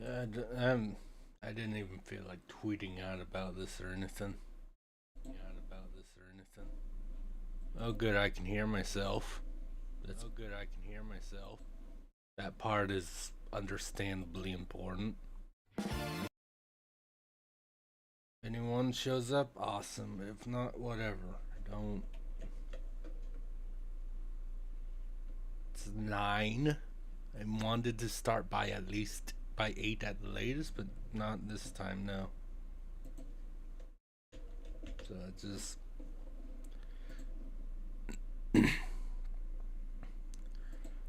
I didn't even feel like tweeting out about this or anything. Oh, good, I can hear myself. That's oh, good, I can hear myself. That part is understandably important. Anyone shows up, awesome. If not, whatever. Don't. It's 9. I wanted to start by at least by 8 at the latest, but not this time. No. So I just and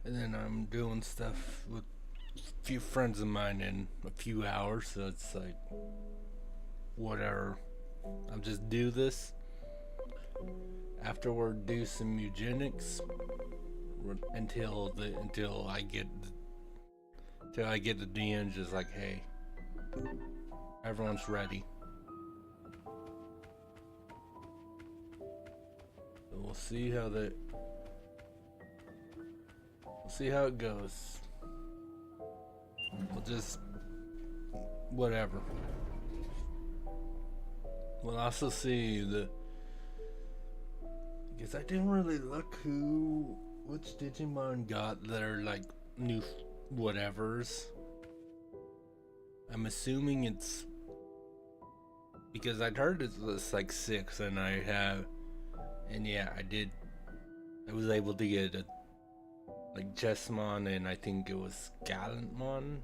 then I'm doing stuff with a few friends of mine in a few hours, so it's like whatever. I'll just do this. Afterward, do some eugenics until I get the DM just like, hey, everyone's ready. So we'll see how it goes. We'll just whatever. We'll also see because I didn't really look which Digimon got their like new whatevers. I'm assuming it's because I'd heard it's like 6, and yeah, I was able to get a like Jessmon, and I think it was Gallantmon.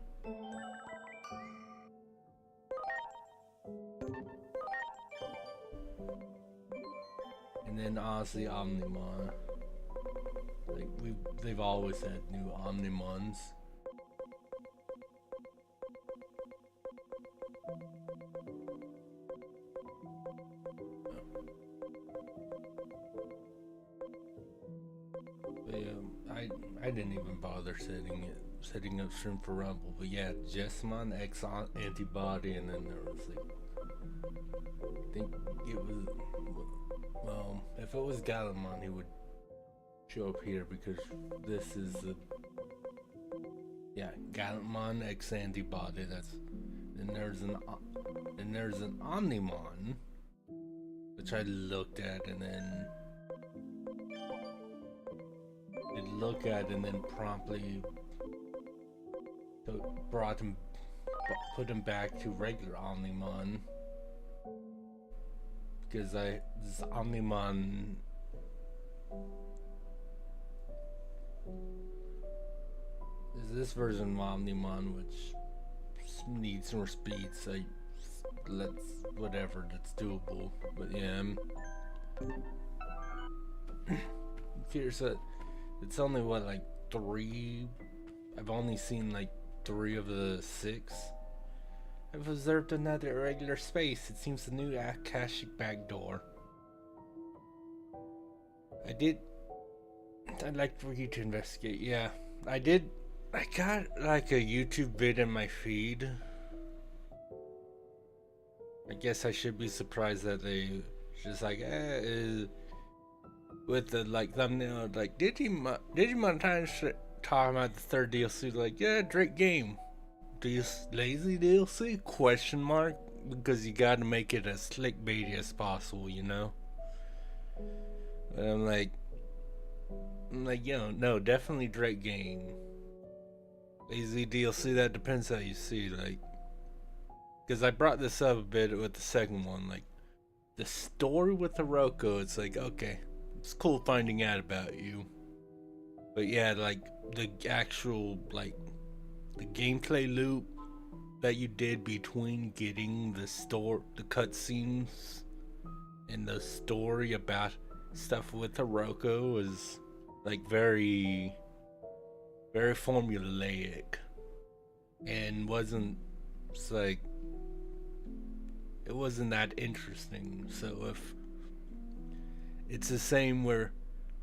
And then honestly Omnimon. Like they've always had new Omnimons. But yeah, I didn't even bother setting up stream for Rumble. But yeah, Jessmon X antibody, and then there was like I think it was if it was Galamon, he would show up here because this is the Gallantmon X antibody. Then there's an Omnimon, which I looked at and then promptly put him back to regular Omnimon because this Omnimon is this version of Omnimon which needs more speed, so that's doable. But yeah, I'm curious that it's only what, like 3. I've only seen like 3 of the 6. I've observed another irregular space. It seems the new Akashic backdoor. I'd like for you to investigate. Yeah, I did. I got like a YouTube vid in my feed. I guess I should be surprised that they just like with the like thumbnail like Digimon Times talking about the 3rd DLC. Like, yeah, great game. Lazy DLC? Question mark? Because you gotta make it as clickbaity as possible, you know? But I'm like, no, definitely Drake game. Lazy DLC, that depends how you see, like, because I brought this up a bit with the second one, like, the story with Hiroko, it's like, okay, it's cool finding out about you. But yeah, like, the actual, like, the gameplay loop that you did between getting the cutscenes and the story about stuff with Hiroko was like very, very formulaic, and it wasn't that interesting. So if it's the same where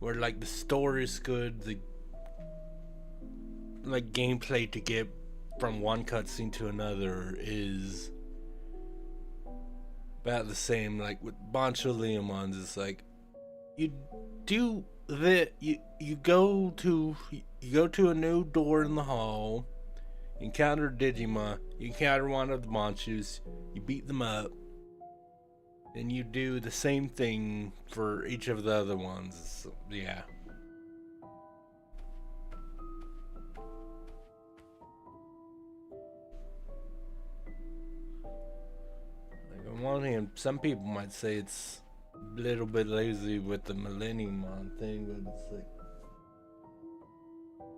like the story is good, the like gameplay to get from one cutscene to another is about the same. Like with Bancho Leomons, it's like you do that. You go to a new door in the hall. You encounter Digimon, you encounter one of the monsters, you beat them up, and you do the same thing for each of the other ones. So, yeah. Like on one hand, some people might say it's a little bit lazy with the Millennium Mon thing, but it's like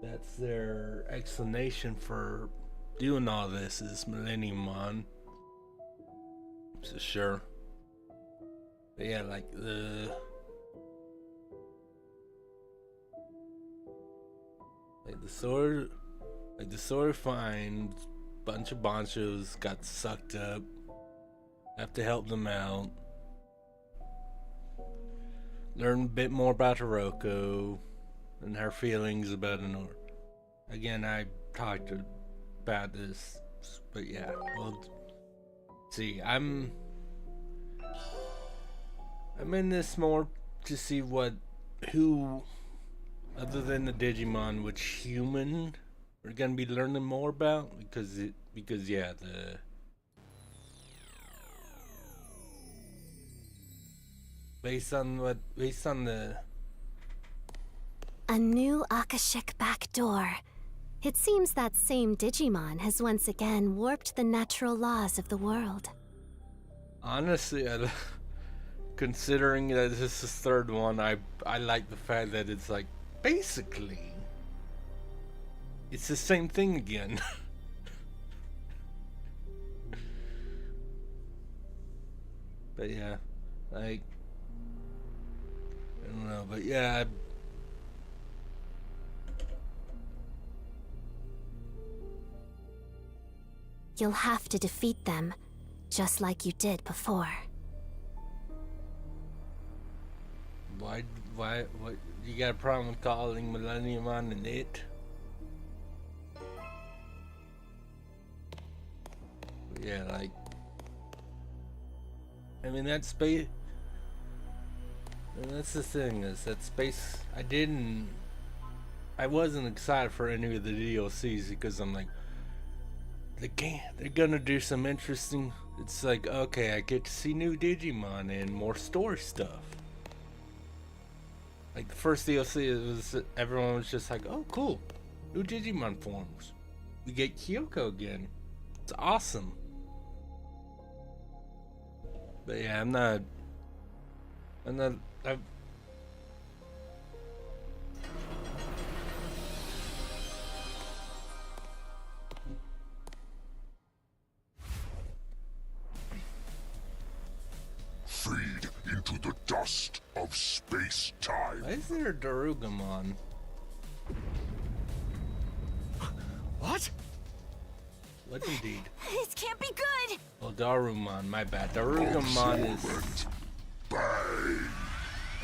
that's their explanation for doing all this is Millennium Mon. So sure. But yeah, like the story finds bunch of bonchos got sucked up. Have to help them out. Learn a bit more about Hiroko and her feelings about Honor. Again, I talked about this, but yeah, well, see, I'm in this more to see who, other than the Digimon, which human we're gonna be learning more about because yeah, based on the A new Akashic back door. It seems that same Digimon has once again warped the natural laws of the world. honestly, considering that this is the third one, I like the fact that it's like basically it's the same thing again. But yeah, like I don't know, but yeah. You'll have to defeat them, just like you did before. What? You got a problem with calling Millennium on an it? Yeah, like, I mean, that space, and that's the thing, is that space, I wasn't excited for any of the DLCs because I'm like, they're gonna do some interesting, it's like, okay, I get to see new Digimon and more story stuff. Like the first DLC, everyone was just like, oh cool, new Digimon forms. We get Kyoko again. It's awesome. But yeah, I've Feed into the dust of space-time. Why is there a Darugamon? What? What indeed? This can't be good! Oh, Darumon, my bad. Darugamon is... Bang!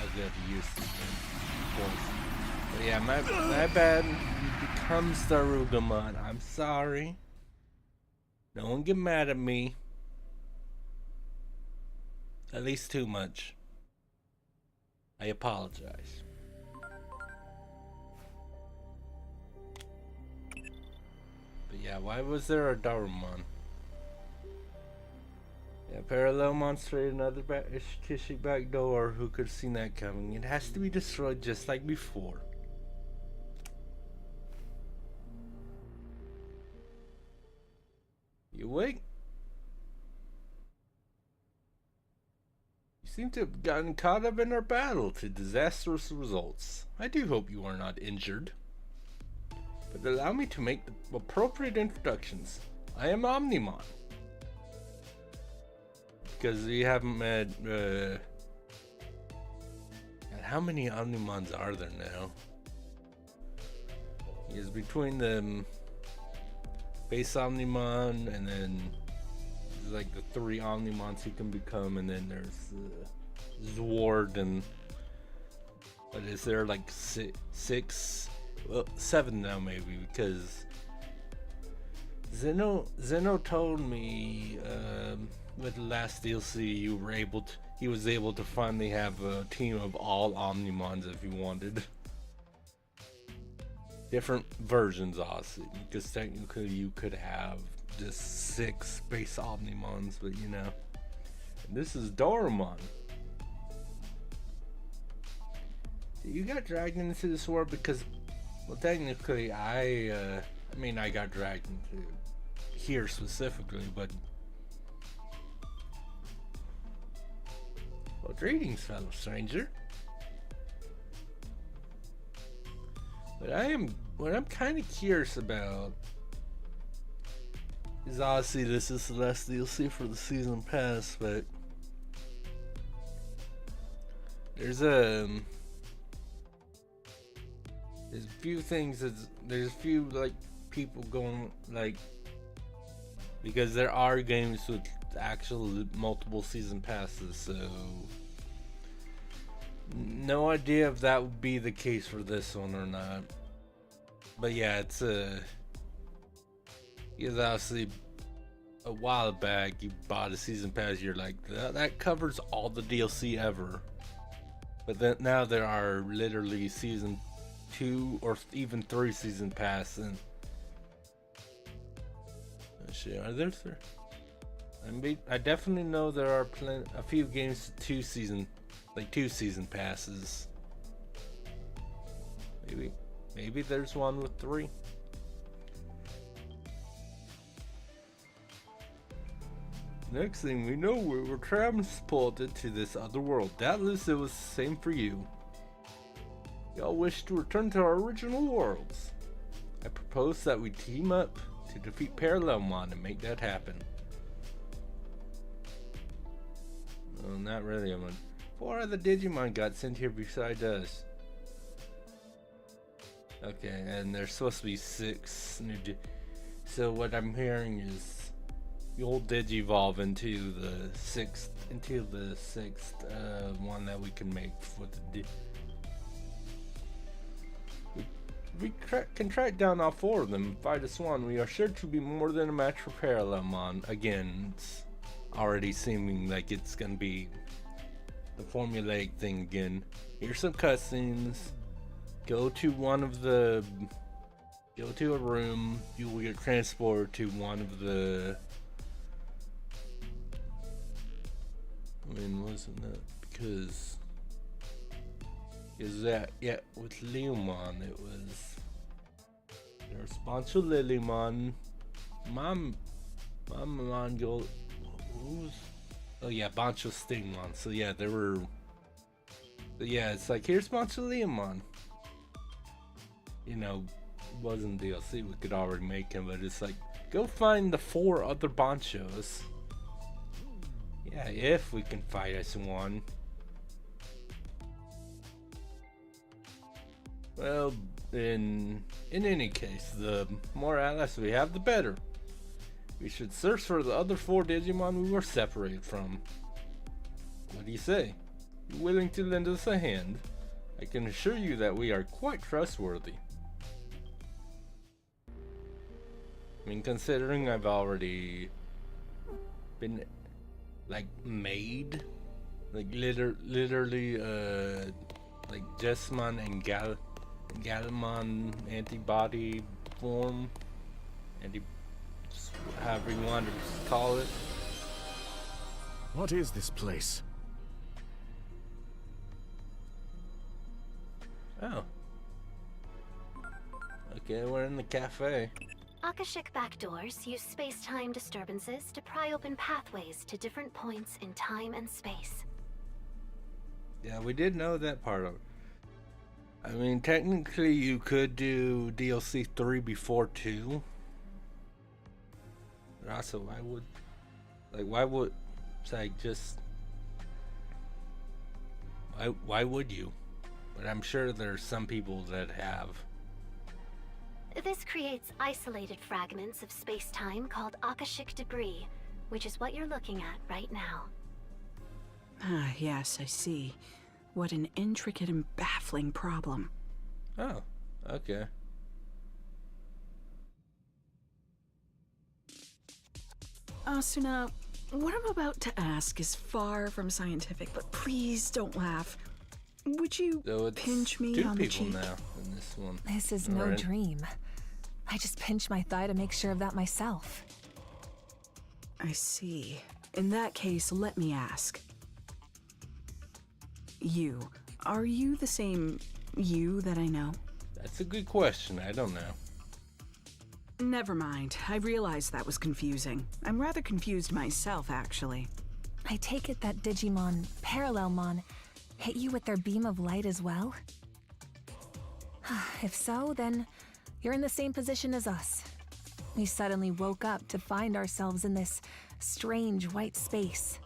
I'll get used to it. But yeah, my bad. He becomes Darugamon. I'm sorry. No one get mad at me. At least too much. I apologize. But yeah, why was there a Darumon? Yeah, parallel monster, another Kishi back door. Who could have seen that coming? It has to be destroyed just like before. You awake? You seem to have gotten caught up in our battle to disastrous results. I do hope you are not injured. But allow me to make the appropriate introductions. I am Omnimon. Because we haven't met, and how many Omnimons are there now? Is between the base Omnimon and then there's like the 3 Omnimons he can become, and then there's Zword, and but is there like 6? Well, 7 now maybe, because Zeno told me with the last DLC he was able to finally have a team of all Omnimons if he wanted. different versions, obviously, because technically you could have just 6 Space Omnimons, but you know. And this is Doraemon. You got dragged into this war because, well, technically, I mean, I got dragged into here specifically, but. Well, greetings, fellow stranger. But what I'm kind of curious about is obviously this is the last DLC for the season pass, but there's a few things there's a few like people going like, because there are games with actual multiple season passes, so no idea if that would be the case for this one or not. But yeah, it's because obviously a while back you bought a season pass, you're like, that covers all the DLC ever. But then now there are literally season 2 or even 3 season pass, and shit, are there 3? I definitely know there are a few games with 2 season passes. Maybe there's one with 3. Next thing we know, we were transported to this other world. Doubtless it was the same for you. Y'all wish to return to our original worlds. I propose that we team up to defeat Parallelmon and make that happen. Well, not really. 4 other Digimon got sent here beside us. Okay, and there's supposed to be 6 new so what I'm hearing is you'll Digivolve into the 6th one that we can make with the we can track down all 4 of them and fight a swan. We are sure to be more than a match for Parallelmon. Again, it's already seeming like it's gonna be the formulaic thing again. Here's some cutscenes. Go to a room. You will get transported to one of the. I mean, wasn't that because? Is that with Leomon it was. There's a bunch of Lilymon. Mamamon go. Who's? Oh yeah, bunch of Stingmon. So yeah, there were. But yeah, it's like here's a bunch of Leomon. You know, wasn't DLC, we could already make him, but it's like go find the 4 other Banchos. Yeah, if we can fight as one. Well, in any case, the more allies we have, the better. We should search for the other 4 Digimon we were separated from. What do you say? You willing to lend us a hand? I can assure you that we are quite trustworthy. I mean, considering I've already been like made, like literally like Jessamon and Galmon antibody form, however you want to call it. What is this place? Oh. Okay, we're in the cafe. Akashic backdoors use space-time disturbances to pry open pathways to different points in time and space. Yeah, we did know that part of it. I mean, technically you could do DLC 3 before 2. But also, why would, it's like just, why would you? But I'm sure there's some people that have. This creates isolated fragments of space-time called Akashic debris, which is what you're looking at right now. Ah, yes, I see. What an intricate and baffling problem. Oh, okay. Asuna, what I'm about to ask is far from scientific, but please don't laugh. Would you So it's pinch me two on the people cheek? now in this one. This is no Alright. dream. I just pinched my thigh to make sure of that myself. I see. In that case, let me ask. Are you the same you that I know? That's a good question. I don't know. Never mind. I realized that was confusing. I'm rather confused myself, actually. I take it that Digimon, Parallelmon, hit you with their beam of light as well? If so, then you're in the same position as us. We suddenly woke up to find ourselves in this strange white space.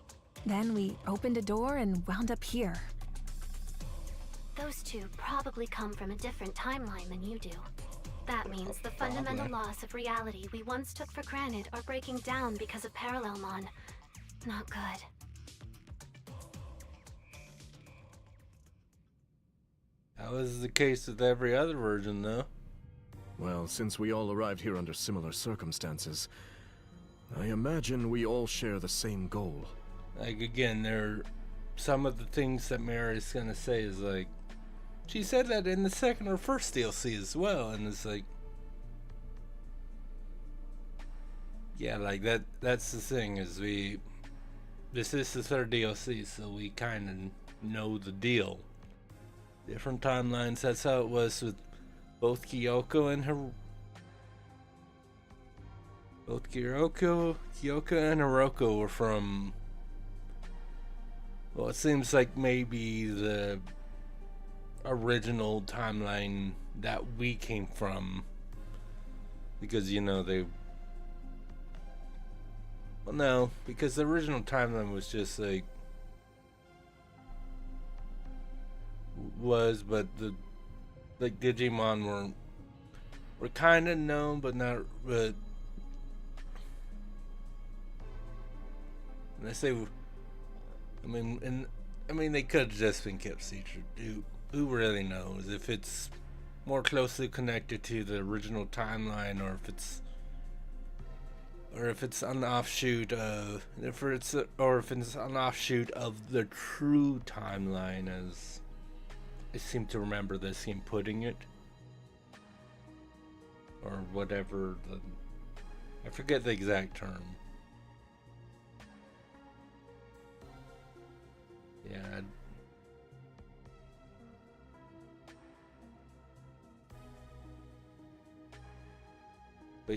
Then we opened a door and wound up here. Those two probably come from a different timeline than you do. That means the fundamental Probably. laws of reality we once took for granted are breaking down because of Parallelmon. Not good. That was the case with every other version, though. Well, since we all arrived here under similar circumstances, I imagine we all share the same goal. Like, again, some of the things that Mary's gonna say is like, she said that in the second or first DLC as well, and it's like, yeah, like that's the thing, is this is the third DLC, so we kind of know the deal. Different timelines, that's how it was with both Kyoko and Hiroko were from, well, it seems like maybe the original timeline that we came from, because no, because the original timeline was just like but the Digimon were kind of known, but not. But and I say, I mean, they could have just been kept secret. Who really knows if it's more closely connected to the original timeline, or if it's an offshoot of an offshoot of the true timeline, as I seem to remember this game putting it, or whatever I forget the exact term. Yeah. But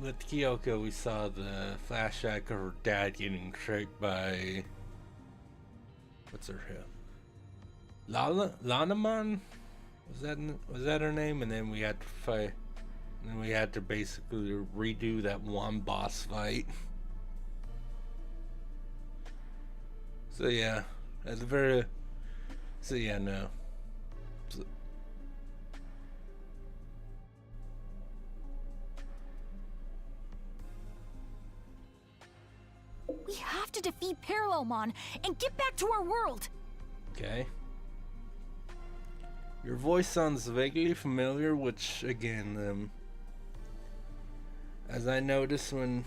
with Kyoko we saw the flashback of her dad getting tricked by, what's her name? Lanamon? Was that her name? And then we had to fight, and then we had to basically redo that one boss fight. So yeah, no. We have to defeat Parallelmon and get back to our world! Okay. Your voice sounds vaguely familiar, which, again, as I noticed when,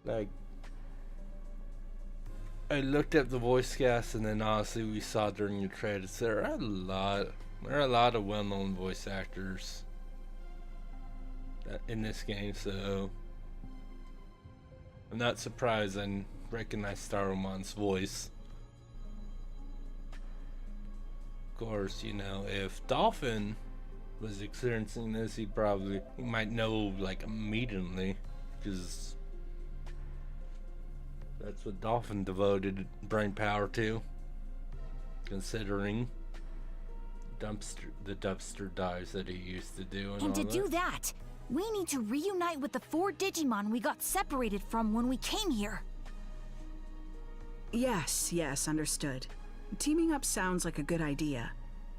like, I looked at the voice cast, and then honestly we saw during the credits, there are a lot of well-known voice actors in this game, so I'm not surprised I recognize Staromon's voice. Of course, if Dolphin was experiencing this, he might know, like, immediately, because that's what Dolphin devoted brain power to, considering the dumpster dives that he used to do and And to all do that, we need to reunite with the 4 Digimon we got separated from when we came here. Yes, understood. Teaming up sounds like a good idea.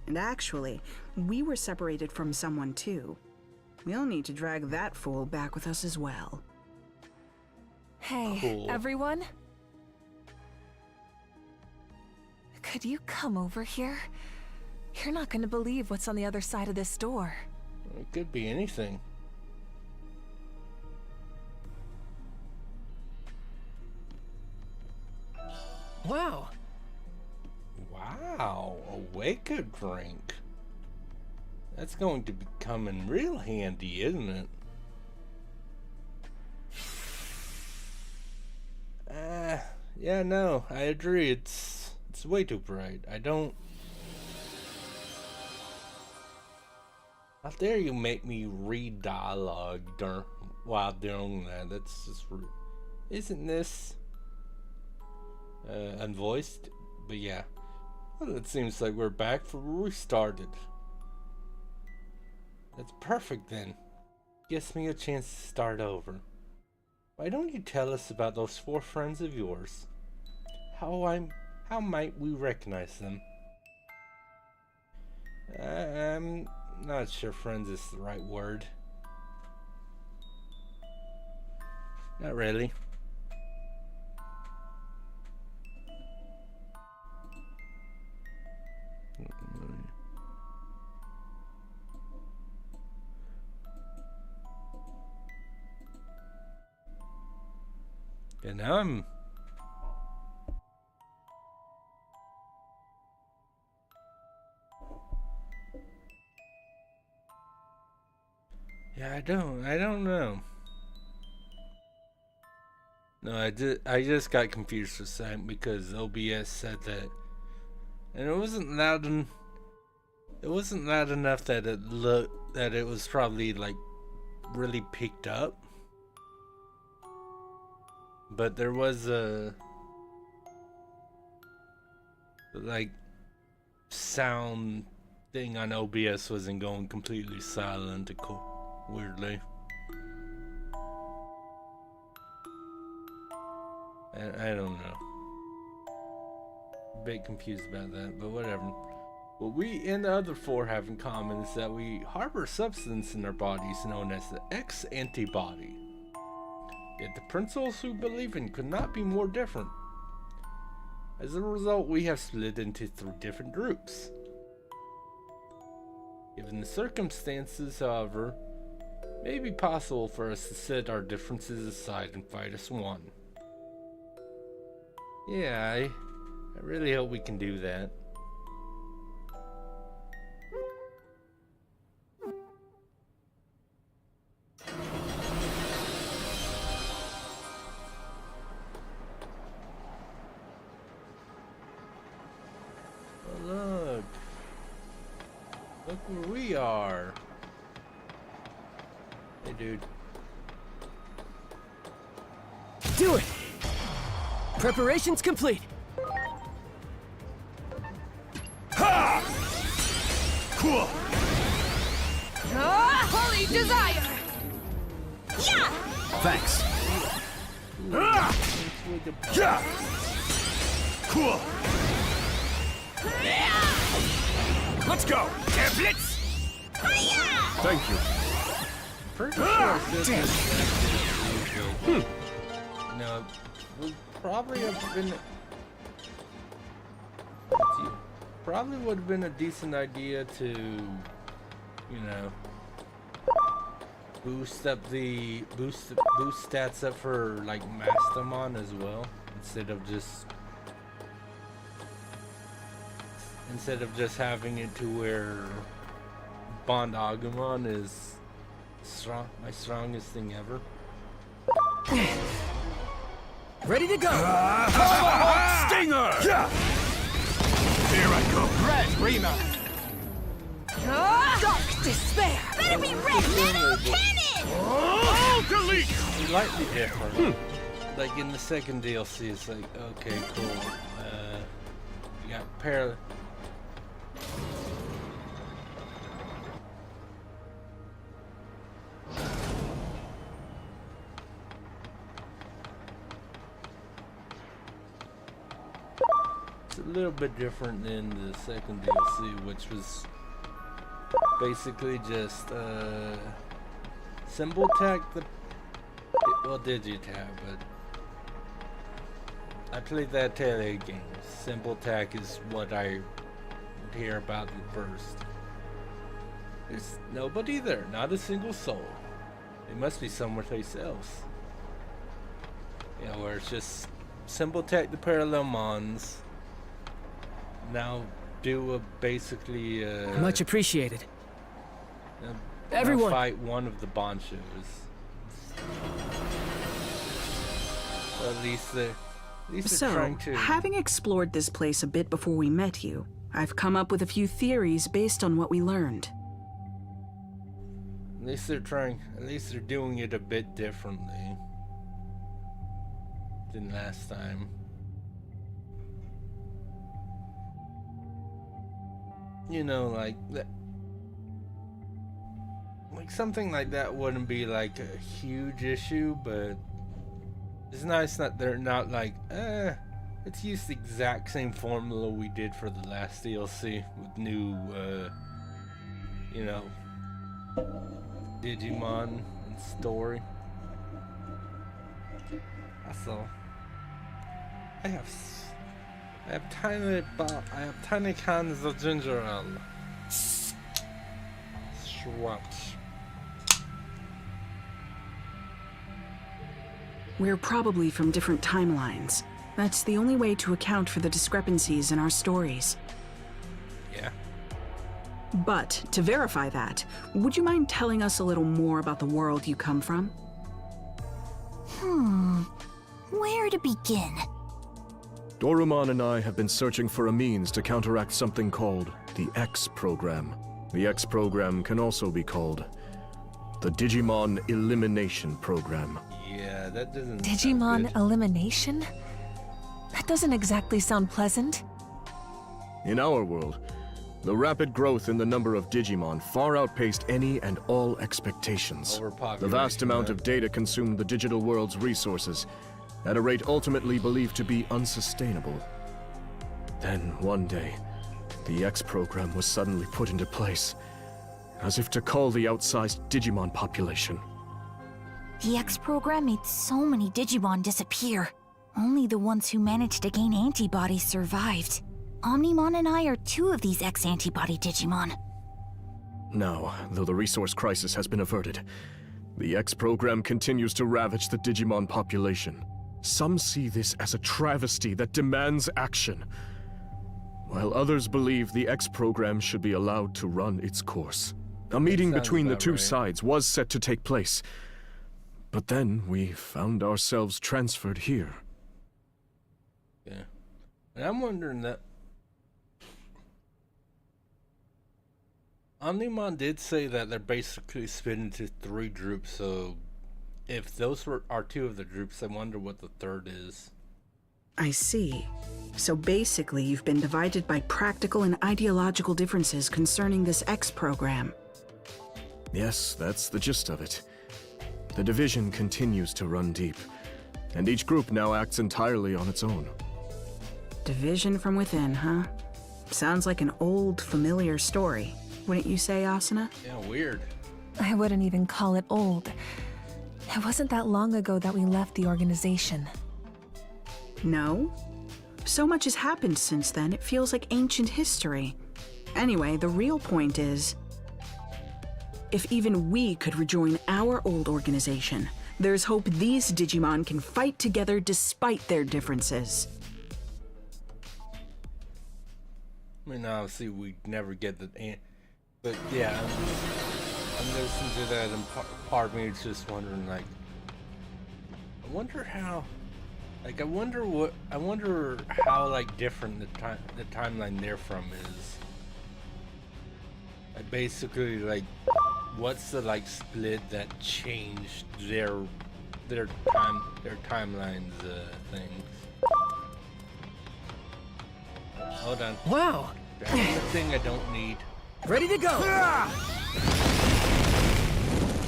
And actually, we were separated from someone too. We'll need to drag that fool back with us as well. Hey, Cool. everyone? Could you come over here? You're not going to believe what's on the other side of this door. It could be anything. Wow. Wow, a Waka drink. That's going to be coming real handy, isn't it? Yeah, no, I agree. It's way too bright. I don't. How dare you make me read dialogue while doing that? That's just rude. Isn't this unvoiced? But yeah. Well, it seems like we're back from where we started. That's perfect then. Gives me a chance to start over. Why don't you tell us about those 4 friends of yours? How might we recognize them? I'm not sure friends is the right word. Not really. And now I'm... Yeah, I don't know. No, I just got confused for a second because OBS said that, and it wasn't loud enough that it was probably like really picked up. But there was a like sound thing on OBS wasn't going completely silent, weirdly. I don't know. A bit confused about that, but whatever. What we and the other 4 have in common is that we harbor a substance in our bodies known as the X antibody. Yet the principles we believe in could not be more different. As a result, we have split into 3 different groups. Given the circumstances, however, it may be possible for us to set our differences aside and fight as one. Yeah, I really hope we can do that. Oh, look where we are. Hey, dude. Do it! Preparations complete. Ha! Cool. Holy desire! Yeah! Thanks. Ah! Yeah! Cool. Let's go. Blitz. Thank you. Pretty sure this is No, we probably have been. Probably would have been a decent idea to, you know, boost stats up for like Mastamon as well, instead of just having it to where Bond Agumon is my strongest thing ever. Ready to go! Stinger! Yeah! Here I go. Red Rima! Dark despair! Better be red metal cannon! Oh, delete! Slightly different. Like in the second DLC, it's like, okay, cool. You got parallel. It's a little bit different than the second DLC, which was basically just symbol tag well, Digitab, but I played that Tele game. Symbol tag is what I would hear about at first. There's nobody there, not a single soul. It must be somewhere else. Yeah, where it's just Symbol Tech the Parallel Mons. Now do a basically Much appreciated. now Everyone. fight one of the Bonchos. So at least they're So, trying to. having explored this place a bit before we met you, I've come up with a few theories based on what we learned. At least they're trying. At least they're doing it a bit differently than last time. You know, like that. Like something like that wouldn't be like a huge issue, but it's nice that they're not like, let's use the exact same formula we did for the last DLC with new, you know, Digimon and story. That's all. I have tiny cans of ginger ale. Schwartz. We're probably from different timelines. That's the only way to account for the discrepancies in our stories. Yeah. But to verify that, would you mind telling us a little more about the world you come from? Where to begin? Dorumon and I have been searching for a means to counteract something called the X program. The X program can also be called the Digimon Elimination Program. Yeah, that doesn't. Digimon sound elimination? That doesn't exactly sound pleasant. In our world, the rapid growth in the number of Digimon far outpaced any and all expectations. The vast amount of data consumed the digital world's resources at a rate ultimately believed to be unsustainable. Then, one day, the X program was suddenly put into place, as if to cull the outsized Digimon population. The X program made so many Digimon disappear. Only the ones who managed to gain antibodies survived. Omnimon and I are two of these X antibody Digimon. Now, though the resource crisis has been averted, the X program continues to ravage the Digimon population. Some see this as a travesty that demands action, while others believe the X program should be allowed to run its course. A meeting sounds between the about two right. sides was set to take place, but then we found ourselves transferred here. Yeah. And I'm wondering that. Omnimon did say that they're basically split into 3 groups, so if those are 2 of the groups, I wonder what the third is. I see. So basically, you've been divided by practical and ideological differences concerning this X program. Yes, that's the gist of it. The division continues to run deep, and each group now acts entirely on its own. Division from within, huh? Sounds like an old, familiar story. Wouldn't you say, Asuna? Yeah, weird. I wouldn't even call it old. It wasn't that long ago that we left the organization. No? So much has happened since then, it feels like ancient history. Anyway, the real point is, if even we could rejoin our old organization, there's hope these Digimon can fight together despite their differences. I mean, obviously, we never get the. But yeah, I'm listening to that, and part of me is just wondering, like, I wonder how. Like, I wonder how, like, different the timeline they're from is. Like, basically, like, what's the, like, split that changed their timelines things. Hold on. Wow! That's the thing I don't need. Ready to go!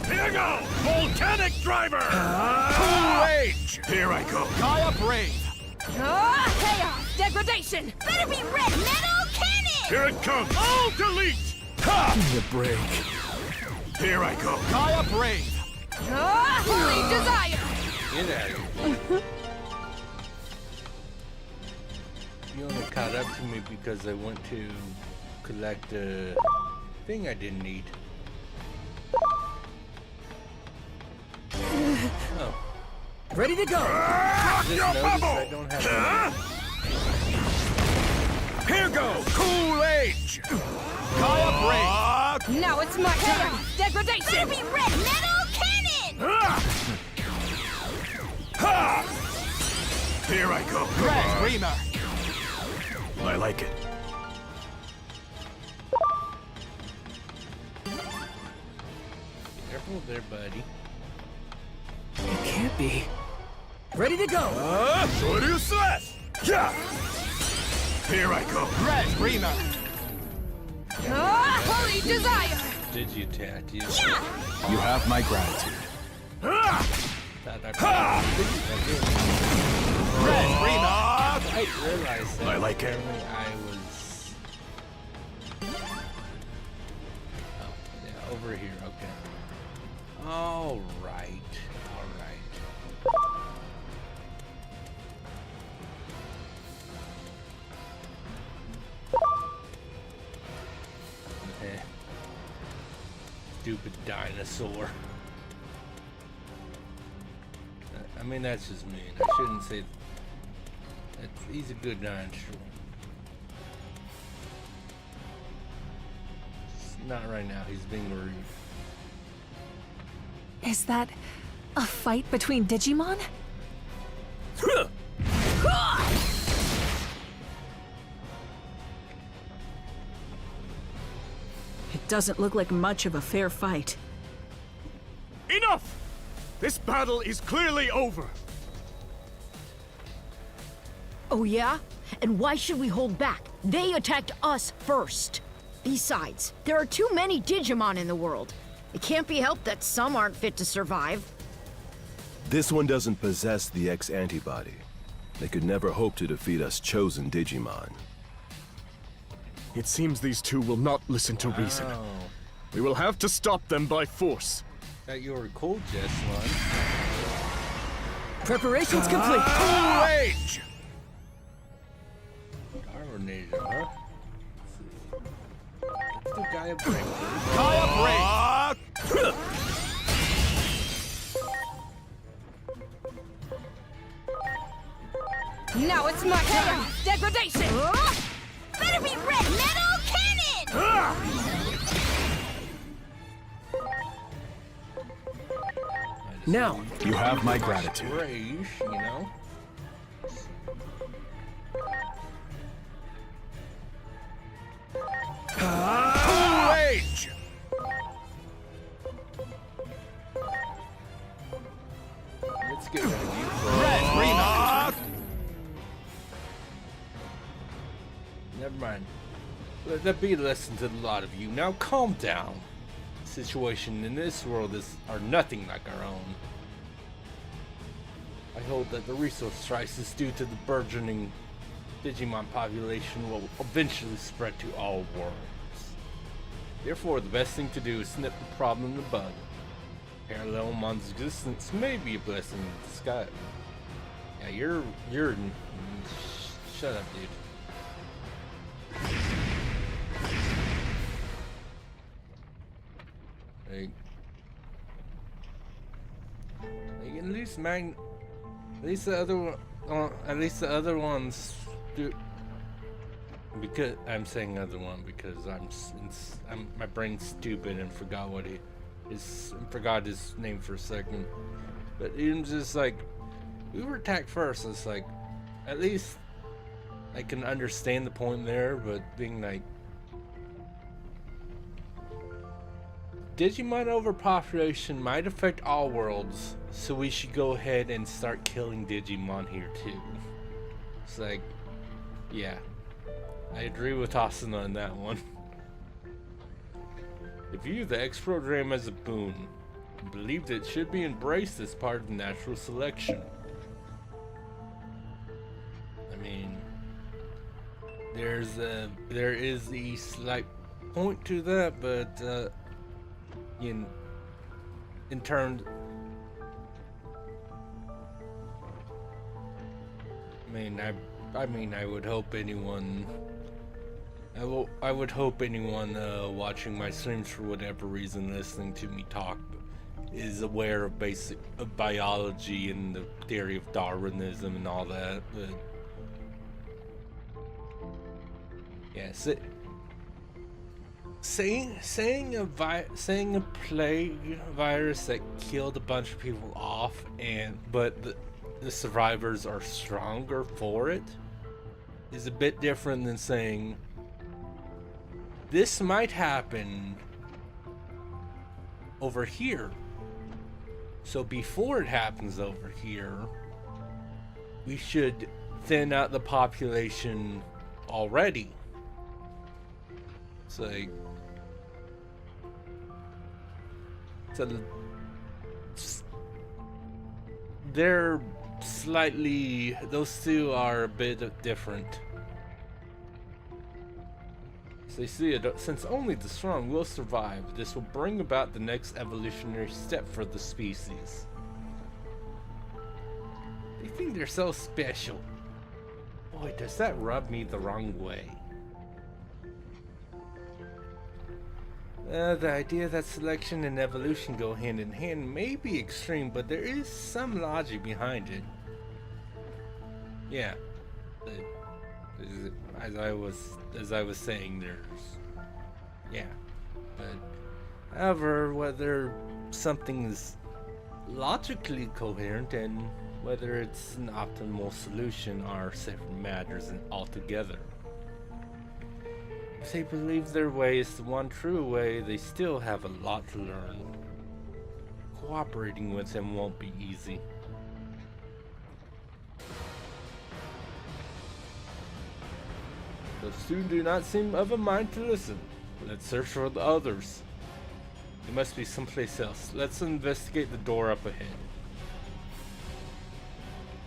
Here you go! Volcanic driver! Cool Age! Here I go. Gaia Brave! Chaos! Degradation! Better be red metal cannon! Here it comes! All delete! Ha! Give me a break. Here I go. Gaia Brave! Holy desire! Get out of here. You only caught up to me because I went to collect a thing I didn't need. Oh. Ready to go! Rock Just your noticed bubble! I don't have Here goes! Cool Age! Gaia Brave! Now it's my turn! Degradation! Baby red metal cannon! Ha! Here I go. Red Reamer! I like it. Careful there, buddy. It can't be. Ready to go! Soryu Slash! Yeah! Here I go. Red Reamer! Holy desire! Did you tat you? You have my gratitude. Thought I Red Reamer! I realized that. I like it. Apparently I was. Oh, yeah, over here. Okay. All right. All right. Eh. Stupid dinosaur. I mean, that's just mean. I shouldn't say. He's a good dinosaur. Not right now. He's being rude. Is that a fight between Digimon? It doesn't look like much of a fair fight. Enough! This battle is clearly over. Oh yeah? And why should we hold back? They attacked us first. Besides, there are too many Digimon in the world. It can't be helped that some aren't fit to survive. This one doesn't possess the X antibody. They could never hope to defeat us chosen Digimon. It seems these two will not listen to reason. We will have to stop them by force. That you were cool, Jesslyn. Preparations complete! Cool Age! Darwinator, huh? Let's do Gaia Break. Gaia Brave! Now it's my turn! Degradation! Better be red metal cannon! Now, You have my gratitude. Rage, you know? Cool Age! Let's get rid of you. Red Reamer! Never mind. Let that be a lesson to a lot of you. Now calm down. The situation in this world are nothing like our own. I hope that the resource crisis due to the burgeoning Digimon population will eventually spread to all worlds. Therefore, the best thing to do is snip the problem in the bud. Parallelmon's existence may be a blessing in disguise. Yeah, you're shut up, dude. Like at least the other ones do. Because I'm saying other one because I'm my brain's stupid and forgot forgot his name for a second. But even just like we were attacked first, it's like at least I can understand the point there, but being like Digimon overpopulation might affect all worlds, so we should go ahead and start killing Digimon here too. It's like, yeah, I agree with Asuna on that one. If you view the X program as a boon, and believe that it should be embraced as part of natural selection. I mean, there is a slight point to that, but in terms, I would hope anyone. I would hope anyone watching my streams for whatever reason, listening to me talk, is aware of of biology and the theory of Darwinism and all that. But yeah, saying a plague virus that killed a bunch of people off, but the survivors are stronger for it, is a bit different than saying this might happen over here. So before it happens over here, we should thin out the population already. It's like, they're slightly, those two are a bit different. So you see, since only the strong will survive, this will bring about the next evolutionary step for the species. They think they're so special. Boy, does that rub me the wrong way. The idea that selection and evolution go hand in hand may be extreme, but there is some logic behind it. Yeah. As I was saying, yeah. But however, whether something is logically coherent and whether it's an optimal solution are separate matters altogether. If they believe their way is the one true way, they still have a lot to learn. Cooperating with them won't be easy. The students do not seem of a mind to listen. Let's search for the others. They must be someplace else. Let's investigate the door up ahead.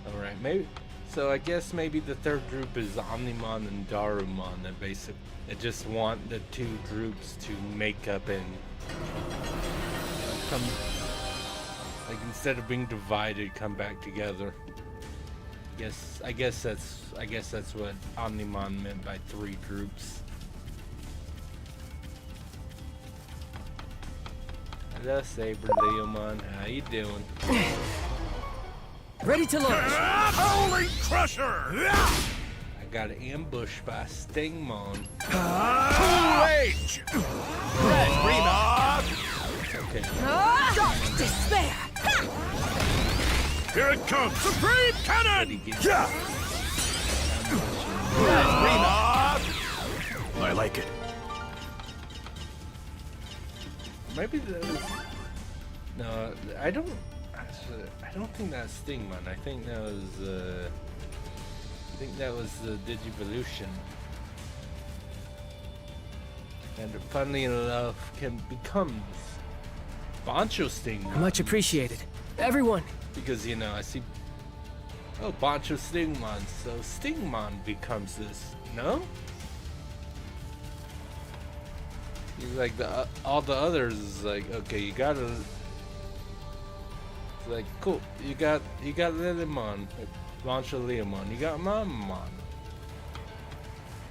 Alright, maybe. So I guess maybe the third group is Omnimon and Darumon that just want the two groups to make up and come, like, instead of being divided, come back together. I guess that's what Omnimon meant by three groups. Hello, Saber Leomon. How you doing? Ready to launch. Holy Crusher! I got ambushed by Stingmon. Rage! Red Rena! Okay. Dark despair! Here it comes! Supreme Cannon! Yeah! Red Rena! I like it. Maybe no, I don't think that's Stingmon. I think that was the Digivolution. And funnily enough, becomes Bancho Stingmon. Much appreciated. Everyone. Because, you know, I see, oh, Bancho Stingmon, so Stingmon becomes this, no? He's like, all the others is like, okay, you gotta, it's like, cool, you got Lilymon, Bancho Leomon, you got Mamamon.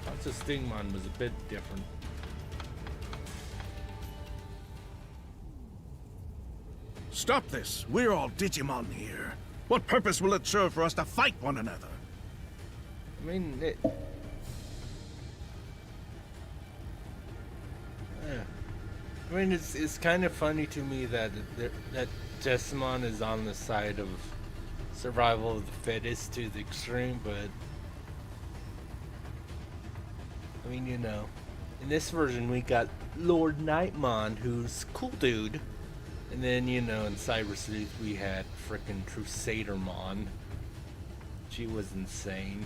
Bancho Stingmon was a bit different. Stop this. We're all Digimon here. What purpose will it serve for us to fight one another? I mean, it's kind of funny to me that Jessamon is on the side of survival of the fittest to the extreme, but I mean, you know, in this version we got Lord Nightmon, who's cool dude. And then, you know, in Cyber Sleuth we had frickin' Crusadermon. She was insane.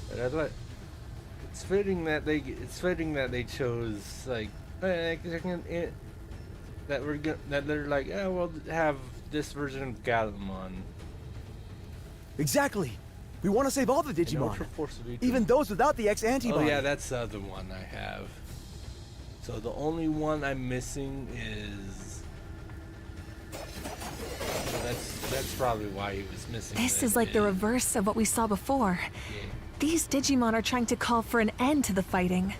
But I like, it's fitting that they chose like that they're like, oh, we'll have this version of Galamon. Exactly. We want to save all the Digimon, even those without the X antibody. Oh yeah, that's the other one I have. So the only one I'm missing is. So that's probably why he was missing. This is like the reverse of what we saw before. Yeah. These Digimon are trying to call for an end to the fighting.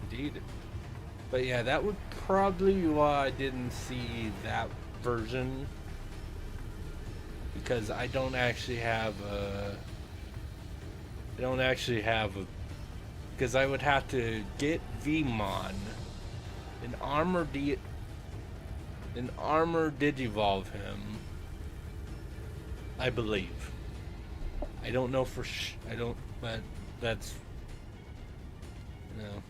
Indeed. But yeah, that would probably why I didn't see that version, because I don't actually have a because I would have to get Vmon and armor digivolve him, I believe. I don't know for I don't, but that's, you know,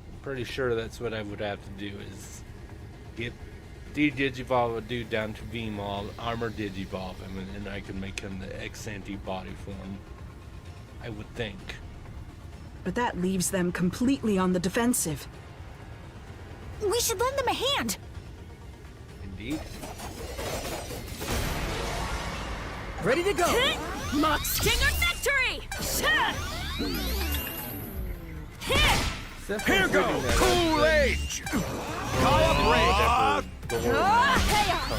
I'm pretty sure that's what I would have to do, is get digivolve a dude down to Vmon, armor digivolve him, and then I can make him the ex-ante body form, I would think. But that leaves them completely on the defensive. We should lend them a hand. Indeed. Ready to go! Mach Stinger victory! Here goes! Cool Age! Chaos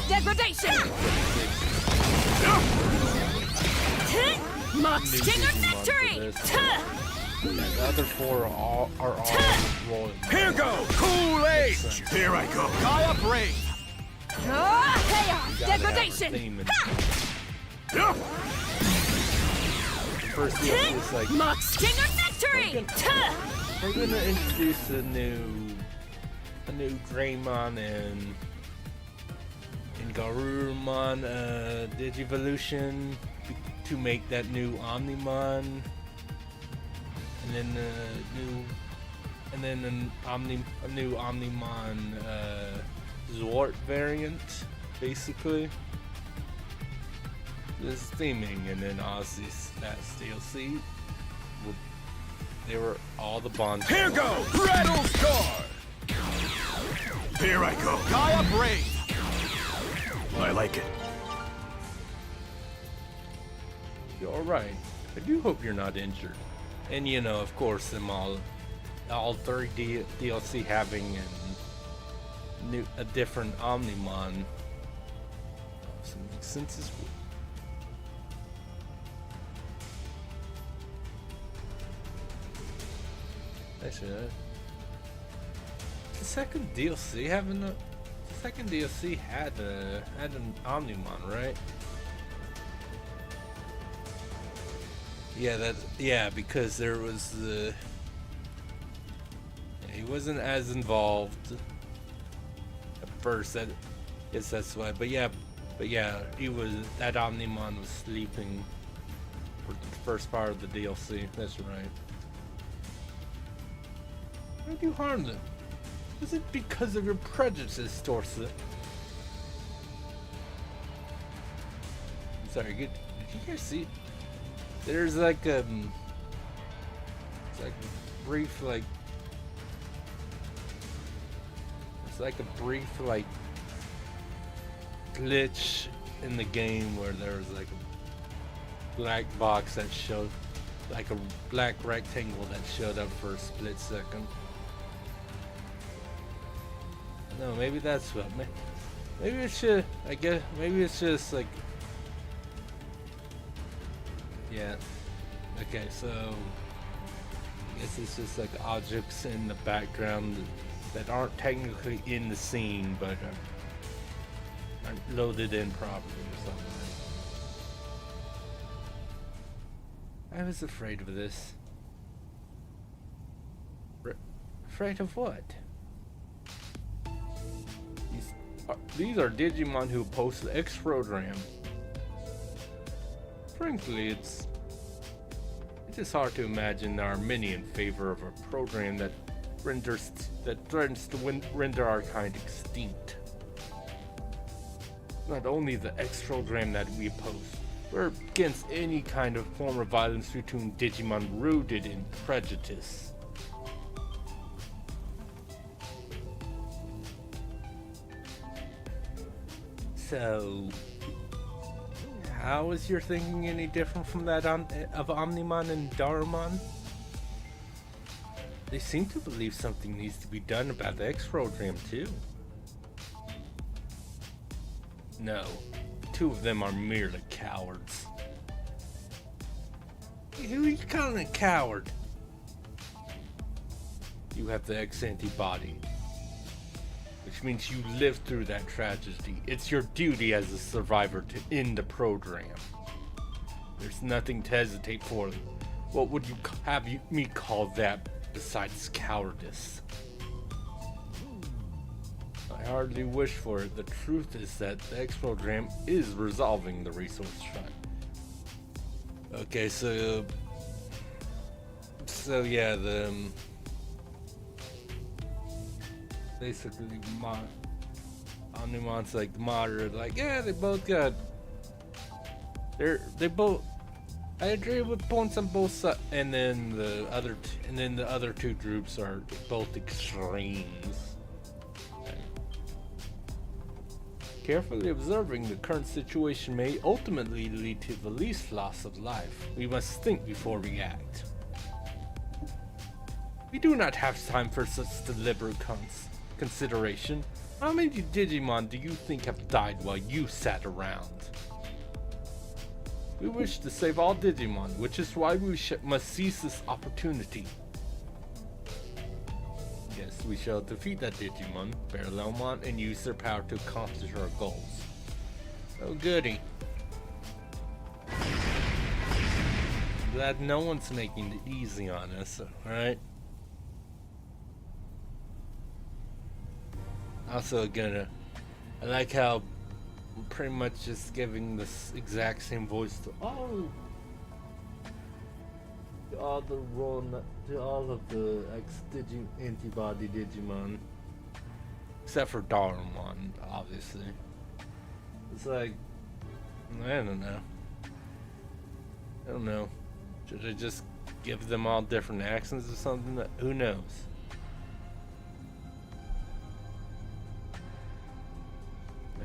degradation! Mach Stinger victory! The other four are all rolling. Here goes! Cool Age! Here I go! Gaia Brave! Chaos degradation! First DLC is like, Mach Stinger victory! we're gonna introduce a new Greymon and Garurumon Digivolution to make that new Omnimon, and then a new Omnimon Zwart variant, basically. This theming, and then obviously that's DLC. They were all the bonds. Here goes! Rattle Star! Here I go! Gaia Brave! I like it. You're alright. I do hope you're not injured. And you know, of course, them all 3 DLC having a different Omnimon. So makes sense as well. Actually, the second DLC had an Omnimon, right? Yeah, because there was he wasn't as involved at first. Yes, that's why. But yeah, that Omnimon was sleeping for the first part of the DLC. That's right. Why do you harm them? Is it because of your prejudices, Dorset? Sorry, did you guys see? There's like it's like a brief glitch in the game where there was like a black box that showed, like a black rectangle that showed up for a split second. No, maybe that's what. Maybe it should. I guess maybe it's just like. Yeah. Okay, so I guess it's just like objects in the background that aren't technically in the scene, but aren't loaded in properly or something. I was afraid of this. Afraid of what? These are Digimon who oppose the X program. Frankly, it's just hard to imagine there are many in favor of a program that threatens to render our kind extinct. Not only the X program that we oppose, we're against any kind of form of violence between Digimon rooted in prejudice. So, how is your thinking any different from that of Omnimon and Darumon? They seem to believe something needs to be done about the X program too. No, 2 of them are merely cowards. Who are you calling a coward? You have the ex-ante body, which means you lived through that tragedy. It's your duty as a survivor to end the program. There's nothing to hesitate for. What would you me call that besides cowardice? I hardly wish for it. The truth is that the X program is resolving the resource shot. Okay, so yeah, the basically Omnimon's like moderate, like yeah, they both got. They both. I agree with points on both sides, and then the other two groups are both extremes. Carefully observing the current situation may ultimately lead to the least loss of life. We must think before we act. We do not have time for such deliberate consideration. How many Digimon do you think have died while you sat around? We wish to save all Digimon, which is why we must seize this opportunity. Yes, we shall defeat that Digimon, Parallelmon, and use their power to accomplish our goals. Oh goody. I'm glad no one's making it easy on us, alright? Also I like how I'm pretty much just giving this exact same voice to all of the antibody Digimon, except for Darumon, obviously. It's like, I don't know. Should I just give them all different accents or something? Who knows?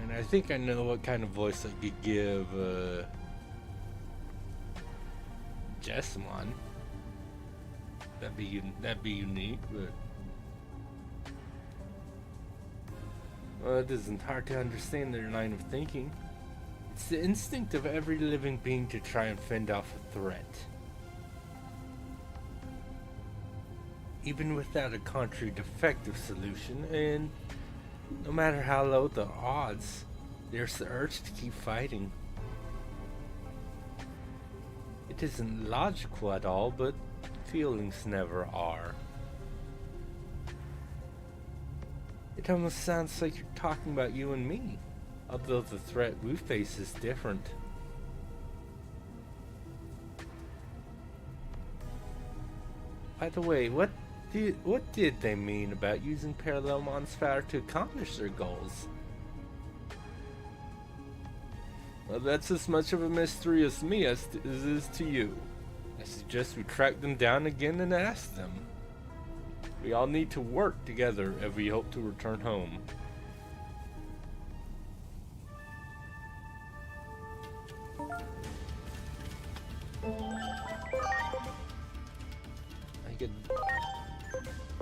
And I think I know what kind of voice I could give Jessamon. That'd be unique, but well, it isn't hard to understand their line of thinking. It's the instinct of every living being to try and fend off a threat, even without a contrary-defective solution. And no matter how low the odds, there's the urge to keep fighting. It isn't logical at all, but feelings never are. It almost sounds like you're talking about you and me, although the threat we face is different. By the way, what did they mean about using Parallelmon's power to accomplish their goals? Well, that's as much of a mystery as me as it is to you. I suggest we track them down again and ask them. We all need to work together if we hope to return home.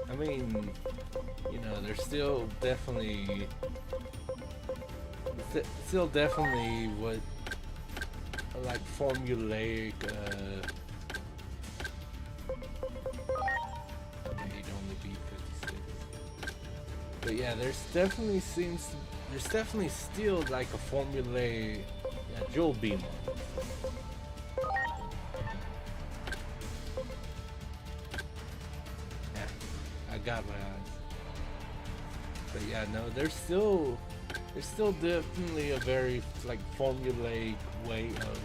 I mean, you know, there's still definitely what like formulaic it'd only be 56. But yeah, there's definitely still like a formulaic Joel Beamer. I got my eyes. But yeah, no, there's still definitely a very like formulaic way of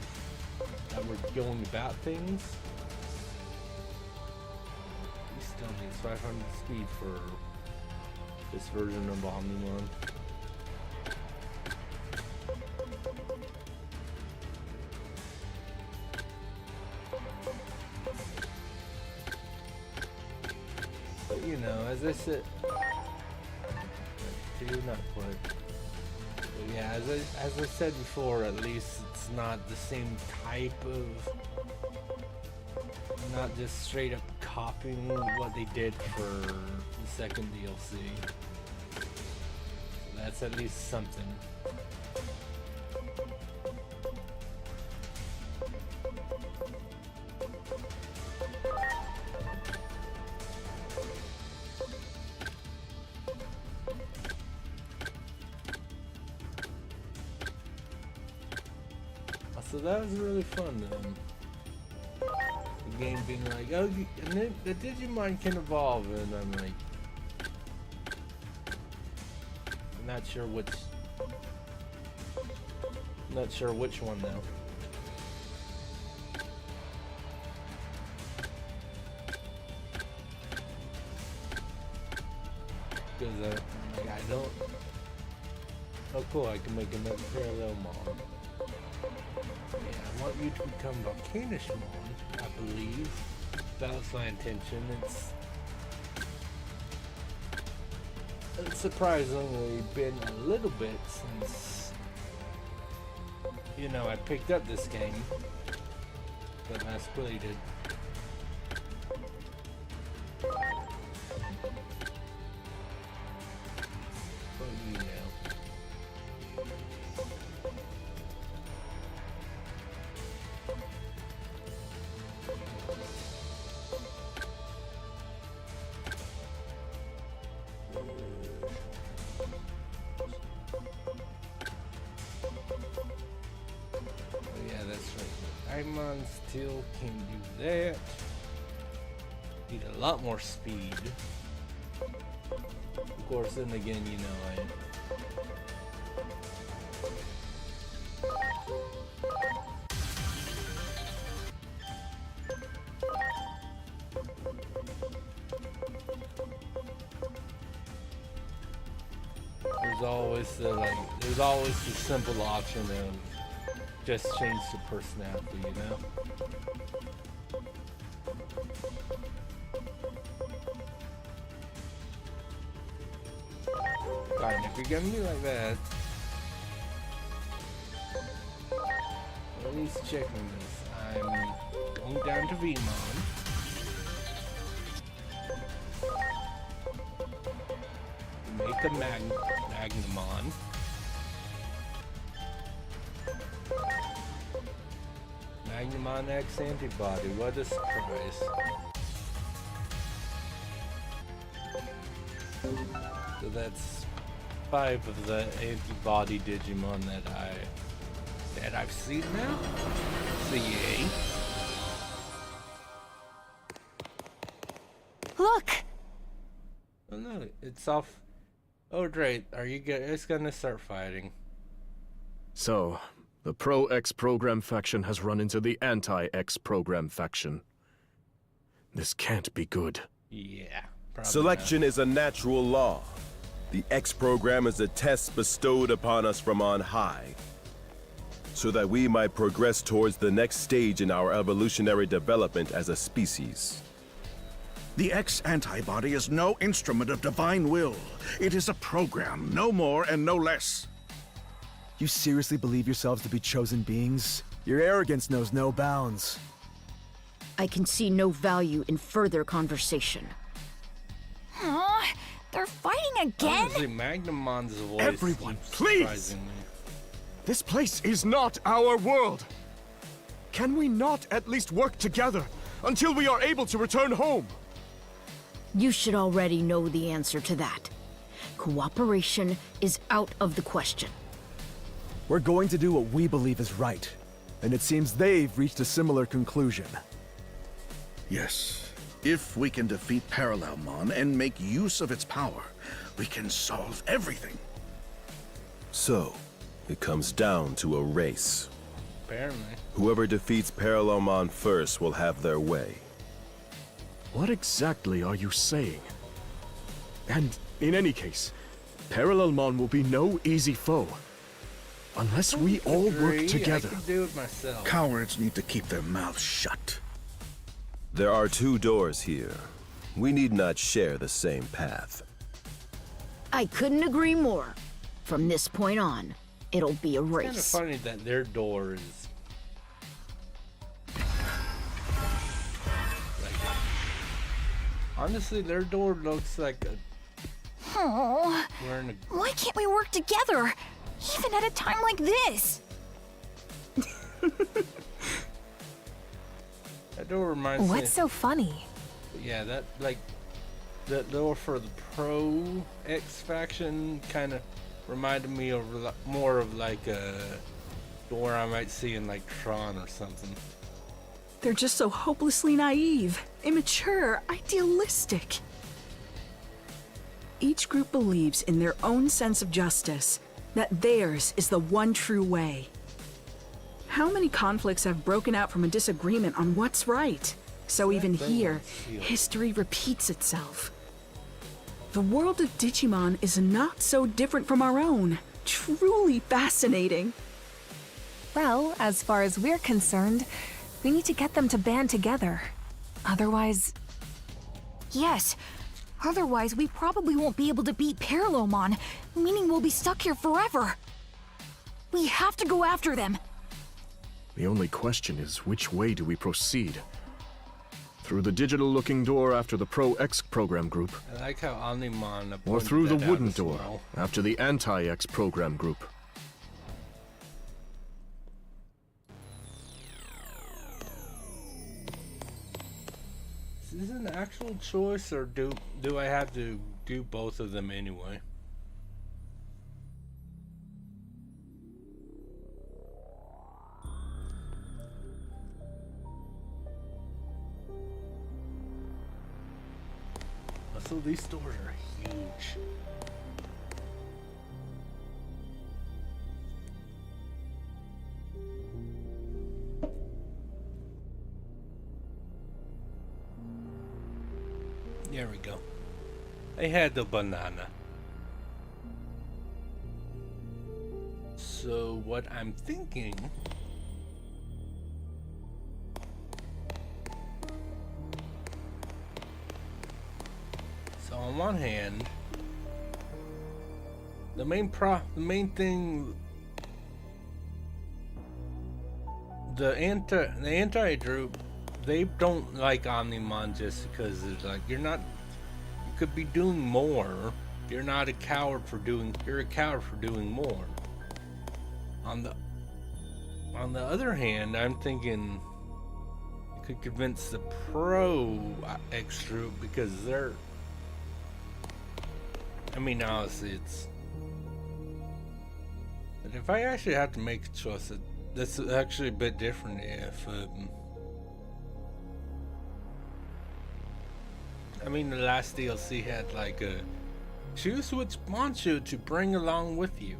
that we're going about things. We still need 500 speed for this version of Omnimon. But you know, as I said, not quite. But yeah, as I said before, at least it's not the same type of, not just straight up copying what they did for the second DLC. So that's at least something. so that was really fun. The game being like, oh, and then the Digimon can evolve, and I'm like, not sure which one though. Because like, I don't. Oh, cool! I can make another parallel mon. Yeah, I want you to become Volcanishmon, I believe. That was my intention. It's surprisingly been a little bit since, you know, I picked up this game, but last played it. But you know. Digimon still can do that. Need a lot more speed. Of course, then again, you know, there's always the simple option of just change the personality, you know? Fine, if you're gonna be like that, at least checking this. I'm going down to Vmon. Make a Magnamon. Magnamon X antibody, what a surprise. So that's 5 of the antibody Digimon that I've seen now. So yay. Look! Oh no, it's off. Oh great, are you guys gonna start fighting? So, the Pro-X program faction has run into the Anti-X program faction. This can't be good. Yeah, probably Selection is a natural law. The X program is a test bestowed upon us from on high, so that we might progress towards the next stage in our evolutionary development as a species. The X antibody is no instrument of divine will. It is a program, no more and no less. You seriously believe yourselves to be chosen beings? Your arrogance knows no bounds. I can see no value in further conversation. Aw, they're fighting again? Honestly, Magnamon's voice. Everyone, please! Surprising me. This place is not our world! Can we not at least work together until we are able to return home? You should already know the answer to that. Cooperation is out of the question. We're going to do what we believe is right, and it seems they've reached a similar conclusion. Yes, if we can defeat Parallelmon and make use of its power, we can solve everything. So, it comes down to a race. Apparently. Whoever defeats Parallelmon first will have their way. What exactly are you saying? And in any case, Parallelmon will be no easy foe. Unless we all work together. I can do it myself. Cowards need to keep their mouths shut. There are 2 doors here. We need not share the same path. I couldn't agree more. From this point on, it'll be a race. It's kind of funny that their door is like, honestly, their door looks like a. Oh, why can't we work together? Even at a time like this? That door reminds me. What's so funny? Yeah, that like that door for the Pro X faction kind of reminded me of more of like a door I might see in like Tron or something. They're just so hopelessly naive, immature, idealistic. Each group believes in their own sense of justice, that theirs is the one true way. How many conflicts have broken out from a disagreement on what's right? So even here, history repeats itself. The world of Digimon is not so different from our own. Truly fascinating. Well, as far as we're concerned, we need to get them to band together. Otherwise... Yes. Otherwise, we probably won't be able to beat Parallelmon, meaning we'll be stuck here forever. We have to go after them. The only question is, which way do we proceed? Through the digital-looking door after the Pro-X program group. I like how Omnimon Or through the wooden door well. after the Anti-X program group. Is this an actual choice, or do I have to do both of them anyway? So these stores are huge. There we go. I had the banana. So what I'm thinking... So on one hand, the main thing, the anti-group, they don't like Omnimon just because it's like, you could be doing more. You're not a coward for doing, you're a coward for doing more. On the other hand, I'm thinking you could convince the Pro-X group because they're, I mean, honestly, it's, but if I actually have to make a choice, that's actually a bit different if, I mean, the last DLC had like a choose which Bancho to bring along with you,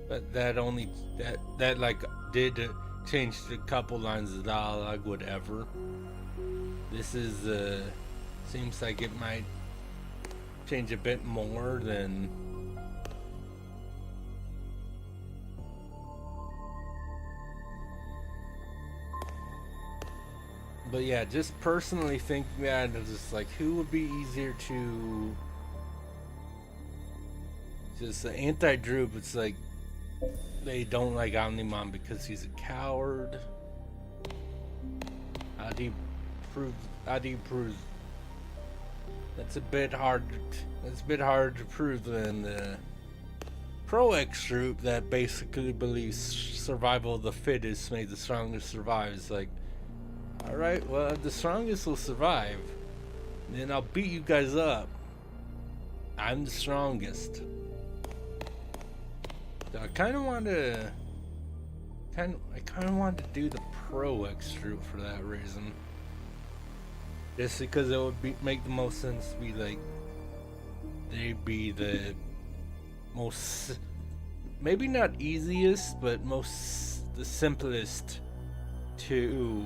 but that only that like did change a couple lines of dialogue, whatever. This is seems like it might change a bit more than but yeah, just personally thinking that, it's just like, who would be easier to just the anti-group? It's like they don't like Omnimon because he's a coward. How do you prove that's a bit hard to prove than the Pro-X group that basically believes survival of the fittest made the strongest survive. It's like, alright, well, if the strongest will survive, then I'll beat you guys up. I'm the strongest. So I kind of want to do the Pro-X group for that reason. Just because it would make the most sense to be like, they'd be the most, maybe not easiest, but the simplest to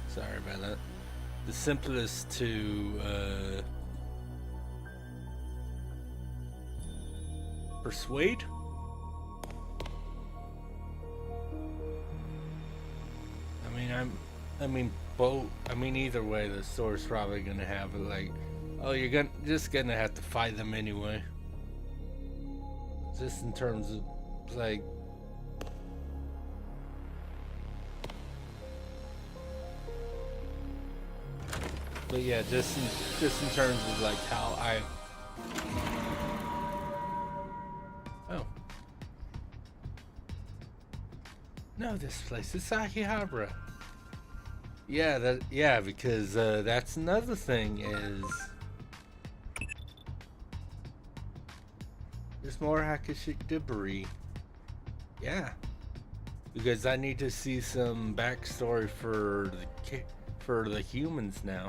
sorry about that. The simplest to persuade. I mean, either way, the store's probably gonna have it like, oh, you're just gonna have to fight them anyway. Just in terms of like, but yeah, just in terms of like how I. Oh. No, this place is Akihabara. Yeah, because that's another thing is there's more Akashic debris. Yeah. Because I need to see some backstory for the humans now.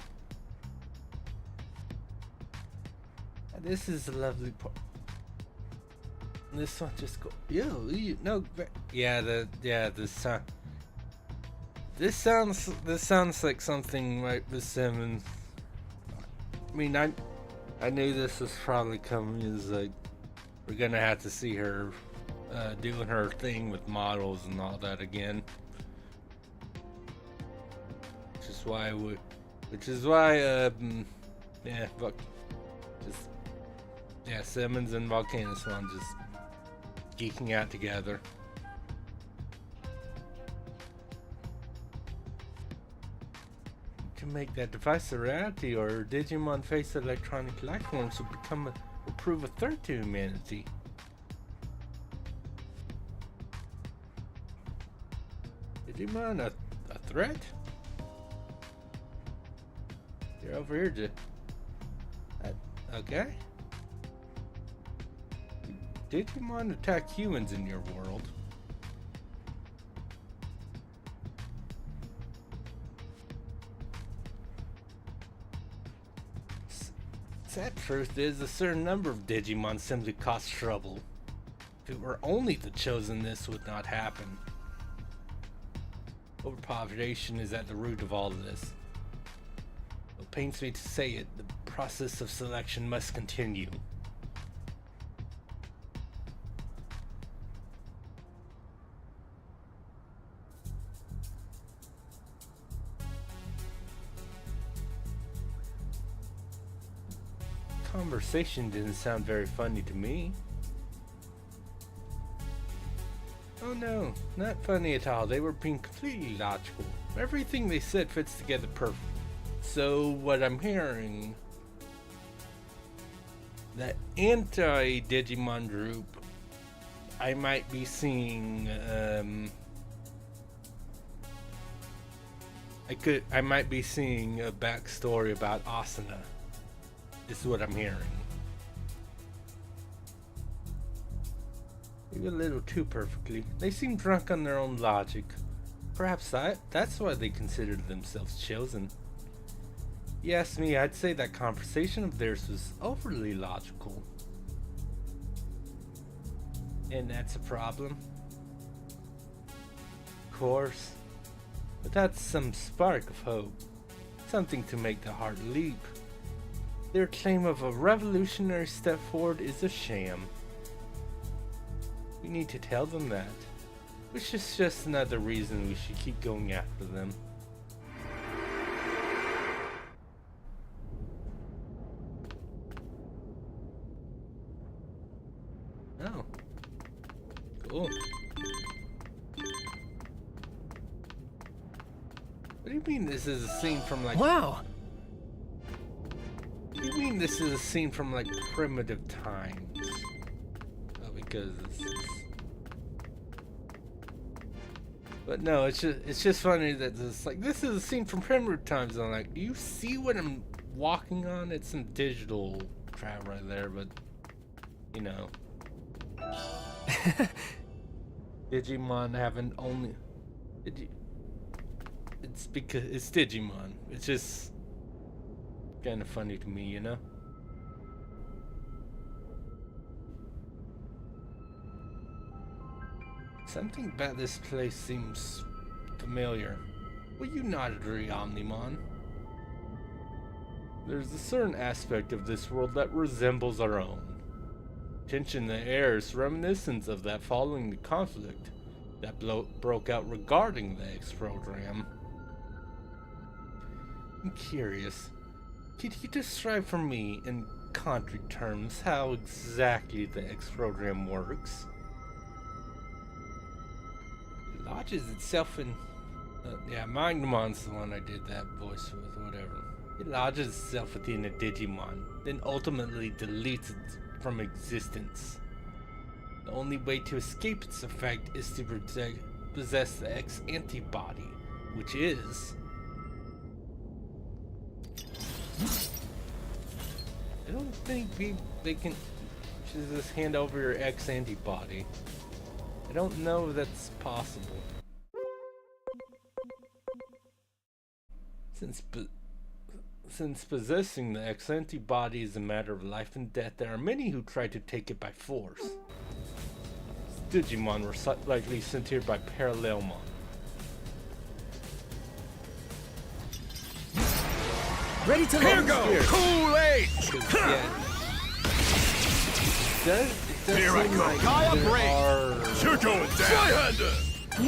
And this is a lovely part. This one just go. This sounds like something right with Simmons. I mean, I knew this was probably coming. Is like we're gonna have to see her doing her thing with models and all that again. Which is why Simmons and Volcano Swan just geeking out together. To make that device a reality, or Digimon face electronic life forms will prove a threat to humanity. Digimon a threat? You're over here, okay. Digimon attack humans in your world. Sad truth is, a certain number of Digimon simply cause trouble. If it were only the chosen, this would not happen. Overpopulation is at the root of all of this. It pains me to say it, the process of selection must continue. Conversation didn't sound very funny to me. Oh no, not funny at all. They were being completely logical. Everything they said fits together perfect. So what I'm hearing, that anti-Digimon group, I might be seeing I might be seeing a backstory about Asuna. This is what I'm hearing. Maybe a little too perfectly. They seem drunk on their own logic. Perhaps that's why they considered themselves chosen. You ask me, I'd say that conversation of theirs was overly logical. And that's a problem. Of course. But that's some spark of hope. Something to make the heart leap. Their claim of a revolutionary step forward is a sham. We need to tell them that. Which is just another reason we should keep going after them. Oh. Cool. What do you mean this is a scene from like... Wow! What do you mean this is a scene from like primitive times? Oh, because but no, it's just funny that it's like, this is a scene from primitive times. I'm like, do you see what I'm walking on? It's some digital crap right there, but you know. Digimon haven't only... It's because it's Digimon. It's just kind of funny to me, you know? Something about this place seems familiar. Will you not agree, Omnimon? There's a certain aspect of this world that resembles our own. Tension in the air is reminiscent of that following the conflict that broke out regarding the X program. I'm curious. Could you describe for me in concrete terms how exactly the X program works? It lodges itself in... Magnemon's the one I did that voice with, whatever. It lodges itself within a Digimon, then ultimately deletes it from existence. The only way to escape its effect is to possess the X antibody, which is... I don't think they can... to just hand over your X antibody. I don't know if that's possible. Since possessing the X antibody is a matter of life and death, there are many who try to take it by force. Digimon were likely sent here by Parallelmon. Ready to Here goes Kool-Aid! Here I go. Gaia Brain! You're going down! Flyhander!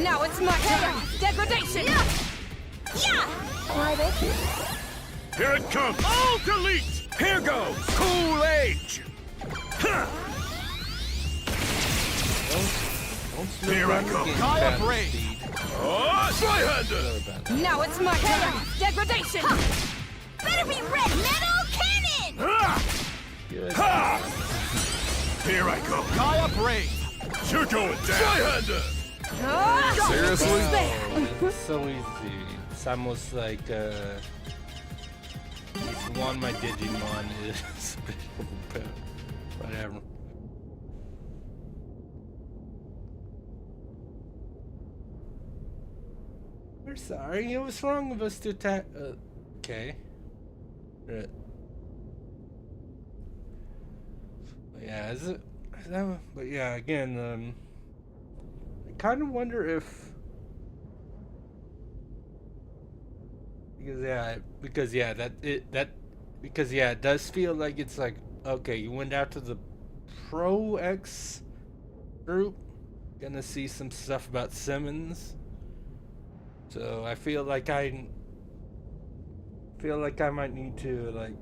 Now it's my turn! Degradation! Yeah! Why thank you. Here it comes! All delete! Here goes Kool-Aid! Here I go! Gaia Brain! Oh, Flyhander! Now it's my turn! Degradation! Better be red metal cannon! Ha! Here I go! Gaia Brain! You're going down! Flyhander! Seriously? It's so easy. It's almost like each one of my Digimon is whatever. We're sorry. It was wrong of us to attack. Okay. Right. But yeah, but yeah, again, I kind of wonder if. Because it does feel like it's like, okay, you went out to the Pro X group, gonna see some stuff about Simmons. So I feel like I might need to like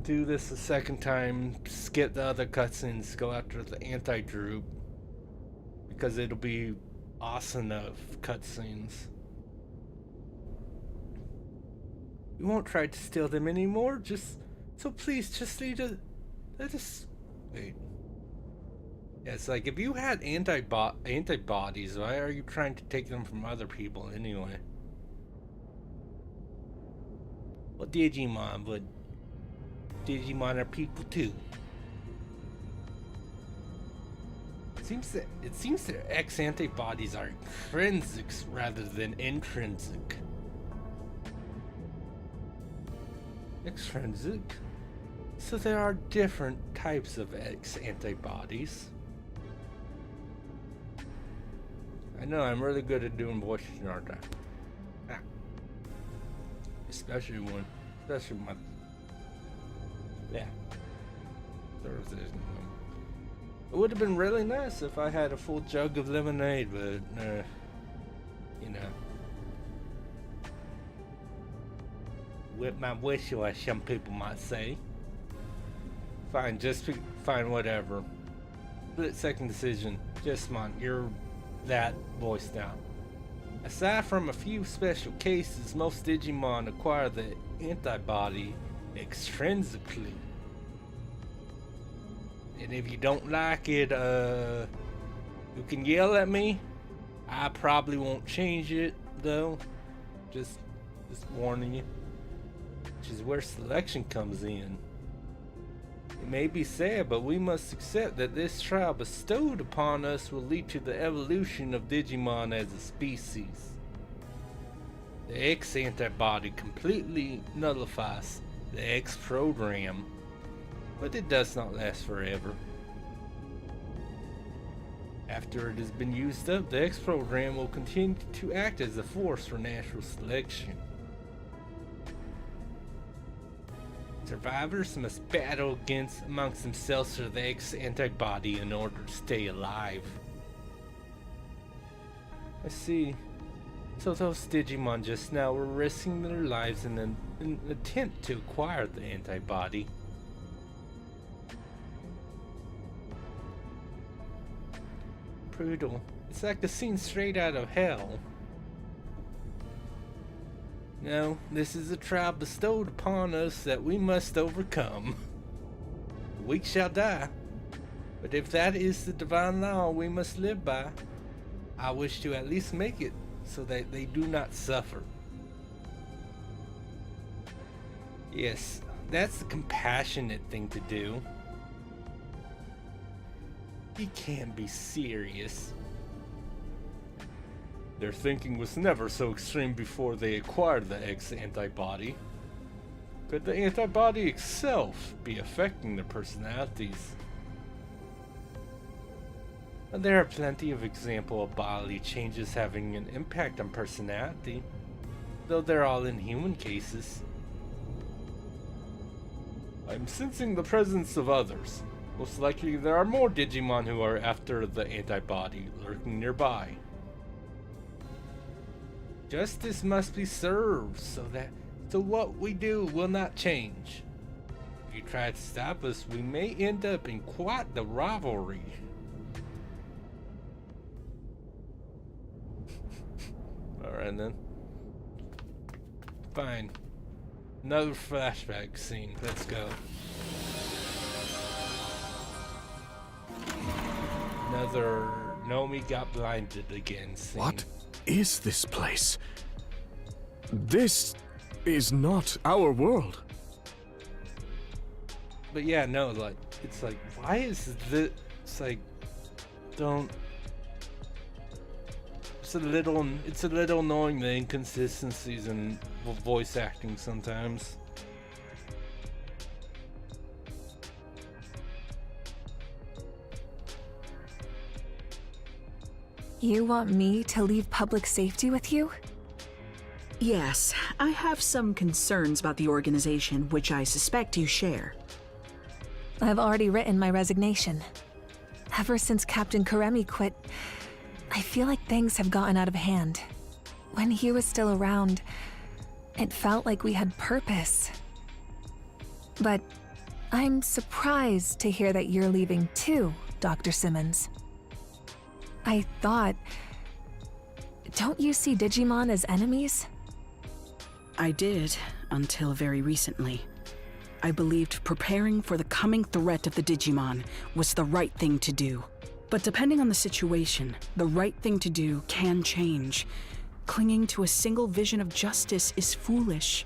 do this a second time, skip the other cutscenes, go after the anti-group, because it'll be awesome of cutscenes. We won't try to steal them anymore. Please let us wait. Yeah, it's like if you had antibodies, why are you trying to take them from other people anyway? Well, Digimon, but Digimon are people too. It seems their X antibodies are intrinsic rather than intrinsic. Extrinsic? So there are different types of X antibodies. I know, I'm really good at doing voices, aren't I? Ah. Especially my... Yeah. It would have been really nice if I had a full jug of lemonade, but, you know. With my wish list, some people might say. Fine, fine, whatever. Split second decision. Jessamon, you're that voiced out. Aside from a few special cases, most Digimon acquire the antibody extrinsically. And if you don't like it, you can yell at me. I probably won't change it, though. Just warning you. Which is where selection comes in. It may be sad, but we must accept that this trial bestowed upon us will lead to the evolution of Digimon as a species. The X antibody completely nullifies the X program, but it does not last forever. After it has been used up, the X program will continue to act as a force for natural selection. Survivors must battle amongst themselves for the X antibody in order to stay alive. I see. So those Digimon just now were risking their lives in an attempt to acquire the antibody. Brutal. It's like a scene straight out of hell. No, this is a trial bestowed upon us that we must overcome. The weak shall die. But if that is the divine law we must live by, I wish to at least make it so that they do not suffer. Yes, that's the compassionate thing to do. You can't be serious. Their thinking was never so extreme before they acquired the X antibody. Could the antibody itself be affecting their personalities? And there are plenty of examples of bodily changes having an impact on personality, though they're all in human cases. I'm sensing the presence of others. Most likely there are more Digimon who are after the antibody lurking nearby. Justice must be served so what we do will not change. If you try to stop us, we may end up in quite the rivalry. Alright then. Fine. Another flashback scene. Let's go. Another Nomi got blinded again scene. What is this place? This is not our world. But yeah, no, like, it's like, why is this, it's like, don't, it's a little annoying, the inconsistencies in voice acting sometimes. You want me to leave public safety with you? Yes, I have some concerns about the organization, which I suspect you share. I've already written my resignation. Ever since Captain Karemi quit, I feel like things have gotten out of hand. When he was still around, it felt like we had purpose. But I'm surprised to hear that you're leaving too, Dr. Simmons. I thought... Don't you see Digimon as enemies? I did, until very recently. I believed preparing for the coming threat of the Digimon was the right thing to do. But depending on the situation, the right thing to do can change. Clinging to a single vision of justice is foolish.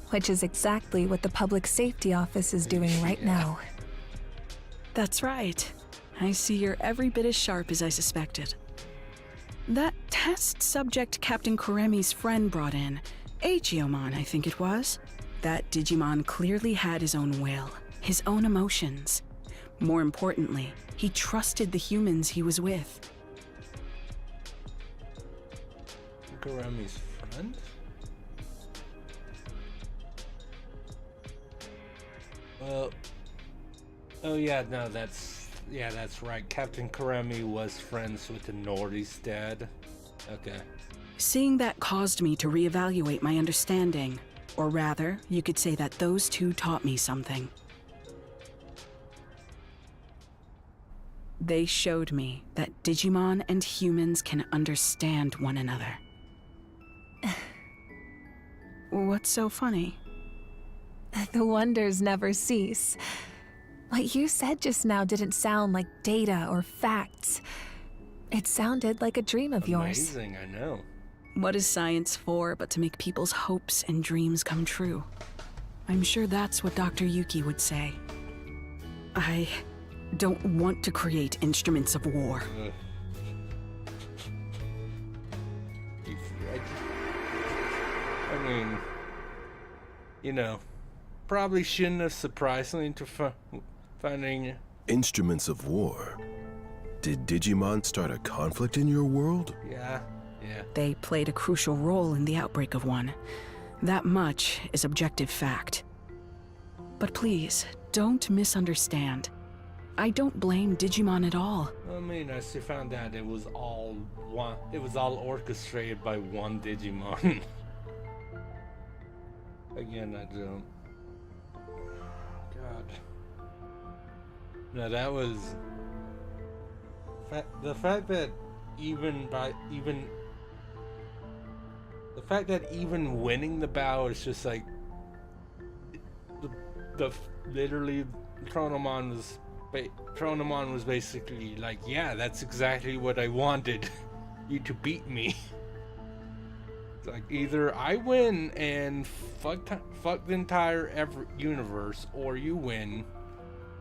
Which is exactly what the Public Safety Office is doing right now. That's right. I see you're every bit as sharp as I suspected. That test subject Captain Karemi's friend brought in, Aegiomon, I think it was. That Digimon clearly had his own will, his own emotions. More importantly, he trusted the humans he was with. Karemi's friend? Well, oh yeah, no, that's right. Captain Karemi was friends with the Nordy's dad. Okay. Seeing that caused me to reevaluate my understanding. Or rather, you could say that those two taught me something. They showed me that Digimon and humans can understand one another. What's so funny? The wonders never cease. What you said just now didn't sound like data or facts. It sounded like a dream of yours. Amazing, I know. What is science for but to make people's hopes and dreams come true? I'm sure that's what Dr. Yuki would say. I don't want to create instruments of war. I mean, you know, probably shouldn't have surprised me into finding... Instruments of war? Did Digimon start a conflict in your world? Yeah. They played a crucial role in the outbreak of one. That much is objective fact. But please, don't misunderstand. I don't blame Digimon at all. I mean, as you found out, it was all orchestrated by one Digimon. Again, I don't... God. No, that was... The fact that even winning the battle is just like literally Tronomon was basically like, yeah, that's exactly what I wanted. You to beat me. It's like either I win and fuck the entire universe, or you win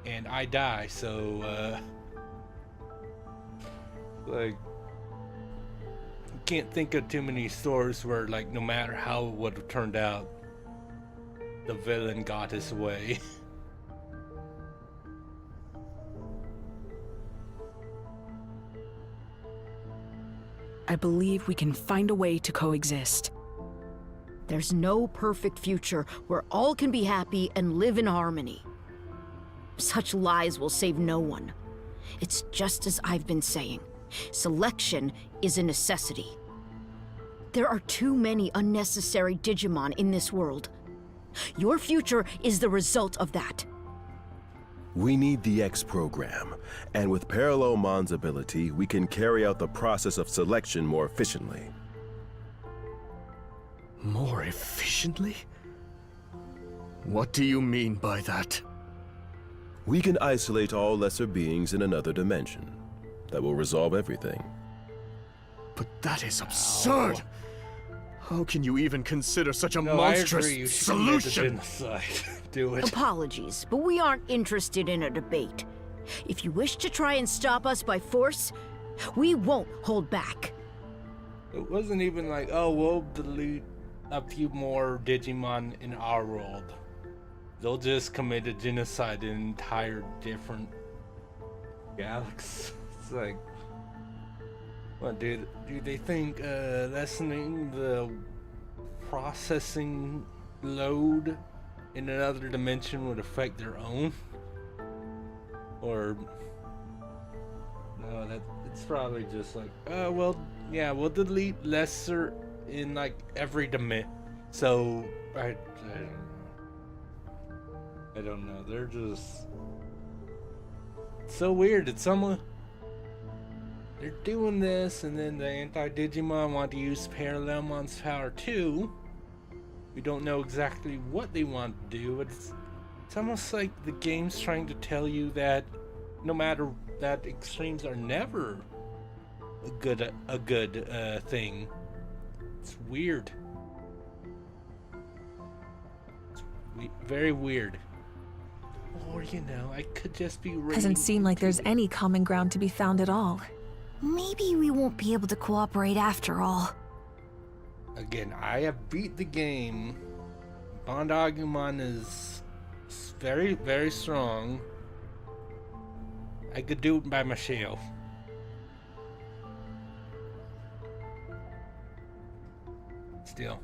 and I die. So Like, you can't think of too many stories where, like, no matter how it would have turned out, the villain got his way. I believe we can find a way to coexist. There's no perfect future where all can be happy and live in harmony. Such lies will save no one. It's just as I've been saying. Selection is a necessity. There are too many unnecessary Digimon in this world. Your future is the result of that. We need the X program, and with Parallelmon's ability, we can carry out the process of selection more efficiently. More efficiently? What do you mean by that? We can isolate all lesser beings in another dimension. That will resolve everything. But that is absurd! How can you even consider such a No, monstrous I agree. You should commit to solution? genocide. Do it. Apologies, but we aren't interested in a debate. If you wish to try and stop us by force, we won't hold back. It wasn't even like, oh, we'll delete a few more Digimon in our world. They'll just commit a genocide in an entire different galaxy. It's like, what, do they think lessening the processing load in another dimension would affect their own? Or no, it's probably just like, oh well, yeah, we'll delete lesser in like every dimension. So I don't know. They're just so weird. It's someone they're doing this, and then the anti-Digimon want to use Parallelmon's power too. We don't know exactly what they want to do, but it's almost like the game's trying to tell you that no matter that, extremes are never a good thing. It's weird. It's very weird. Or, you know, I could just be Doesn't seem like there's any common ground to be found at all. Maybe we won't be able to cooperate after all. Again, I have beat the game. Bondagumon is very, very strong. I could do it by myself. Still.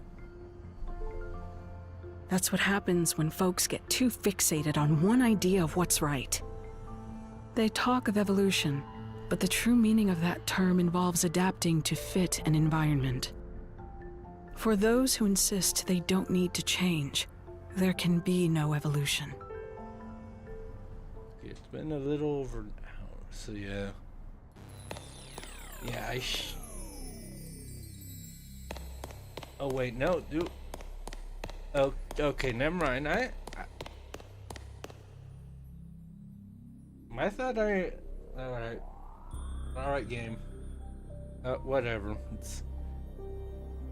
That's what happens when folks get too fixated on one idea of what's right. They talk of evolution, but the true meaning of that term involves adapting to fit an environment. For those who insist they don't need to change, there can be no evolution. It's been a little over an hour, so yeah. Yeah, oh wait, no, dude. Oh, okay, never mind. I thought alright game. Whatever.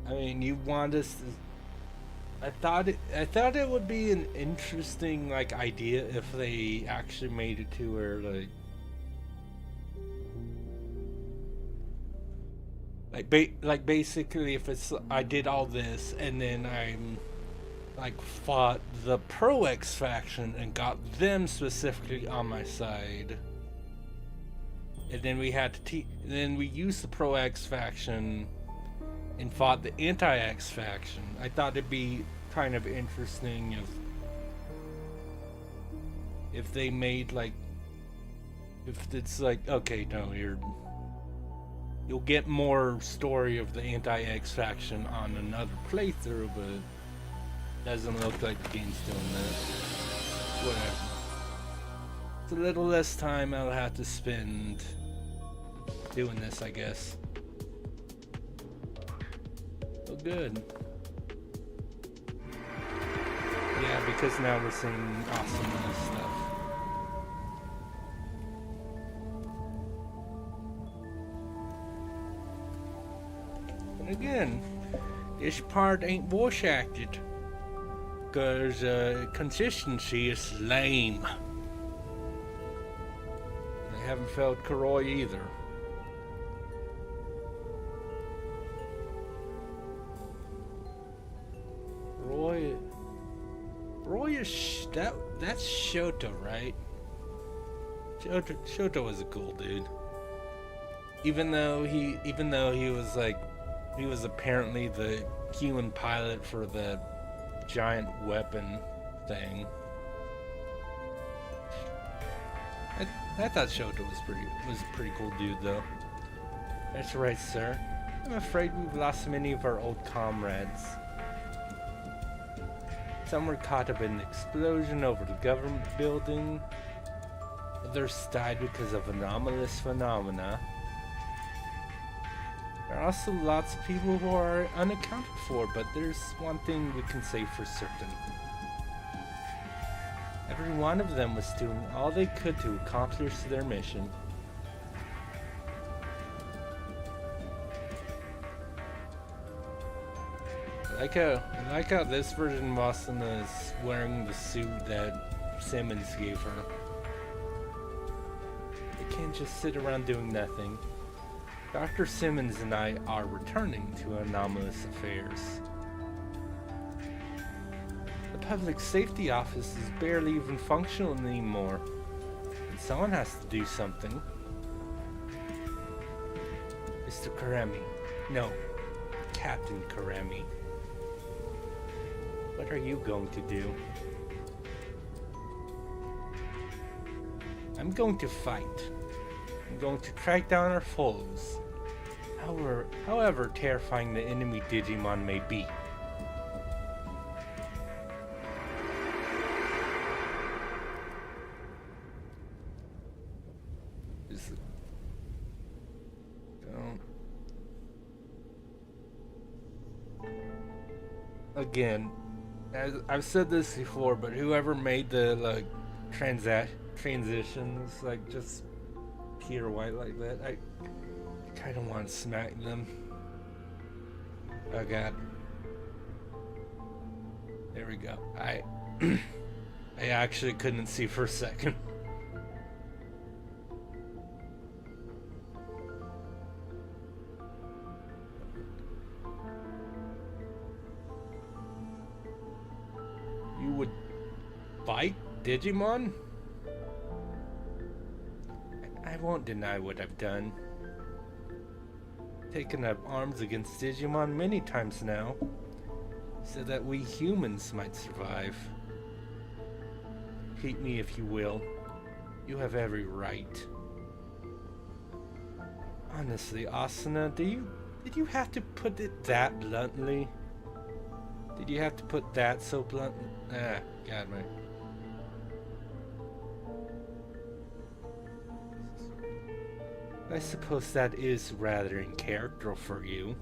I mean, you want us to... I thought it would be an interesting, like, idea if they actually made it to where, like basically if it's, I did all this and then I'm, like, fought the Pro X faction and got them specifically on my side. And then we had to then we used the Pro X faction and fought the Anti-X faction. I thought it'd be kind of interesting if they made, like, if it's like, okay, no, you'll get more story of the Anti-X faction on another playthrough, but doesn't look like the game's doing that. Whatever. It's a little less time I'll have to spend doing this, I guess. So good. Yeah, because now we're seeing awesomeness stuff. And again, this part ain't voice acted, because consistency is lame. They haven't felt Kuroi either. That's Shoto, right? Shoto was a cool dude. Even though he was like, he was apparently the human pilot for the giant weapon thing. I thought Shoto was a pretty cool dude though. That's right, sir. I'm afraid we've lost many of our old comrades. Some were caught up in the explosion over the government building. Others died because of anomalous phenomena. There are also lots of people who are unaccounted for, but there's one thing we can say for certain. Every one of them was doing all they could to accomplish their mission. I like how this version of Asuna is wearing the suit that Simmons gave her. They can't just sit around doing nothing. Dr. Simmons and I are returning to anomalous affairs. The public safety office is barely even functional anymore. And someone has to do something. Mr. Karemi. No, Captain Karemi. What are you going to do? I'm going to fight. I'm going to track down our foes. However terrifying the enemy Digimon may be. Again, as I've said this before, but whoever made the like transitions like just pure white like that, I kind of want to smack them. Oh god. There we go. I actually couldn't see for a second. You would fight Digimon? I won't deny what I've done. Taken up arms against Digimon many times now, so that we humans might survive. Hate me if you will. You have every right. Honestly, Asuna, did you have to put it that bluntly? Did you have to put that so bluntly? Ah, God, man. I suppose that is rather in character for you.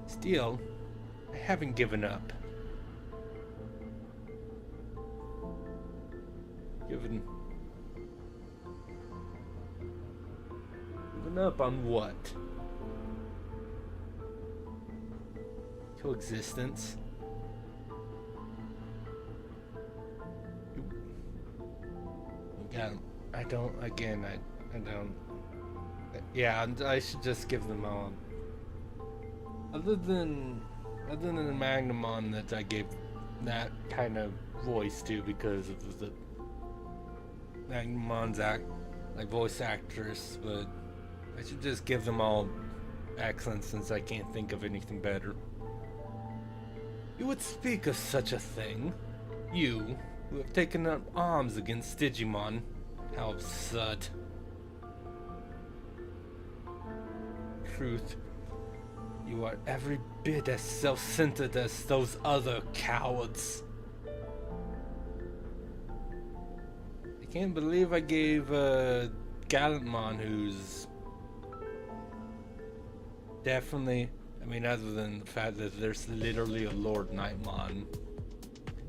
Still, I haven't given up. Given up on what? Coexistence? Yeah, I don't, again, I don't, yeah, I should just give them all. Other than Magnamon that I gave that kind of voice to because of the Magnamon's voice actress, but I should just give them all excellent since I can't think of anything better. You would speak of such a thing? You, who have taken up arms against Digimon? How absurd. Truth, you are every bit as self-centered as those other cowards. I can't believe I gave Gallantmon, who's definitely, I mean, other than the fact that there's literally a Lord Nightmon,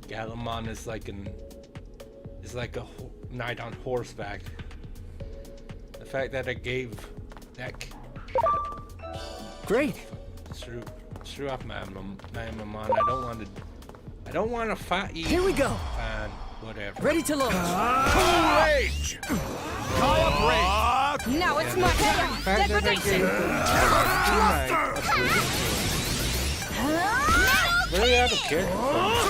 Gallantmon is like a knight on horseback. The fact that I gave that great. Screw off, Magnamon. I don't want to fight you. Here we go. Fine, whatever. Ready to launch. Rage! Kaya Rage! Now it's my turn. Degradation. Metal Really out of character.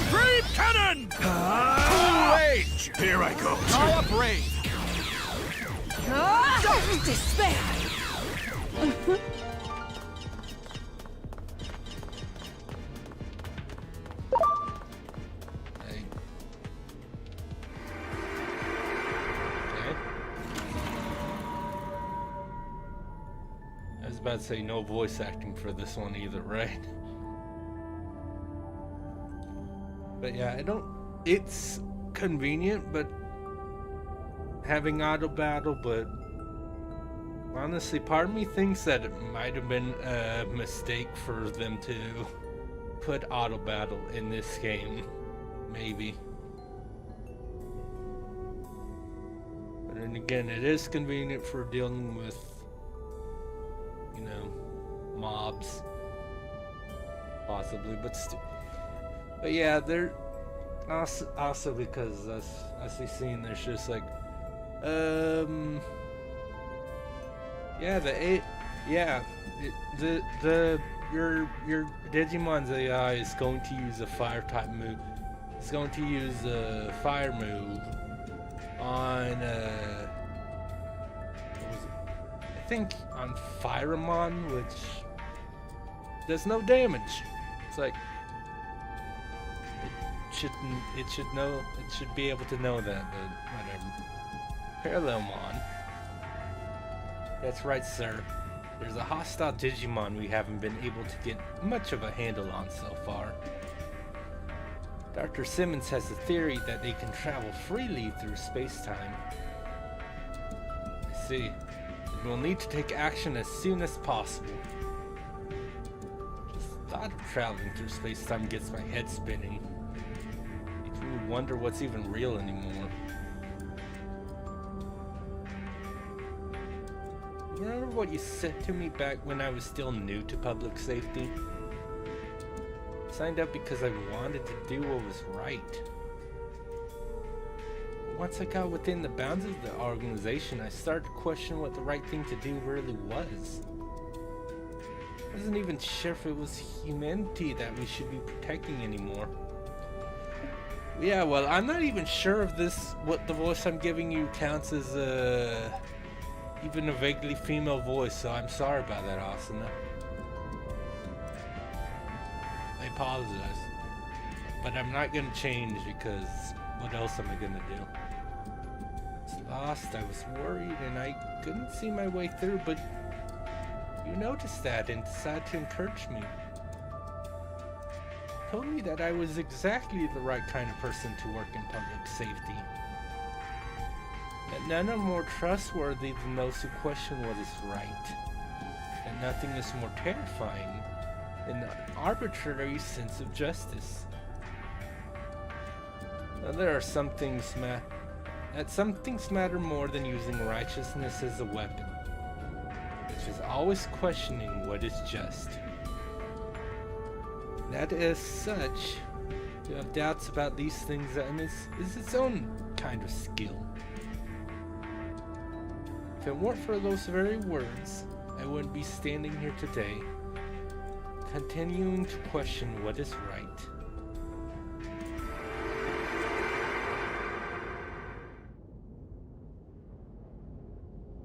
Supreme Cannon! Cool Age! Here I go. Gaia Brain! Don't despair! Hey. Okay. I was about to say no voice acting for this one either, right? But yeah, it's convenient, but having auto battle, but honestly, part of me thinks that it might have been a mistake for them to put auto battle in this game. Maybe. But then again, it is convenient for dealing with, you know, mobs. Possibly, but yeah, they're also because as we seen, there's just like, your Digimon's AI is going to use a fire type move. It's going to use a fire move on I think on Firemon, which does no damage. It's like it should be able to know that, but whatever. Parallelmon. That's right, sir. There's a hostile Digimon we haven't been able to get much of a handle on so far. Dr. Simmons has a theory that they can travel freely through space-time. I see. We'll need to take action as soon as possible. Just thought of traveling through space-time gets my head spinning. Makes me wonder what's even real anymore. Remember what you said to me back when I was still new to public safety? I signed up because I wanted to do what was right. Once I got within the bounds of the organization, I started to question what the right thing to do really was. I wasn't even sure if it was humanity that we should be protecting anymore. Yeah, well, I'm not even sure if what the voice I'm giving you counts as even a vaguely female voice, so I'm sorry about that, Asuna. I apologize. But I'm not gonna change because what else am I gonna do? I was lost, I was worried, and I couldn't see my way through, but you noticed that and decided to encourage me. Told me that I was exactly the right kind of person to work in public safety. That none are more trustworthy than those who question what is right. And nothing is more terrifying than the arbitrary sense of justice. Now, there are some things matter more than using righteousness as a weapon, which is always questioning what is just. That as such, to have doubts about these things is its own kind of skill. If it weren't for those very words, I wouldn't be standing here today, continuing to question what is right.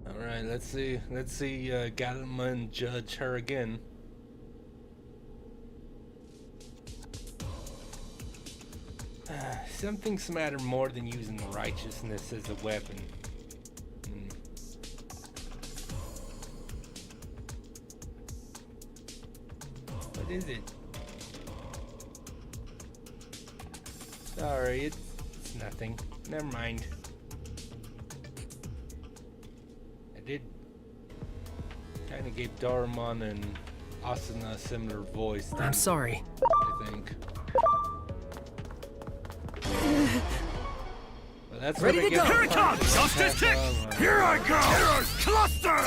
Alright, let's see Galamon judge her again. Some things matter more than using righteousness as a weapon. What is it? Sorry, it's nothing. Never mind. I did kind of gave Doraemon and Asuna a similar voice. I'm sorry. I think. Well, that's ready to go! Here it comes! Justice kick! Here I go! Heroes cluster!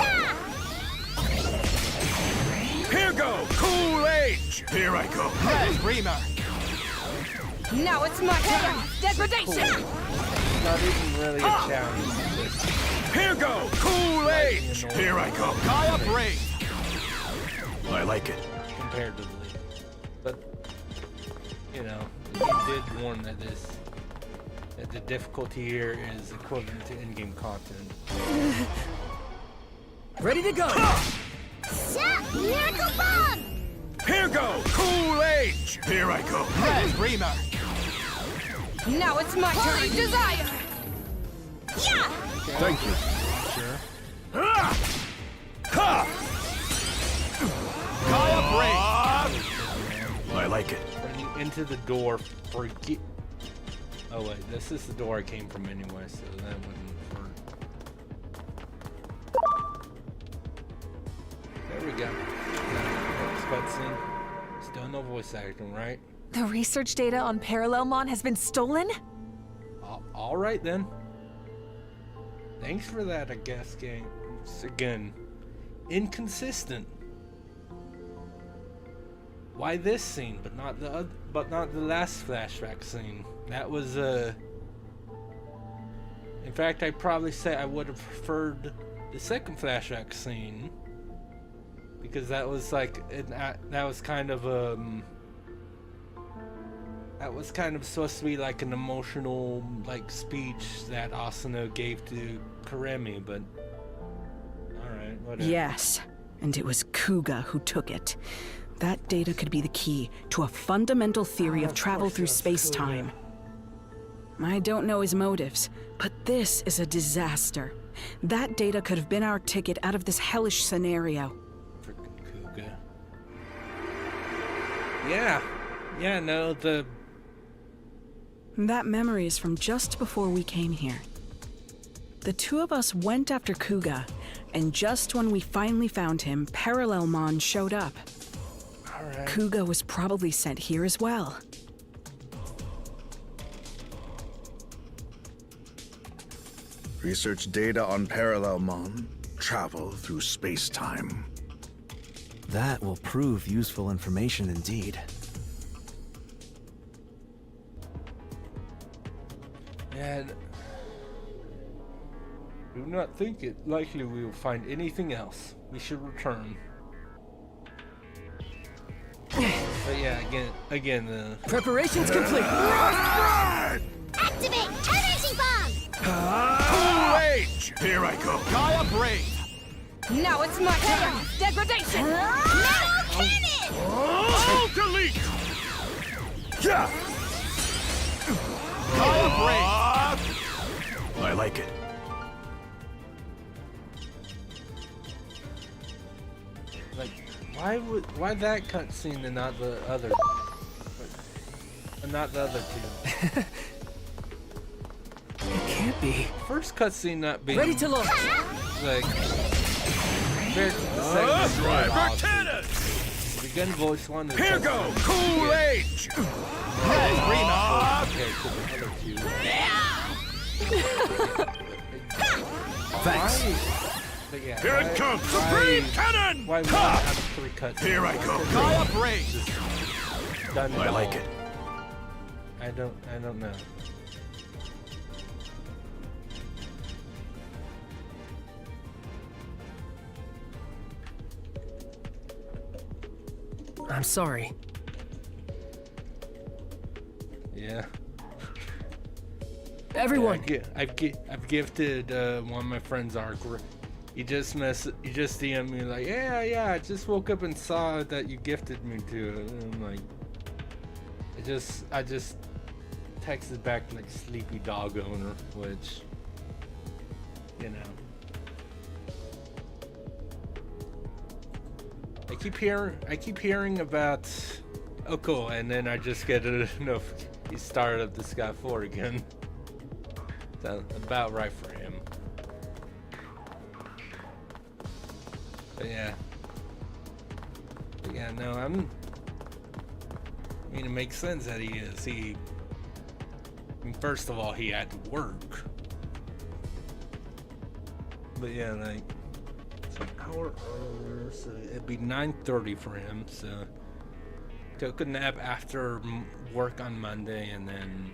Here go! Cool Age! Here I go! Red Reamer! Now it's my turn! Degradation! Not even really a challenge. Here go! Cool Age! Here I go! Gaia Brain! I like it. Comparatively. But you know, the game did warn that that the difficulty here is equivalent to in-game content. Ready to go! Shot! Miracle Bomb! Here go! Cool Age! Here I go! Red Reamer! Now it's my turn. Desire! Yeah! Thank you. Sure. Ha! Gaia Brave! I like it. Running into the door, forget. Oh wait, this is the door I came from anyway, so that wouldn't hurt. There we go. Next cutscene. Still no voice acting, right? The research data on Parallelmon has been stolen? All right then. Thanks for that, I guess, gang. It's, again, inconsistent. Why this scene, but not the last flashback scene? That was in fact, I'd probably say I would have preferred the second flashback scene because that was like that was kind of supposed to be like an emotional like speech that Asuna gave to Karemi, but all right, whatever. Yes, and it was Kuga who took it. That data could be the key to a fundamental theory of travel through space-time. I don't know his motives, but this is a disaster. That data could have been our ticket out of this hellish scenario. Frickin' Kuga. Yeah, no, That memory is from just before we came here. The two of us went after Kuga, and just when we finally found him, Parallelmon showed up. all right. Kuga was probably sent here as well. Research data on Parallelmon. Travel through space-time. That will prove useful information indeed. And do not think it likely we will find anything else. We should return. But yeah, again, Preparations complete. Activate Energy Bomb! Cool Age! Here I go. Gaia Brave! Now it's my turn. Degradation! Metal Cannon! Oh, delete! Yeah! Gaia Brave! I like it. like, why that cutscene and not the other, not the other two? It can't be. First cutscene not being Ready to launch. like compared to the second one, Driver obviously. Cannon! The gun voice one is Here go! Cool Age! Red Reamer! compared to the other two. Thanks. But yeah, Here it comes! Supreme Cannon! Why one out of three cutscenes? Here I go! Gaia Brave! Done I like it. I don't know. I'm sorry. Yeah. Everyone. Yeah, I've gifted one of my friends Ark. He just DM'd me like, yeah, I just woke up and saw that you gifted me to it. And I'm like, I just texted back like sleepy dog owner, which, you know. I keep hearing about Oko, and then I just get a he started up the Sky 4 again. Sounds about right for him. But yeah, no, I mean, it makes sense that he is. I mean, first of all, he had to work. But yeah, like, it's an hour earlier, so it'd be 9:30 for him, so took a nap after work on Monday, and then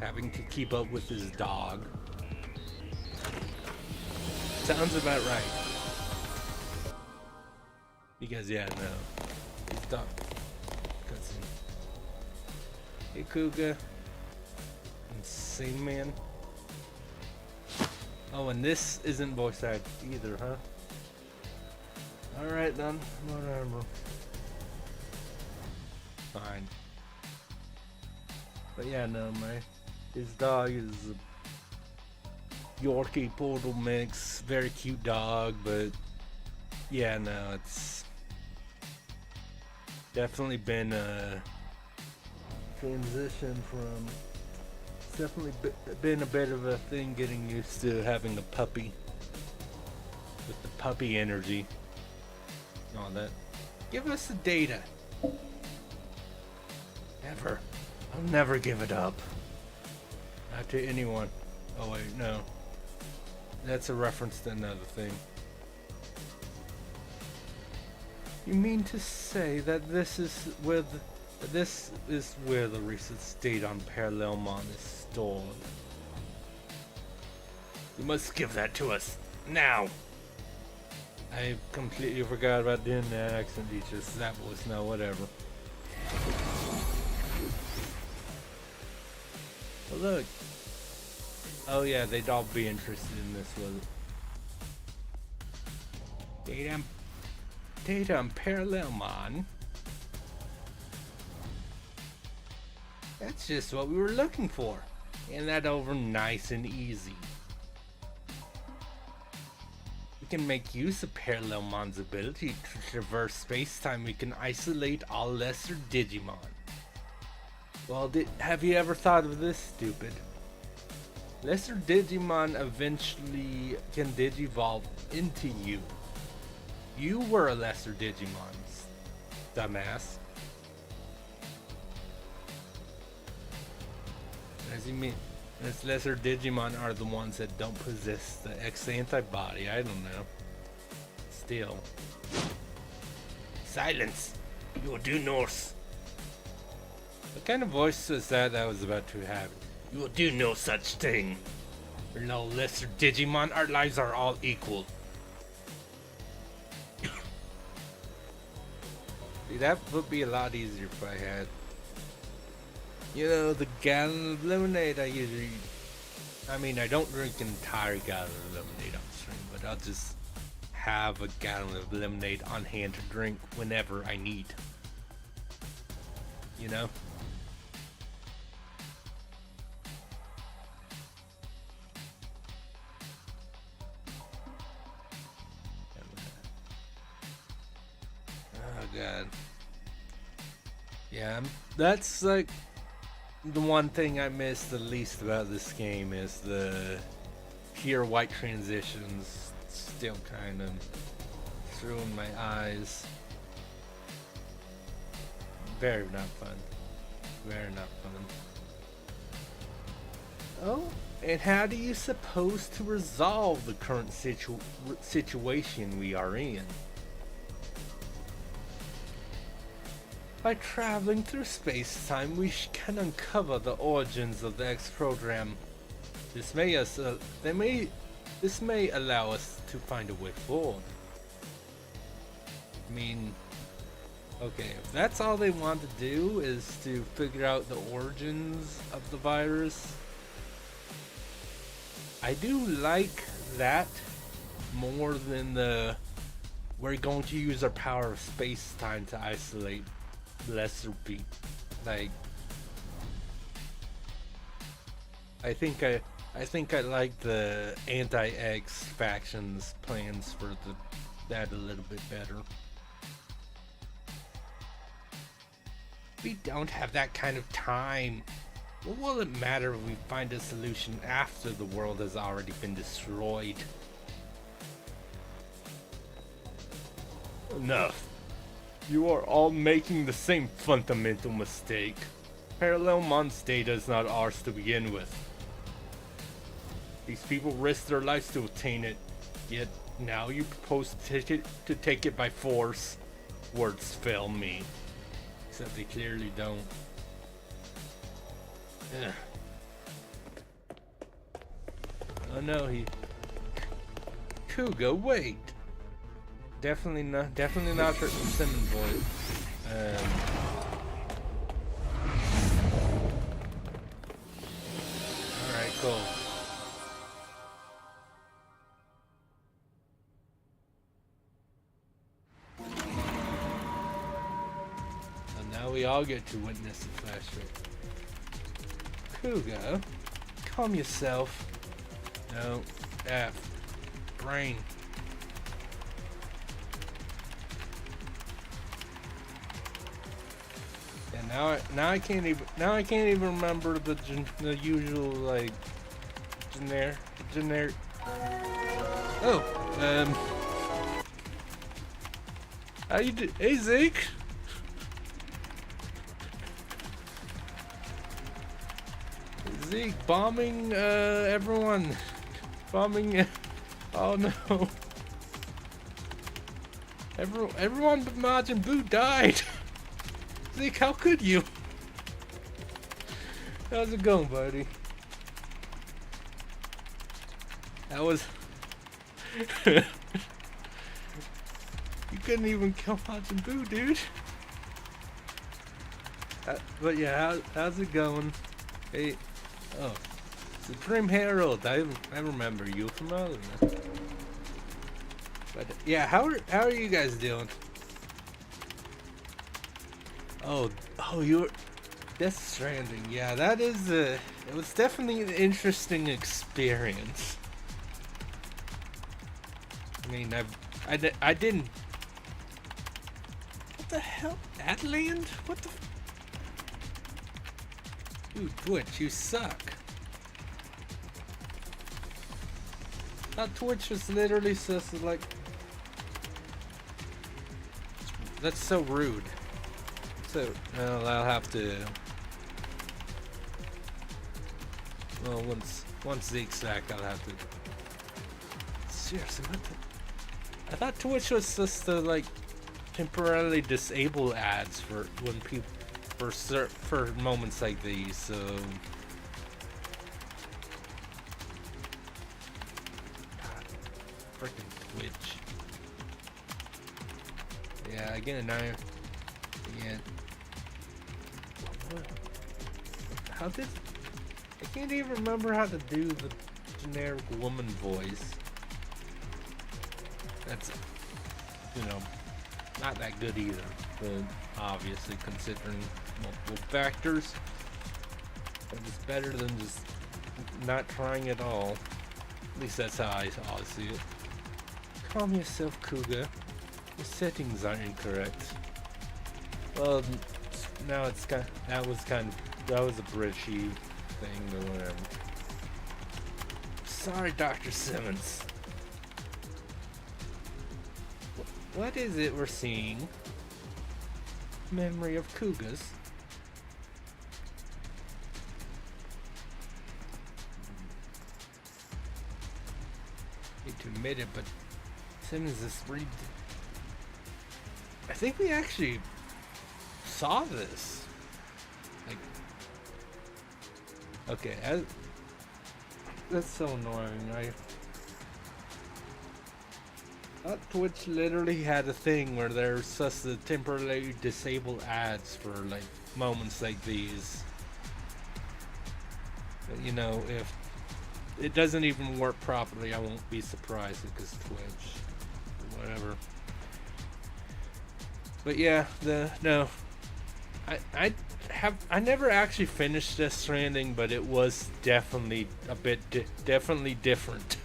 having to keep up with his dog. Sounds about right. Because yeah, no, his dog. Ikuga. Insane Man. Oh, and this isn't voice acted either, huh? Alright then, whatever. Fine. But yeah, no, his dog is a Yorkie Poodle mix. Very cute dog, but yeah, no, it's definitely been a transition from. It's definitely been a bit of a thing getting used to having a puppy. With the puppy energy. And all that. Give us the data. Never. I'll never give it up. Not to anyone. Oh wait, no. That's a reference to another thing. You mean to say that this is where the recent data on Parallelmon is stored? You must give that to us now. I completely forgot about doing that accent teachers. That was no whatever. But look. Oh yeah, they'd all be interested in this, was it? Data on Parallelmon. That's just what we were looking for. And that over nice and easy. We can make use of Parallelmon's ability to traverse space-time. We can isolate all lesser Digimon. Well, have you ever thought of this, stupid? Lesser Digimon eventually can digivolve into you. You were a lesser Digimon, dumbass. As you mean, this lesser Digimon are the ones that don't possess the X antibody. I don't know. Still. Silence! You will do Norse. What kind of voice was that I was about to have? You will do no such thing. We're no lesser Digimon. Our lives are all equal. See, that would be a lot easier if I had, you know, the gallon of lemonade I usually... I mean, I don't drink an entire gallon of lemonade on stream, but I'll just have a gallon of lemonade on hand to drink whenever I need. You know? Oh god. Yeah, that's like the one thing I miss the least about this game is the pure white transitions. Still kind of through in my eyes. Very not fun. Very not fun. Oh, and how do you suppose to resolve the current situation we are in? By traveling through space-time, we can uncover the origins of the X program. This may allow us to find a way forward. I mean, okay, if that's all they want to do is to figure out the origins of the virus, I do like that more than the we're going to use our power of space-time to isolate lesser people. Like, I think I like the anti-X factions plans for that a little bit better. We don't have that kind of time. What will it matter if we find a solution after the world has already been destroyed? Enough. You are all making the same fundamental mistake. Parallelmon's data is not ours to begin with. These people risked their lives to obtain it, yet now you propose to take it by force. Words fail me. Except they clearly don't. Ugh. Oh no, Kuga, wait! Definitely not her Simmons voice. cool. And now we all get to witness the flashback. Kuga, calm yourself. No, F. Brain. And now I can't even remember the usual like generic. Oh, how you do? Hey Zeke. Zeke bombing everyone. Bombing. Oh no. Everyone but Majin Buu died. Zeke, how could you? How's it going, buddy? That was... You couldn't even kill Majin Buu, dude. But yeah, how's it going? Hey, oh, Supreme Herald. I remember you from earlier. But yeah, how are you guys doing? Oh, you're Death Stranding. Yeah, that is it was definitely an interesting experience. I mean, I didn't. What the hell, Adland? What the? Dude, Twitch, you suck. That Twitch was literally just like. That's so rude. So, well, I'll have to. Well, once Zeke's back, I'll have to. Seriously, what the? I thought Twitch was just to like temporarily disable ads for when people for moments like these. So. God, freaking Twitch. Yeah, again, yeah. How did... I can't even remember how to do the generic woman voice. That's, not that good either. But obviously, considering multiple factors, but it's better than just not trying at all. At least that's how I see it. Calm yourself, Kuga. Your settings are incorrect. Well, now it's that was a Britchy thing or whatever. Sorry, Dr. Simmons. What is it we're seeing? Memory of Kugas. Hate to admit it, but Simmons is really. I think we actually saw this. Like, okay, that's so annoying. I thought Twitch literally had a thing where there's just to temporarily disable ads for like moments like these. But, if it doesn't even work properly, I won't be surprised because Twitch, whatever. But yeah, I never actually finished Death Stranding, but it was definitely a bit definitely different.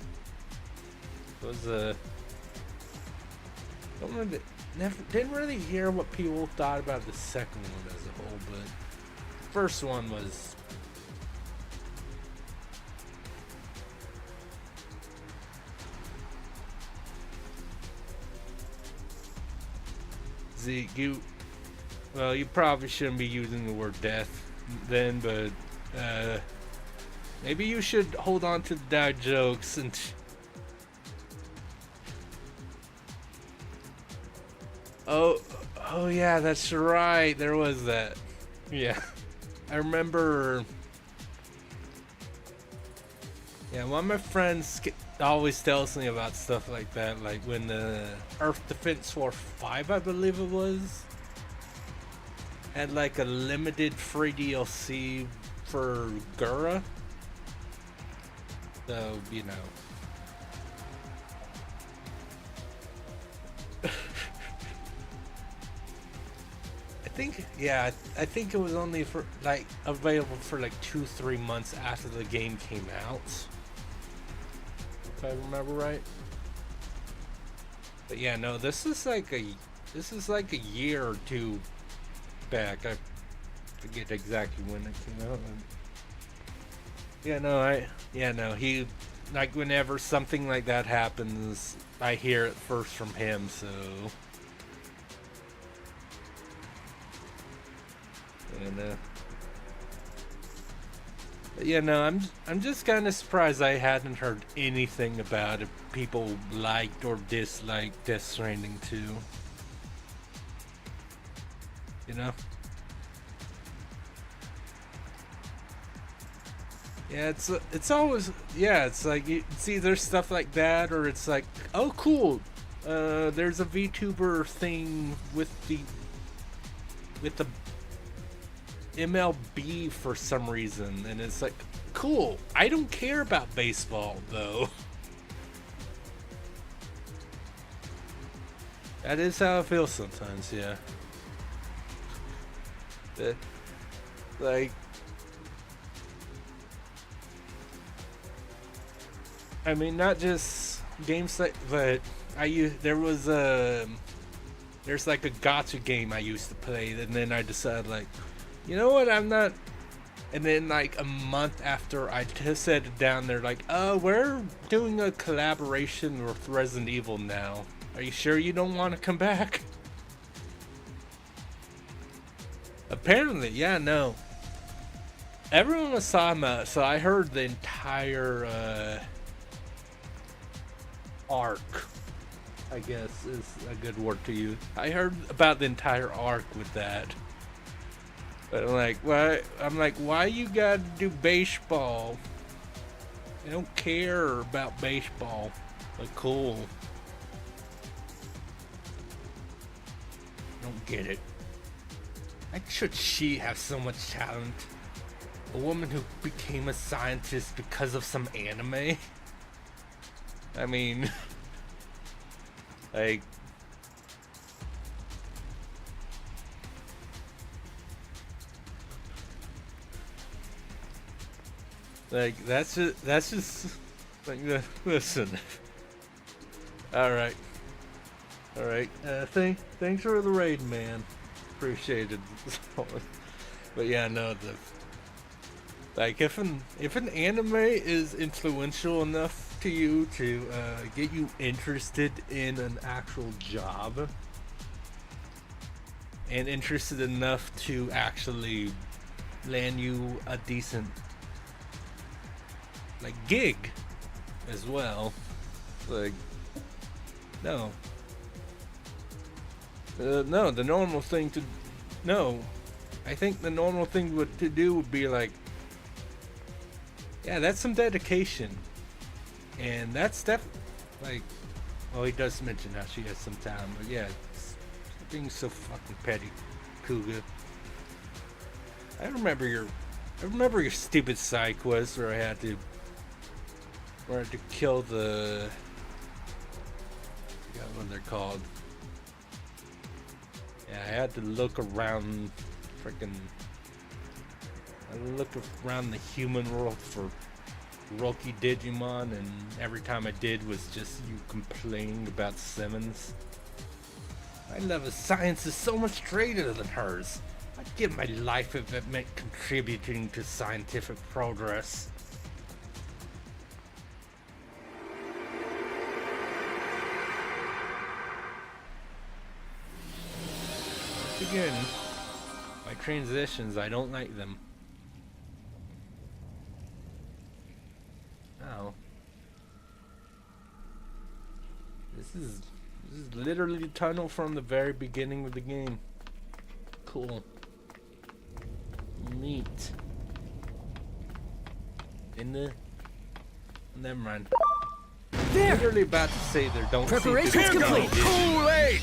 It was didn't really hear what people thought about the second one as a whole, but the first one was. Zeke, you probably shouldn't be using the word death then, but maybe you should hold on to the dad jokes and. Oh yeah, that's right. There was that. Yeah, I remember. Yeah, one of my friends always tells me about stuff like that, like when the Earth Defense Force 5, I believe it was, had like a limited free DLC for Gura. So, you know. I think it was only for like available for like 2-3 months after the game came out, if I remember right. But yeah, no, this is like a year or two back. I forget exactly when it came out. He, like, whenever something like that happens, I hear it first from him, so. I'm just kind of surprised I hadn't heard anything about it. People liked or disliked Death Stranding 2. You know? Yeah, it's always, yeah, it's like, it's either stuff like that or it's like, oh cool, there's a VTuber thing with the MLB for some reason, and it's like, cool, I don't care about baseball though. That is how it feels sometimes, yeah. Like, I mean, not just games like, but there's like a gacha game I used to play, and then I decided, like, you know what, I'm not, and then like a month after I just set it down, they're like, oh, we're doing a collaboration with Resident Evil now. Are you sure you don't want to come back? Apparently, yeah, no. Everyone was talking about it, so I heard the entire arc, I guess is a good word to use. I heard about the entire arc with that. But I'm like, why you gotta do baseball? I don't care about baseball. But cool. I don't get it. Why should she have so much talent? A woman who became a scientist because of some anime? I mean, like, that's just like, listen. All right. Thanks for the raid, man. Appreciated. But yeah, no, like, if an anime is influential enough to you to get you interested in an actual job, and interested enough to actually land you a decent, like, gig as well, like, no, the normal thing to, I think the normal thing to do would be like, yeah, that's some dedication, and that's like, well, he does mention how she has some time, but yeah, it's being so fucking petty, Kuga. I remember your stupid side quest where I had to kill the, I forgot what they're called. Yeah, I had to look around the human world for Roki Digimon, and every time I did was just you complaining about Simmons. My love of science is so much greater than hers. I'd give my life if it meant contributing to scientific progress. Again, my transitions, I don't like them. Oh. This is literally the tunnel from the very beginning of the game. Cool. Neat. Never mind. There! Literally about to say there, don't Preparations complete. Kool-Aid!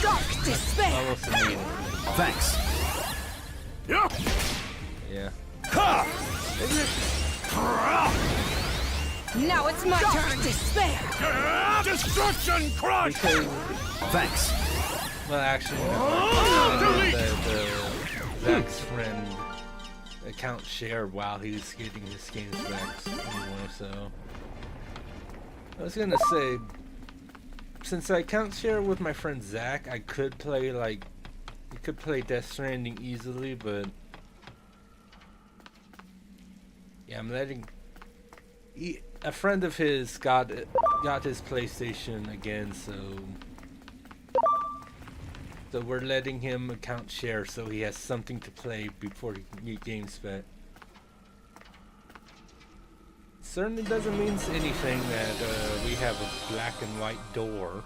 Dark despair! Almost immediately. Thanks. Yeah. Yeah. Ha! Now it's my turn to despair. Destruction crush! Thanks. Well, actually, Zach's friend account shared while he's getting his games back anyway, so I was gonna say, since I account share with my friend Zach, I could play Death Stranding easily, but yeah, I'm letting a friend of his got his PlayStation again, so we're letting him account share so he has something to play before he can get games back. Certainly doesn't mean anything that we have a black and white door.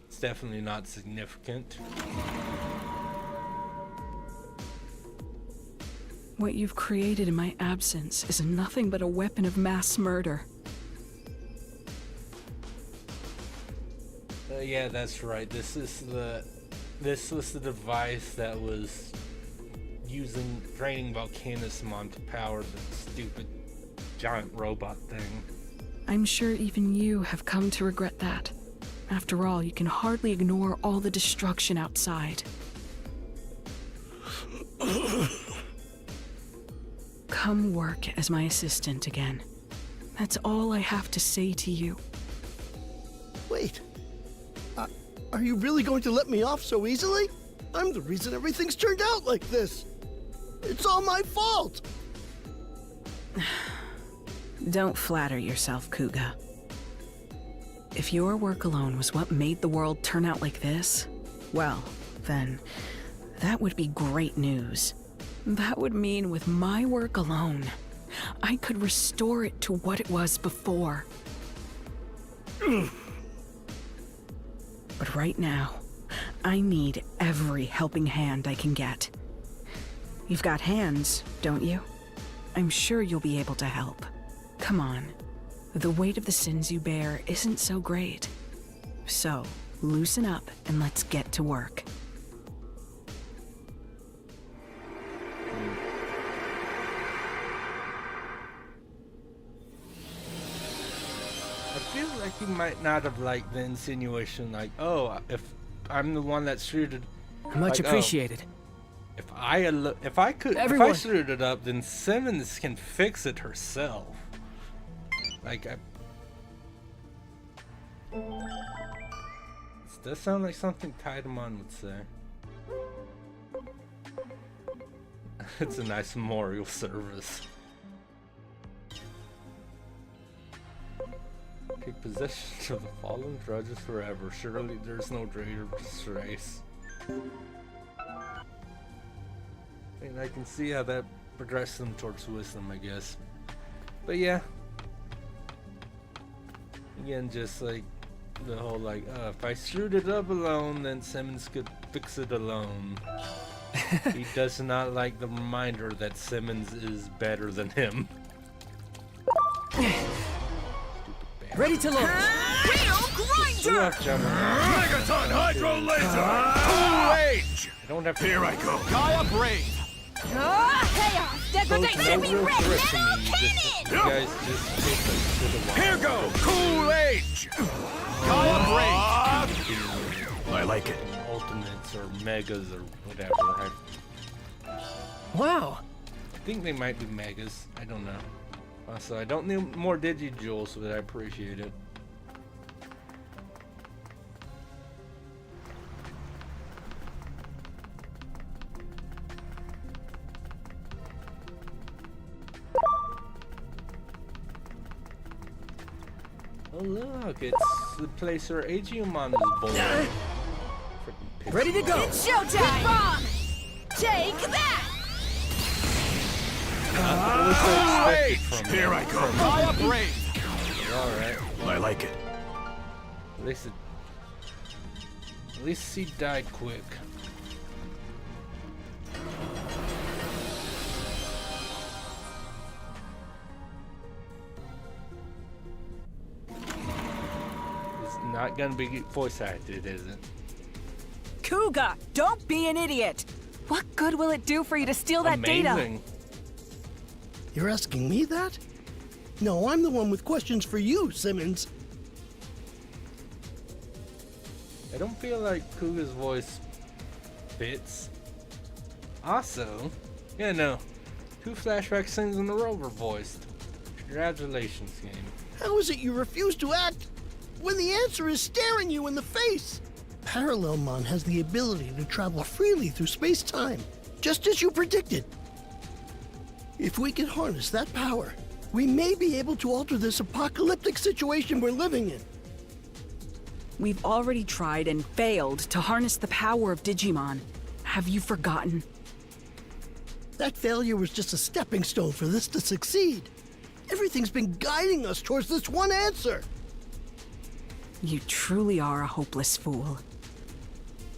It's definitely not significant. What you've created in my absence is nothing but a weapon of mass murder. Yeah, that's right. This was the device that was draining Volcanismon to power the stupid giant robot thing. I'm sure even you have come to regret that. After all, you can hardly ignore all the destruction outside. Come work as my assistant again. That's all I have to say to you. Wait. Are you really going to let me off so easily? I'm the reason everything's turned out like this. It's all my fault. Don't flatter yourself, Kuga. If your work alone was what made the world turn out like this, well, then that would be great news. That would mean with my work alone, I could restore it to what it was before. But right now, I need every helping hand I can get. You've got hands, don't you? I'm sure you'll be able to help. Come on. The weight of the sins you bear isn't so great. So, loosen up and let's get to work. I feel like he might not have liked the insinuation, like, oh, if I'm the one that screwed it, Much like, appreciated. If I screwed it up, then Simmons can fix it herself. Like, this does sound like something Tidamon would say. It's a nice memorial service. Take possession of the fallen drudges forever. Surely there's no greater disgrace. I mean, I can see how that progressed them towards wisdom, I guess. But yeah. Again, just like the whole like, if I screwed it up alone, then Simmons could fix it alone. He does not like the reminder that Simmons is better than him. Ready to launch. Megaton Hydro Laser! Cool Age! I don't have to. Here I go. Gaia Brave! Chaos! Degradation! No real threat to me. You guys just take them to the wall. Here go! Cool Age! Gaia Brave! I like it. Ultimates or megas or whatever. Wow. I think they might be megas. I don't know. So I don't need more Digi-Jewels, but I appreciate it. Oh look, it's the place where Digimon is born. Ready to go. It's showtime! Bomb! Take that! Here I go. Gaia Brave! Alright. I like it. At least he died quick. It's not gonna be voice acted, is it? Kuga, don't be an idiot! What good will it do for you to steal that data? Amazing. You're asking me that? No, I'm the one with questions for you, Simmons. I don't feel like Kuga's voice fits. Also, yeah, no, 2 flashback scenes in a row were voiced. Congratulations, game. How is it you refuse to act when the answer is staring you in the face? Parallelmon has the ability to travel freely through space-time, just as you predicted. If we can harness that power, we may be able to alter this apocalyptic situation we're living in. We've already tried and failed to harness the power of Digimon. Have you forgotten? That failure was just a stepping stone for this to succeed. Everything's been guiding us towards this one answer. You truly are a hopeless fool.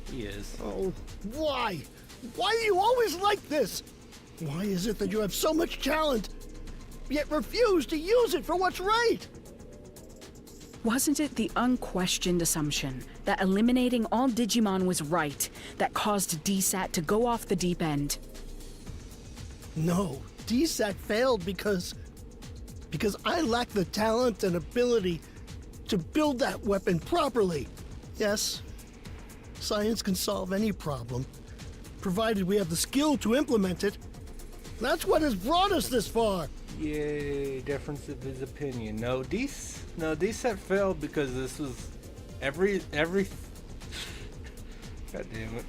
He is. Oh, why? Why are you always like this? Why is it that you have so much talent, yet refuse to use it for what's right? Wasn't it the unquestioned assumption that eliminating all Digimon was right that caused DSAT to go off the deep end? No, DSAT failed because I lack the talent and ability to build that weapon properly. Yes, science can solve any problem, provided we have the skill to implement it. That's what has brought us this far. Yay, difference of his opinion. No, DSAT failed because this was every God damn it.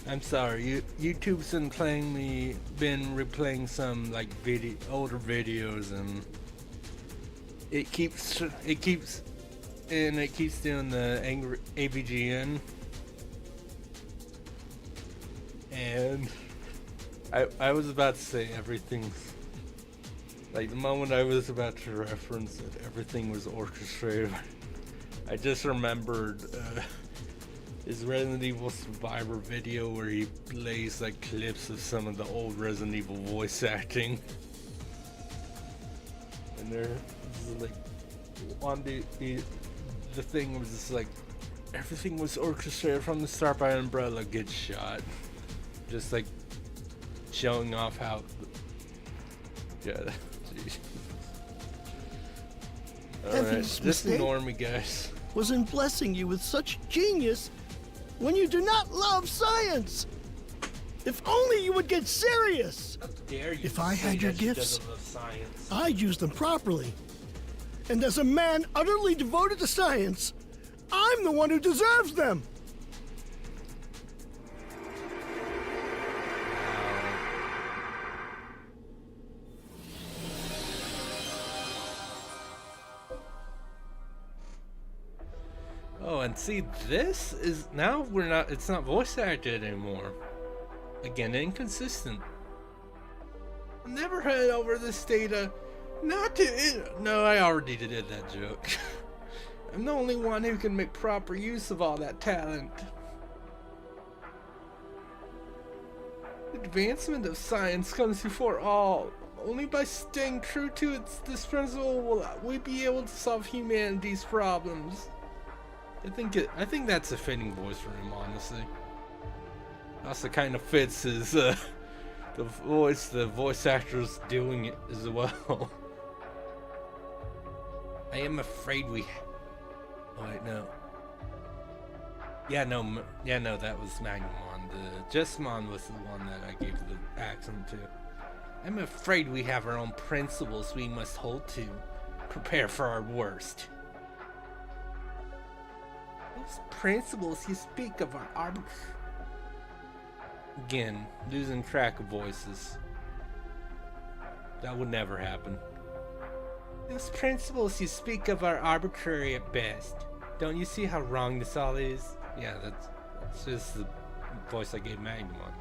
I'm sorry, YouTube's been replaying some like older videos, and it keeps doing the angry AVGN, and I was about to say everything's like the moment I was about to reference that everything was orchestrated. I just remembered his Resident Evil Survivor video where he plays like clips of some of the old Resident Evil voice acting, and there was like one the thing was just like everything was orchestrated from the start by Umbrella gets shot, just like showing off how Alright, just ignore me, guys. Was in blessing you with such genius when you do not love science. If only you would get serious. How dare you? If I had your gifts, I'd use them properly. And as a man utterly devoted to science, I'm the one who deserves them. Oh, and see, this is now it's not voice acted anymore. Again, inconsistent. Never head over this data. No, I already did that joke. I'm the only one who can make proper use of all that talent. The advancement of science comes before all. Only by staying true to this principle will we be able to solve humanity's problems. I think that's a fitting voice for him, honestly. Also kind of fits his the voice actor's doing it as well. I am afraid we. Oh wait, no. Yeah, no, that was Magnamon. The Jessamon was the one that I gave the accent to. I'm afraid we have our own principles we must hold to. Prepare for our worst. Those principles you speak of are arbitrary. Again, losing track of voices. That would never happen. Those principles you speak of are arbitrary at best. Don't you see how wrong this all is? Yeah, that's just the voice I gave Magnamon.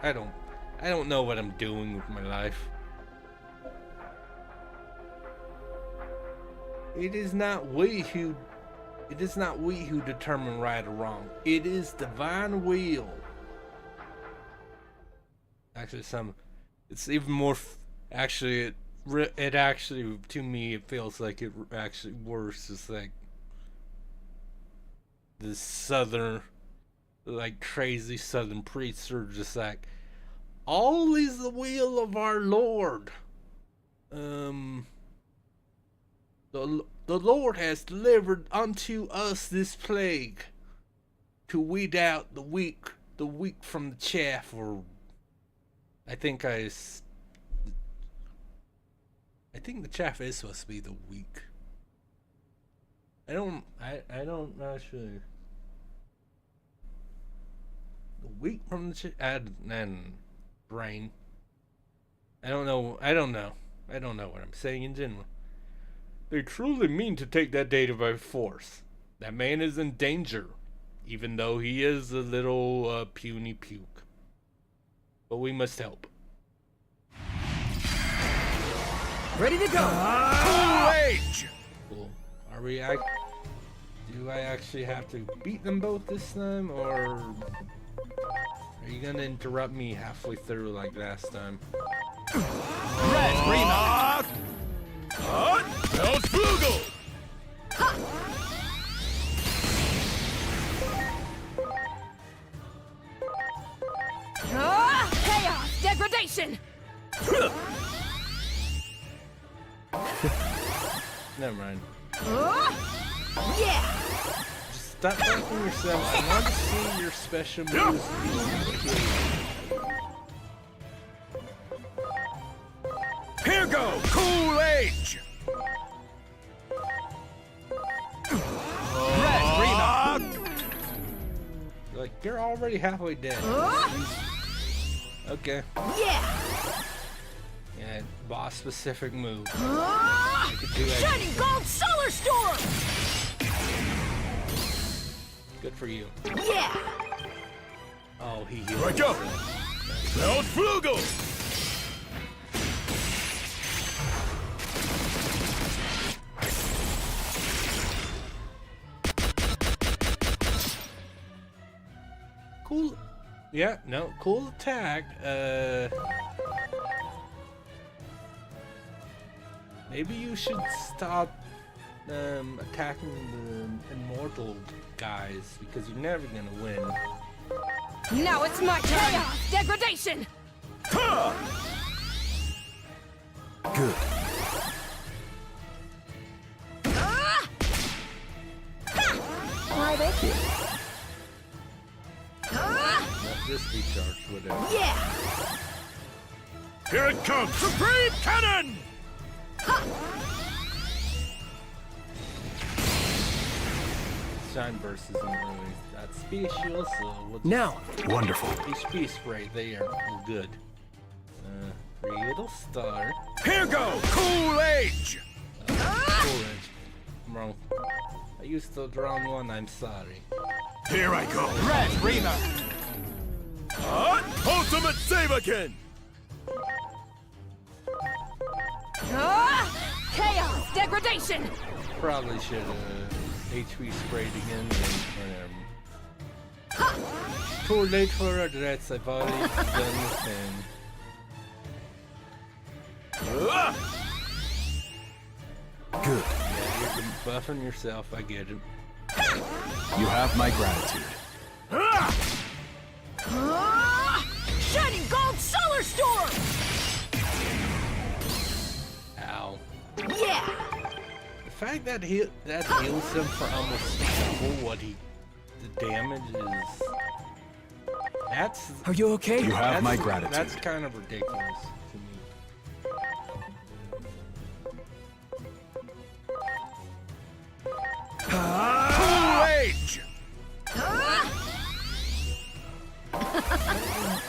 I don't know what I'm doing with my life. It is not we who determine right or wrong. It is divine will. Actually, it's even more. Actually, it actually, to me, it feels like it actually worse. It's like the southern, like crazy southern priests are just like, All is the will of our Lord. The Lord has delivered unto us this plague to weed out the wheat from the chaff, or I think the chaff is supposed to be the weak. I don't not sure. The wheat from the chaff and brain. I don't know what I'm saying in general. They truly mean to take that data by force. That man is in danger, even though he is a little puny puke. But we must help. Ready to go! Cool Age! Cool. Do I actually have to beat them both this time, or are you gonna interrupt me halfway through like last time? Red Rima! Flugel! Chaos! Degradation! Never mind. Yeah! Just stop backing yourself. I want to see your special moves. Here go! Cool Age! Red Rima! Like, you're already halfway dead. Okay. Yeah! Yeah, boss specific move. Shining Gold Solar Storm! Good for you. Yeah! Oh, he healed. Right go! Flugel! Cool. Yeah, no, cool attack. Maybe you should stop attacking the immortal guys, because you're never gonna win. Now it's my turn! Chaos! Degradation! Good. Why, thank you. Let this be charged, whatever. Yeah! Here it comes! Supreme Cannon! Shine Burst isn't really that special, so we'll just Now! Wonderful. HP spray there. Good. Riddle Star. Here go! Cool Age! Cool Edge. I'm wrong. I used the wrong one, I'm sorry. Here I go! Red Rima! Ultimate Savakin! Chaos! Degradation! Probably should have HP sprayed again, but too late for regrets, I've already done the thing. Good. Yeah, you're buffing yourself, I get it. You have my gratitude. Shining Gold Solar Storm! Ow. Yeah! The fact that heals him for almost double what the damage is. That's. Are you okay? You have my gratitude. That's kind of ridiculous to me. Cool Age!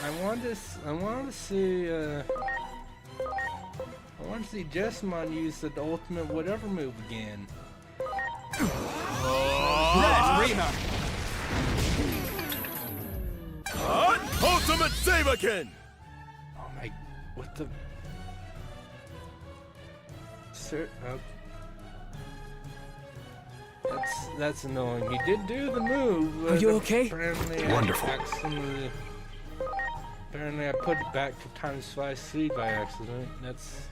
I want to see Jessamon use the ultimate whatever move again. Red Rima! Ultimate Savakin! Oh my, what the? Sir, that's annoying. He did do the move. Are you okay? Apparently Wonderful. Apparently I put it back to times 5 speed by accident. That's.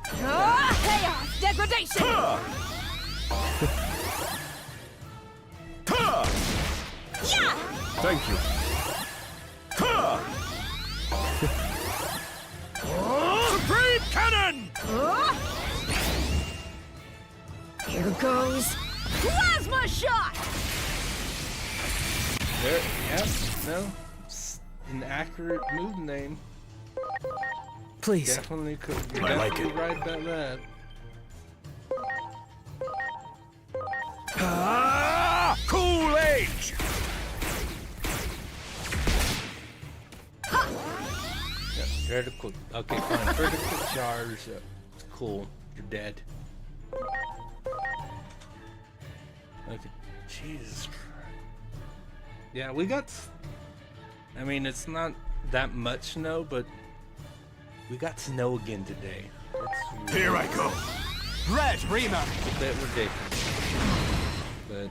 Chaos! Degradation! Thank you. Supreme Cannon! Here goes Plasma Shot! There, yep, no. It's an accurate move name. Please. Definitely could. You're I like definitely it. right about that. Cool Age! Yep, vertical. Okay, fine. Vertical charge. It's cool. You're dead. Okay. Jesus Christ. Yeah, we got. I mean, it's not that much snow, but we got snow again today. It's Here I go. Red Rima! It's a bit ridiculous. But.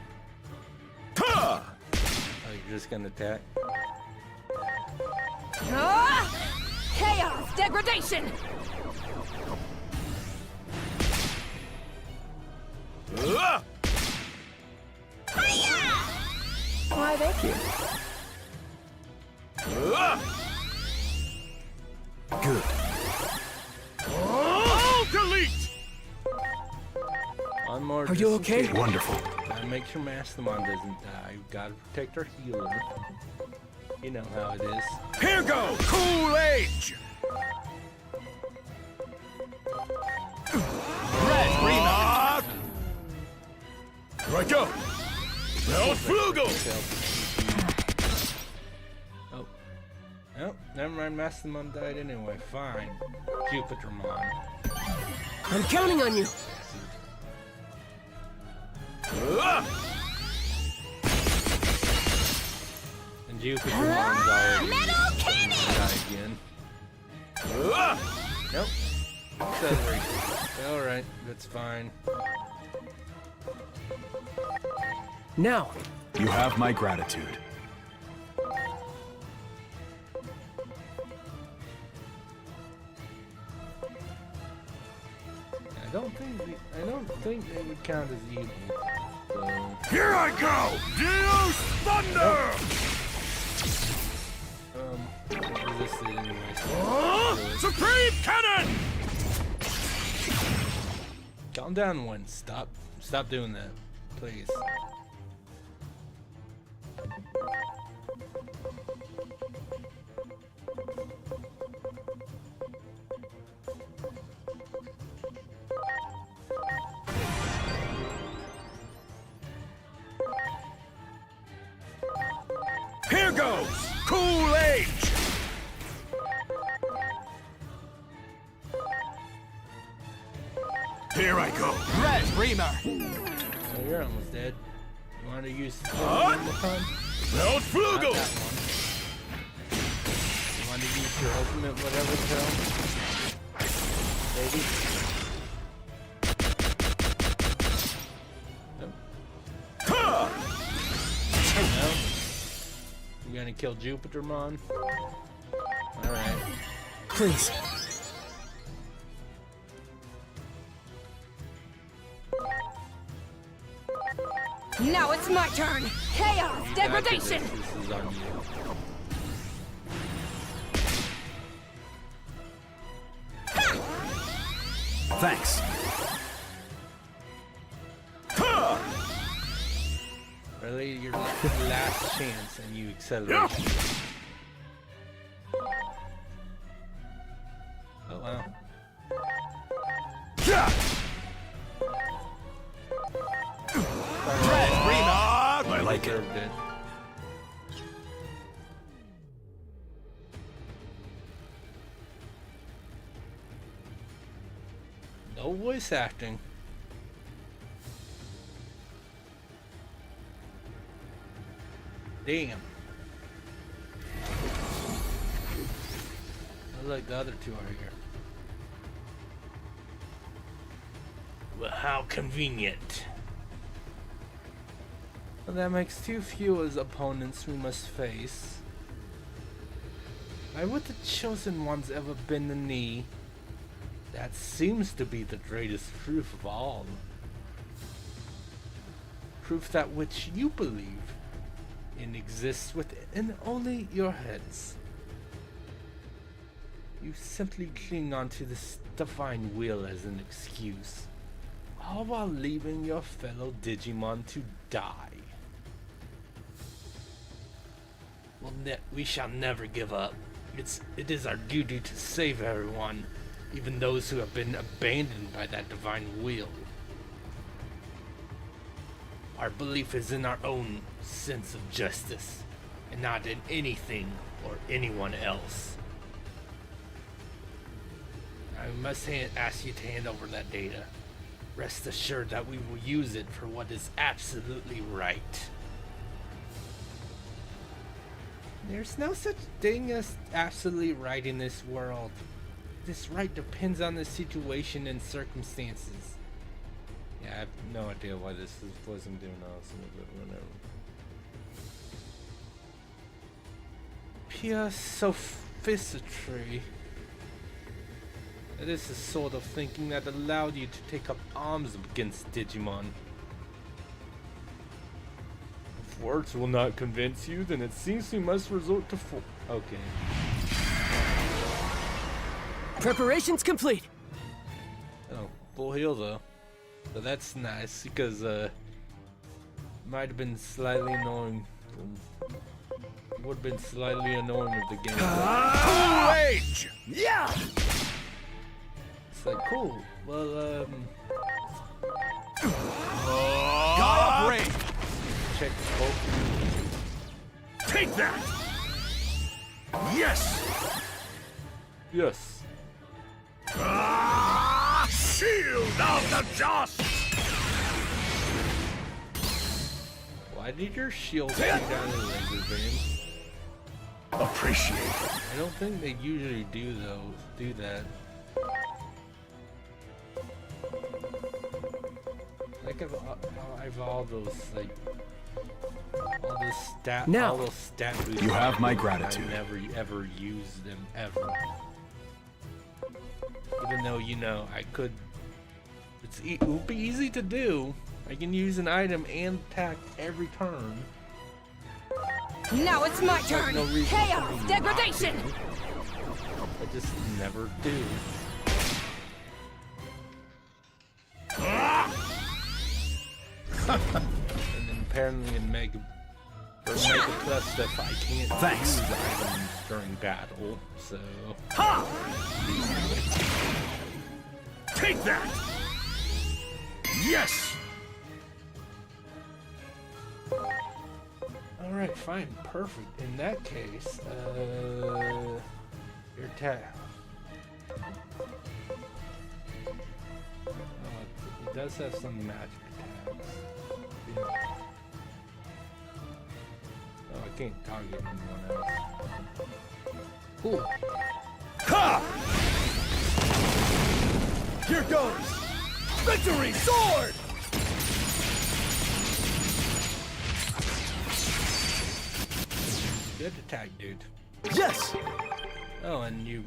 Ha! Oh, you're just gonna attack? Chaos Degradation! Why, thank you. Good. Oh, delete! One more. Are you just in okay? case. Wonderful. Gotta make sure Mastermon doesn't die. Gotta protect our healer. You know how it is. Here goes! Cool Age! Red Rima! Here I go! Now Flugel! Oh. Oh, never mind. Mastermon died anyway. Fine. Jupitermon. I'm counting on you. And Jupitermon's already Metal Cannon! die again. Nope. Accelerate. Alright, that's fine. Now. You have my gratitude. I don't think they would count as evil. So. Here I go! Deus Thunder! Resisted anyway. Supreme Cannon! Calm down, one. Stop doing that, please. Here goes! Cool Age! Here I go! Red Reamer! Oh, you're almost dead. You want to use the What? one more time? Mount Not Flugel! that one. You want to use your ultimate whatever the hell? Baby? Nope. Ha! No. You gonna kill Jupitermon? Alright. Please. Now it's my turn! Chaos You got Degradation! This is on you. Thanks. Ha! Really, your last chance, and you accelerate. Oh wow. Yeah! Red Rima! I like it. Deserved it. No voice acting. Damn. I like the other two are here. Well, how convenient. Well, that makes too few as opponents we must face. Why would the chosen ones ever bend the knee? That seems to be the greatest proof of all. Proof that which you believe in exists within only your heads. You simply cling onto this divine will as an excuse, all while leaving your fellow Digimon to die. Well, we shall never give up. It is our duty to save everyone, even those who have been abandoned by that divine will. Our belief is in our own sense of justice, and not in anything or anyone else. I must ask you to hand over that data. Rest assured that we will use it for what is absolutely right. There's no such thing as absolutely right in this world. This right depends on the situation and circumstances. Yeah, I have no idea why this wasn't doing awesome, but whatever. Pure sophistry. It is the sort of thinking that allowed you to take up arms against Digimon. If words will not convince you, then it seems we must resort to force. Okay. Preparations complete. Oh, full heal though. So that's nice because might have been slightly annoying. Would have been slightly annoying if the game. Rage! Yeah! It's like cool. Well, Gaia Brain! check the both. Take that! Yes! Yes. Shield of the Just! Why did your shield shoot out of the laser beam? Appreciate it. I don't think they usually do that. Like I've all those like all those stat boosts. You have my gratitude. I never ever use them ever. Even though I could. It would be easy to do. I can use an item and attack every turn. Now it's my turn! No reason Chaos! for me Degradation! not to. I just never do. And then apparently in Mega Plus stuff I can't use items during battle, so... Ha! Take that! Yes! Alright, fine, perfect. In that case, your attack. Oh, it does have some magic attacks. Yeah. Oh, I can't target anyone else. Cool. Ha! Here goes! Victory sword! Good attack, dude. Yes! Oh, and you...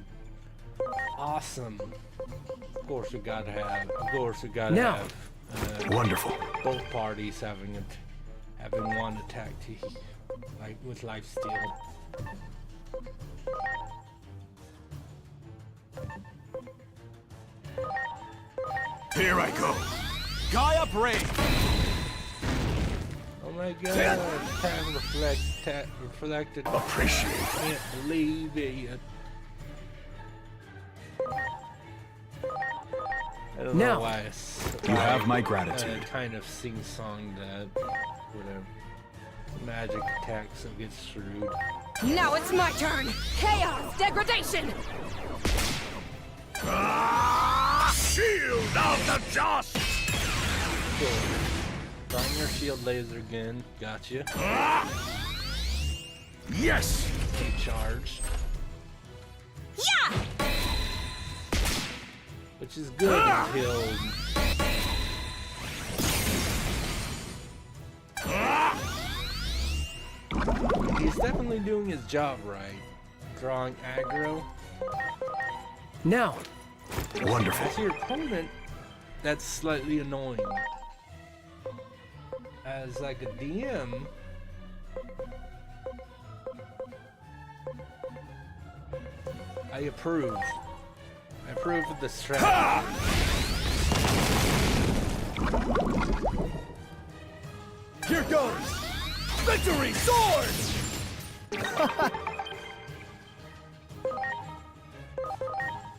Awesome. Of course we gotta have... Now. have... Wonderful. Both parties having one attack to... like, with life steal. Here I go. Gaia Brain! Oh my god, time reflected. Appreciate it. Can't believe it. I don't know why You have my gratitude. kind of sing-song that, whatever. Magic attack, so it gets screwed. Now it's my turn! Chaos! Degradation! Shield of the Just! Cool. Trying your shield laser again. Gotcha. Yes! Take charge. Yeah! Which is good until... He's definitely doing his job right. Drawing aggro. Now. Wonderful. As your opponent, that's slightly annoying. As like a DM, I approve. I approve of the strategy. Here goes! Victory sword!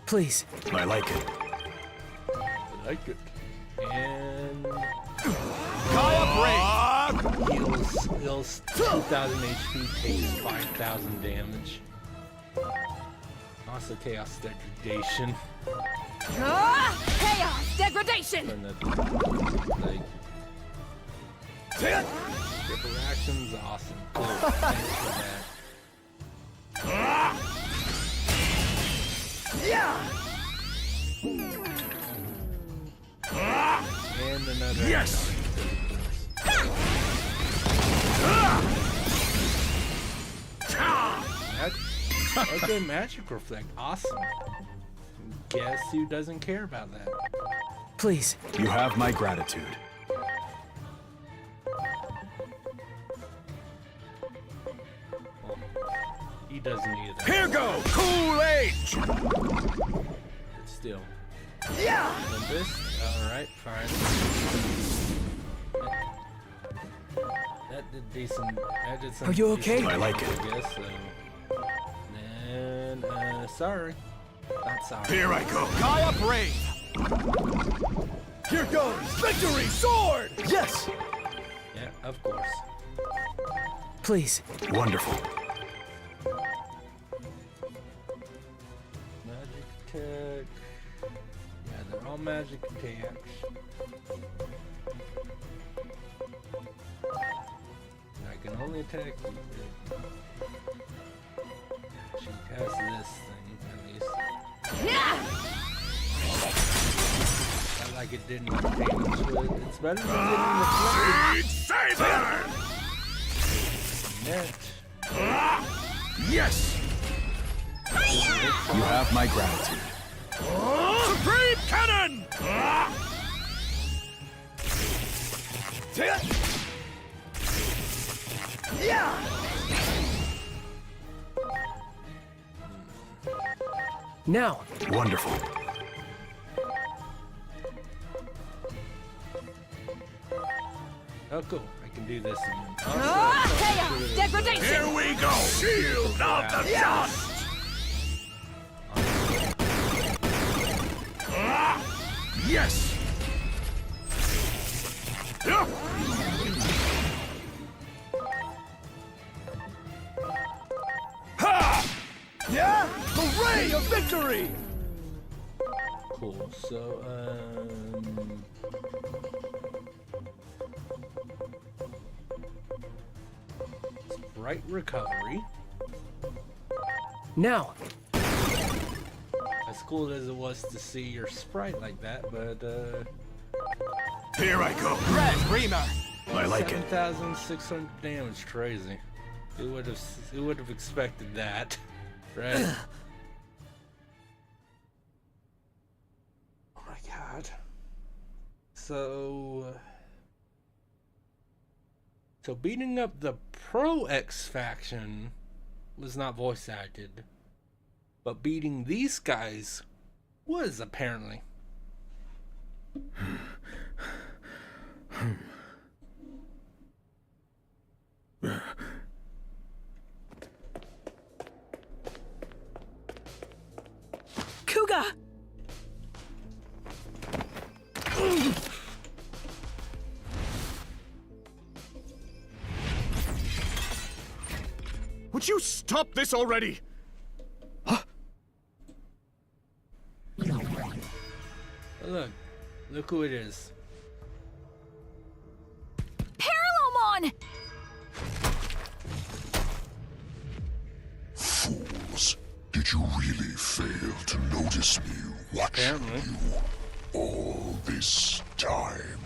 Please. I like it. I like it. And Kaya Brave! heals 2,000 HP, takes 5,000 damage. Also Chaos Degradation. Chaos degradation! And like triple actions, awesome. Cool. Thanks for that. Yeah! And another. Yes! Okay, magic reflect. Awesome. Guess who doesn't care about that? Please. You have my gratitude. Well, he doesn't either. Here go! Cool Age! But still. Yeah! And this? Alright, fine. That did decent. That did some. Are you okay? I like it. I guess so. And, sorry. Not sorry. Here I go. Kaya Brave! Here goes! Victory sword! Yes! Yeah, of course. Please. Wonderful. Magic attack. Yeah, they're all magic attacks. I can only attack you. She has this thing, at least. I like it didn't much damage to it. It's better than getting reflected. Saber! Net. Yes! You have my gratitude. Supreme Cannon! Yeah! Now. Wonderful. Oh, cool. I can do this again. Chaos degradation! Here we go! Shield of the Dust! Yes! Ha! Yeah? Hooray of victory! Cool. So, Sprite recovery. Now. As cool as it was to see your sprite like that, but Here I go. Red Reamer! I like it. 7,600 damage, crazy. Who would have expected that, right? Oh my god. So beating up the Pro X faction was not voice acted, but beating these guys was apparently. Kuga! Would you stop this already? Look who it is. Parallelmon! Fools, did you really fail to notice me watching you all this time?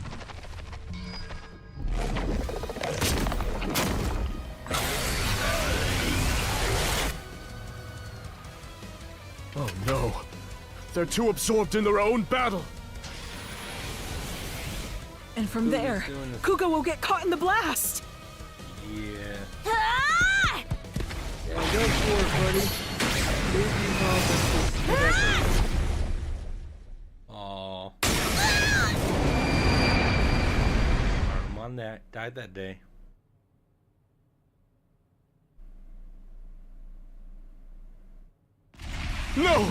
Oh no. They're too absorbed in their own battle. And from there, Kuga will get caught in the blast. Yeah. Ah! Yeah, go for it, buddy. Aww. Armand that died that day. No!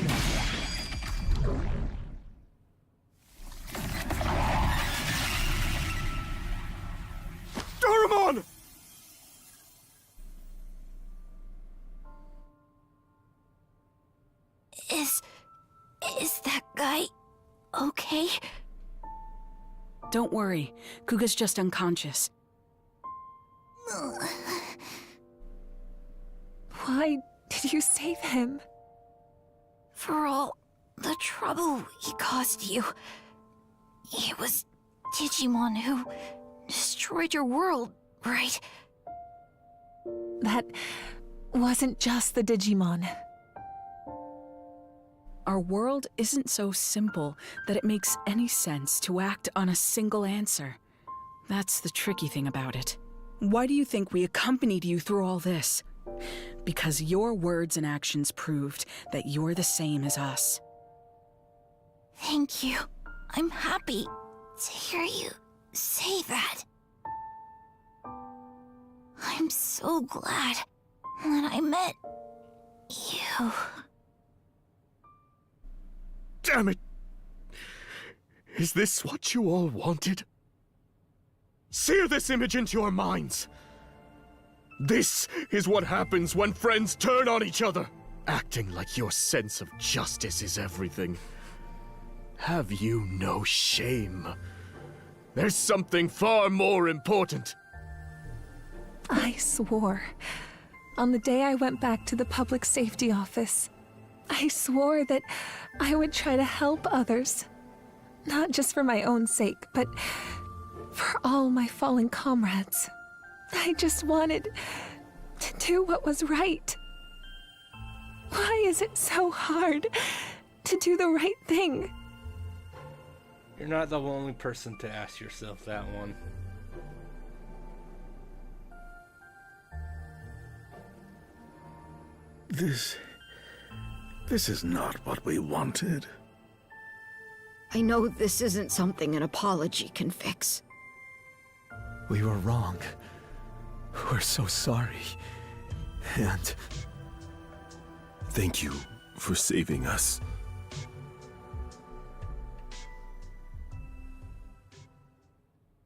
Doraemon! Is that guy okay? Don't worry. Kuga's just unconscious. Why did you save him? For all the trouble he caused you. It was Digimon who destroyed your world, right? That wasn't just the Digimon. Our world isn't so simple that it makes any sense to act on a single answer. That's the tricky thing about it. Why do you think we accompanied you through all this? Because your words and actions proved that you're the same as us. Thank you. I'm happy to hear you say that. I'm so glad that I met you. Damn it! Is this what you all wanted? Sear this image into your minds! This is what happens when friends turn on each other! Acting like your sense of justice is everything. Have you no shame? There's something far more important. I swore. On the day I went back to the public safety office, I swore that I would try to help others. Not just for my own sake, but for all my fallen comrades. I just wanted to do what was right. Why is it so hard to do the right thing? You're not the only person to ask yourself that one. This is not what we wanted. I know this isn't something an apology can fix. We were wrong. We're so sorry. And thank you for saving us.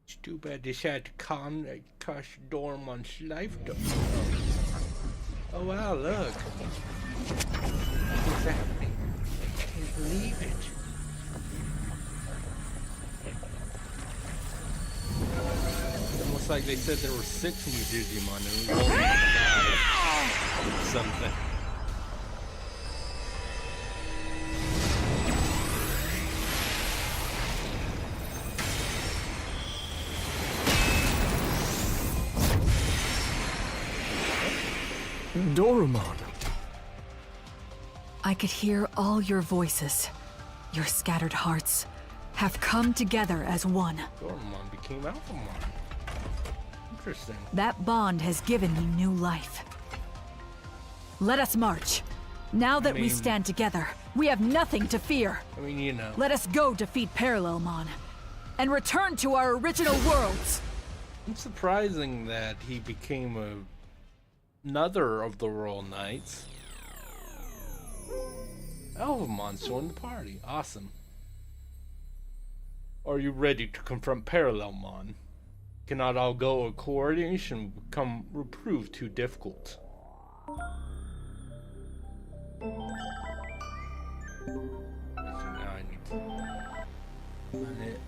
It's too bad this had to cost Doraemon's life. Oh wow, look. What's happening? I can't believe it. It's almost like they said there were 6 new Digimon and we only had 5. Something. Doraemon. I could hear all your voices. Your scattered hearts have come together as one. Doraemon became Alphamon. Interesting. That bond has given me new life. Let us march. Now that we stand together, we have nothing to fear. I mean, you know. Let us go defeat Parallelmon and return to our original worlds. It's surprising that he became another of the Royal Knights. Alphamon's joined the party. Awesome. Are you ready to confront Parallelmon? Cannot all go or coordination become prove too difficult. Now I need to run it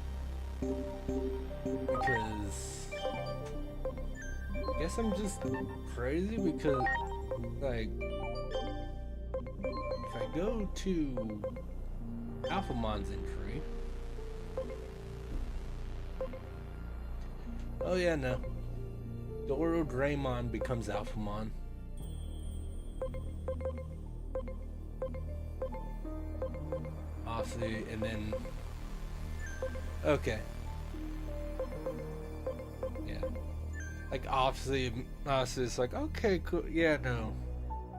because I guess I'm just crazy because like if I go to Alphamon's entry. Oh yeah, no. Doraemon becomes Alphamon. Obviously, and then... Okay. Yeah. Like, obviously it's like, okay, cool. Yeah, no.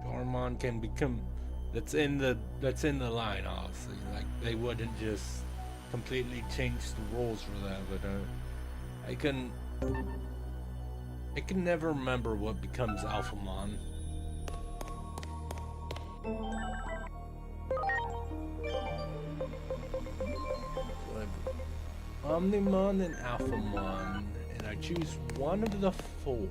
Doraemon can become That's in the line, obviously. Like they wouldn't just completely change the rules for that, but I can never remember what becomes Alphamon. Omnimon and Alphamon, and I choose one of the four.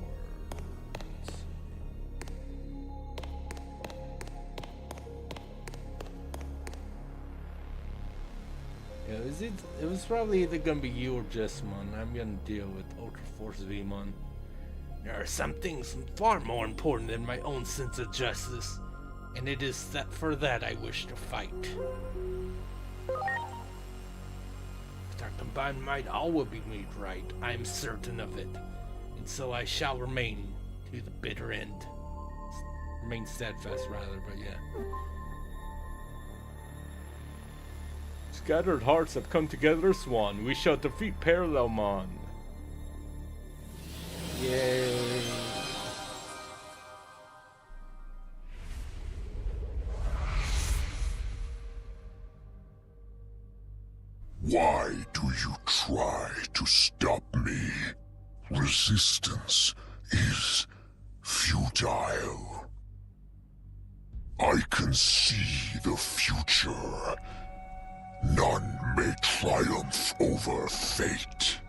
Yeah, it was probably either gonna be you or Jessamon. I'm gonna deal with Ultra Force Vmon. There are some things far more important than my own sense of justice, and it is that for that I wish to fight. With our combined might, all will be made right. I am certain of it, and so I shall remain to the bitter end. Remain steadfast, rather, but yeah. Scattered hearts have come together, Swan. We shall defeat Parallelmon. Yay. Why do you try to stop me? Resistance is futile. I can see the future. None may triumph over fate.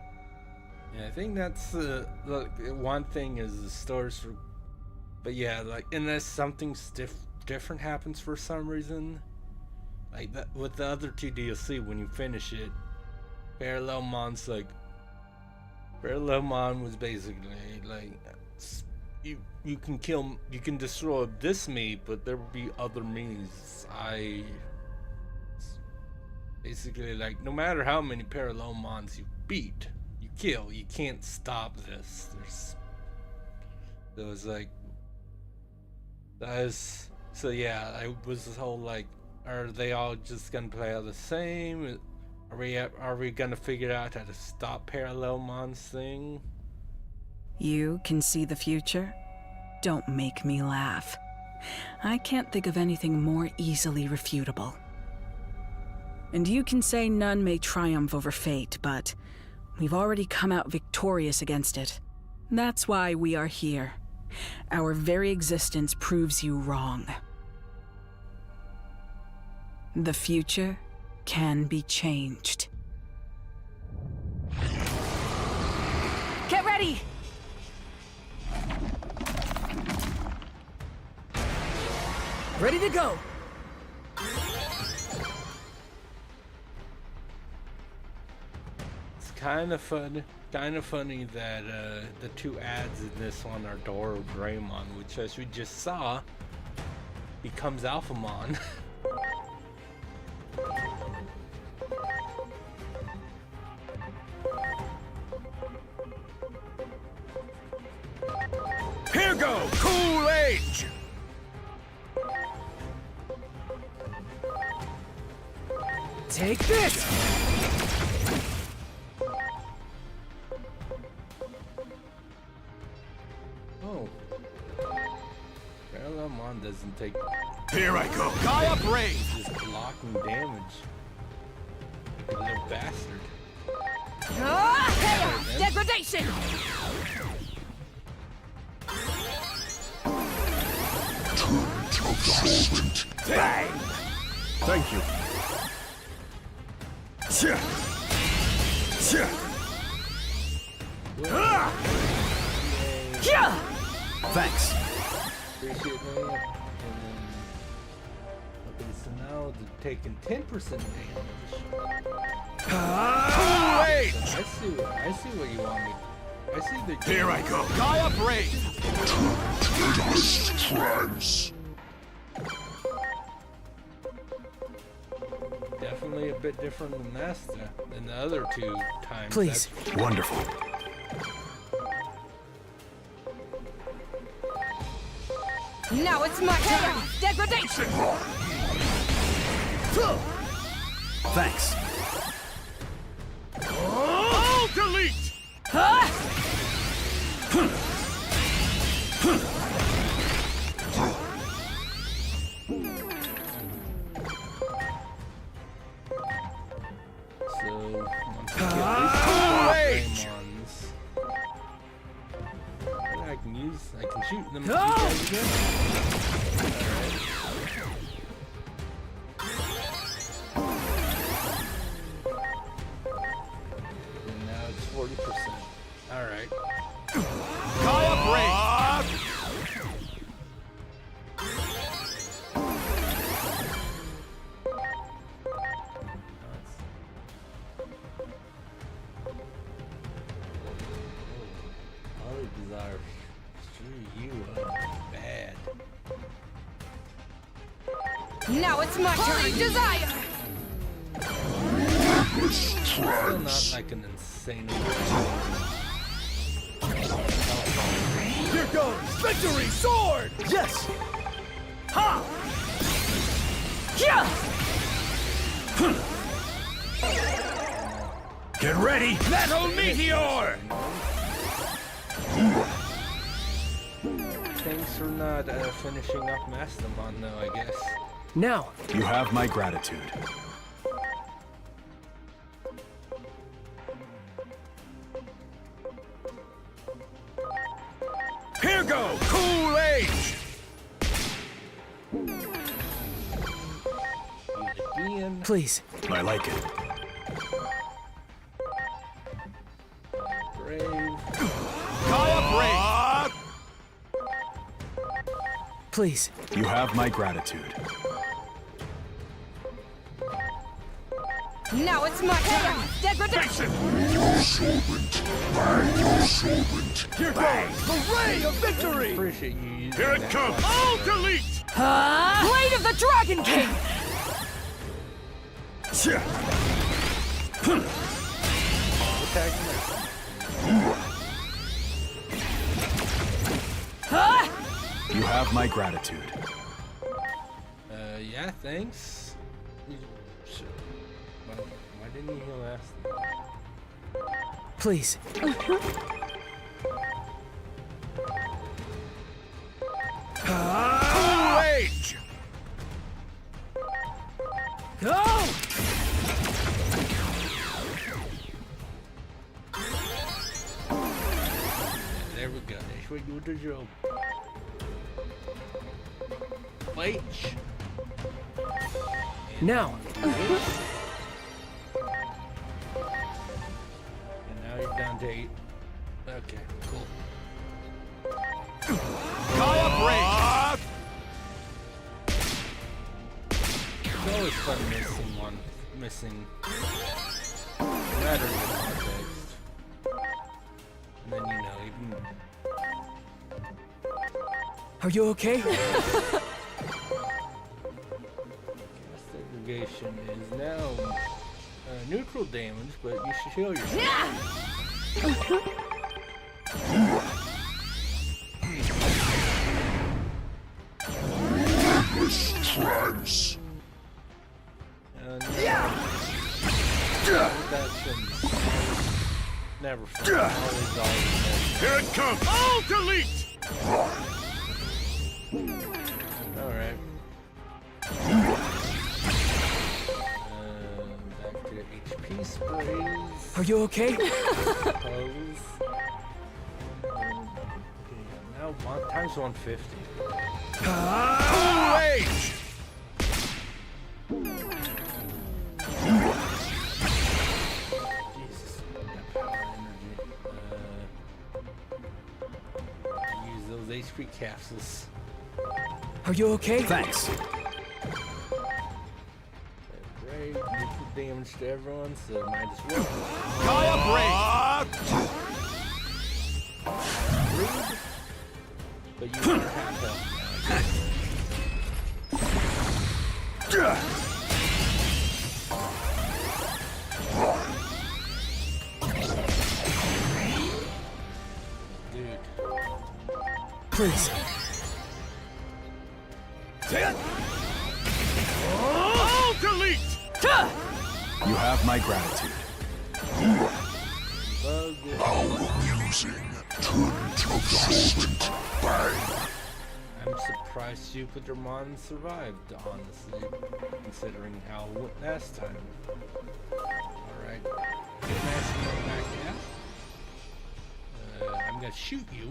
Yeah, I think that's one thing is the stores for, but yeah, like unless something different happens for some reason, like that with the other two DLC, when you finish it, Parallelmon was basically like you can destroy this me, but there will be other me's. Basically, like, no matter how many Parallelmons you beat, you kill, you can't stop this. So yeah, I was this whole like, are they all just gonna play out the same? Are we gonna figure out how to stop Parallelmon's thing? You can see the future? Don't make me laugh. I can't think of anything more easily refutable. And you can say none may triumph over fate, but we've already come out victorious against it. That's why we are here. Our very existence proves you wrong. The future can be changed. Get ready! Ready to go! Kind of funny that the two ads in this one are Doro Greymon, which, as we just saw, becomes Alphamon. Here go, Cool Age! Take this! Oh. Parallelmon doesn't take... Here I go! Gaia Brain! Just blocking damage. You little bastard. Degradation! Bang! Thank you. Thanks. Appreciate that. Okay, so now they're taking 10% damage. I see what you want me. I see the... Here I go. Gaia Brain! Dust trance. Definitely a bit different than the other two times. Please. Wonderful. Now it's my turn! Degradation! Thanks. Oh, delete! can shoot them. Go! Alright. And now it's 40%. Alright. Gaia Brain! Now it's my turn. Desire. Still not like an insane. Here goes victory sword. Yes. Ha. Yeah. Get ready, metal meteor. Thanks for not finishing up Mastamon, though, I guess. Now, you have my gratitude. Here go, Cool Age. please. I like it. Brave. Gaia Brain. Please. You have my gratitude. Now it's my turn. Degradation. Your servant. By your servant. Here goes the ray of victory. Appreciate you using Here it that comes. one. All delete. Blade of the Dragon King! Attack him. You have my gratitude. Yeah, thanks. Why didn't you heal last time? Please. Rage! Go! There we go. That's what you do, Joe. Wait. Now. And now you're down to 8. Okay, cool. Gaia Brain. It's always fun missing no matter the context. And then even Are you okay? segregation is now neutral damage, but you should heal yourself. Tribes. That shouldn't. Never fail. Always. Here it comes. All delete. Alright. Back to HP sprays. Are you okay? Pose. Okay, now times 150. Rage. Jesus, that power energy. Use those HP capsules. Are you okay? Thanks. Great, neutral damage to everyone, so might as well. Gaia Brain. Rude, but you are half health now, Dude. Please. All delete. You have my gratitude. Our musing turned to servant. Bang. I'm surprised Jupitermon survived, honestly, considering how it went last time. Alright. Get Mastamon back out. I'm gonna shoot you.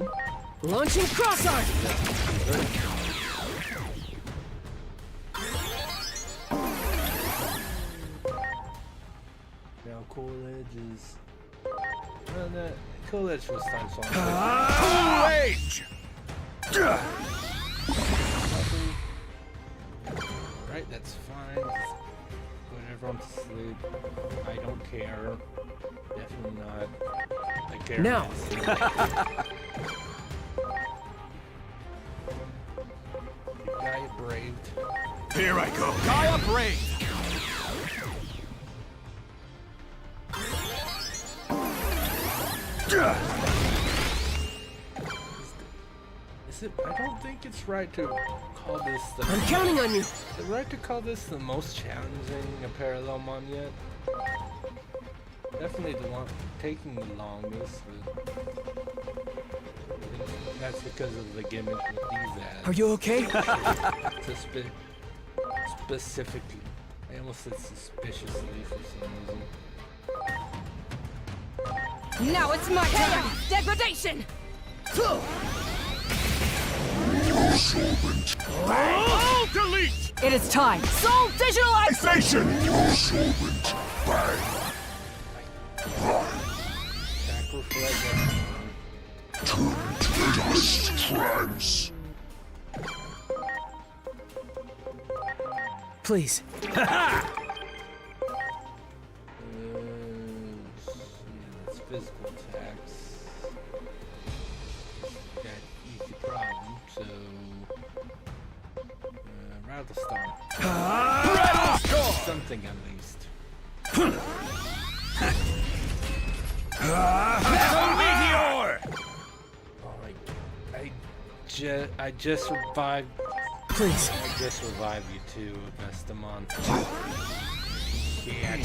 Launching cross art! Now Coolidge is... Well, no, Coolidge was time song. Rage! Right, that's fine. Put everyone to sleep. I don't care. Definitely not. I care. Now. Gaia braved. Here I go. Gaia Brave! Is it? I don't think it's right to call this the... I'm counting on you! Is it right to call this the most challenging Parallelmon yet? Definitely the one taking the longest, but... That's because of the gimmick with these ads. Are you okay? Specifically. I almost said suspiciously for some reason. Now it's my turn! Degradation! Oh, delete! It is time! Soul digitalization! Absorbent. Bang. Sacrifice. Turn to dust trance. Please. That's physical attacks. Got easy problem, so rather start. Something at least. Meteor! I just revived. Please. I just revived you too, Vestamon. Yeah.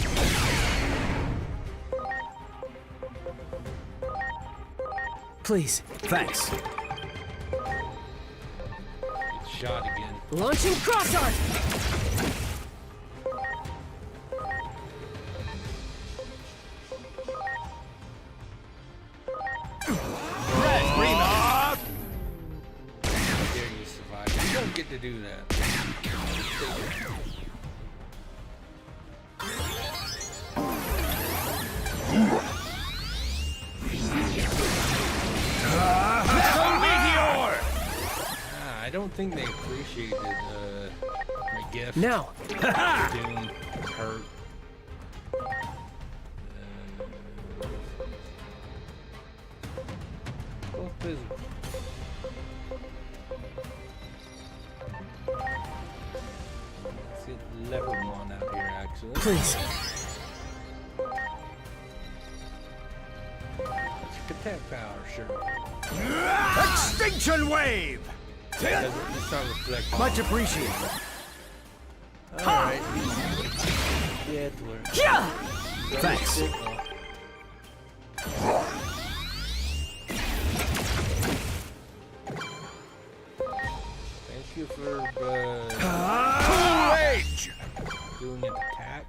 Please. Thanks. Get shot again. Launching cross art! Get to do that. I don't think they appreciated my gift. Now. Doom hurt. Both physical. Levermon out here, actually. Please. That's your attack power, sure. Extinction Wave! It's not reflective. Much appreciated. Alright. Yeah, it works. Yeah! Thanks. Thank you for Rage! doing an attack.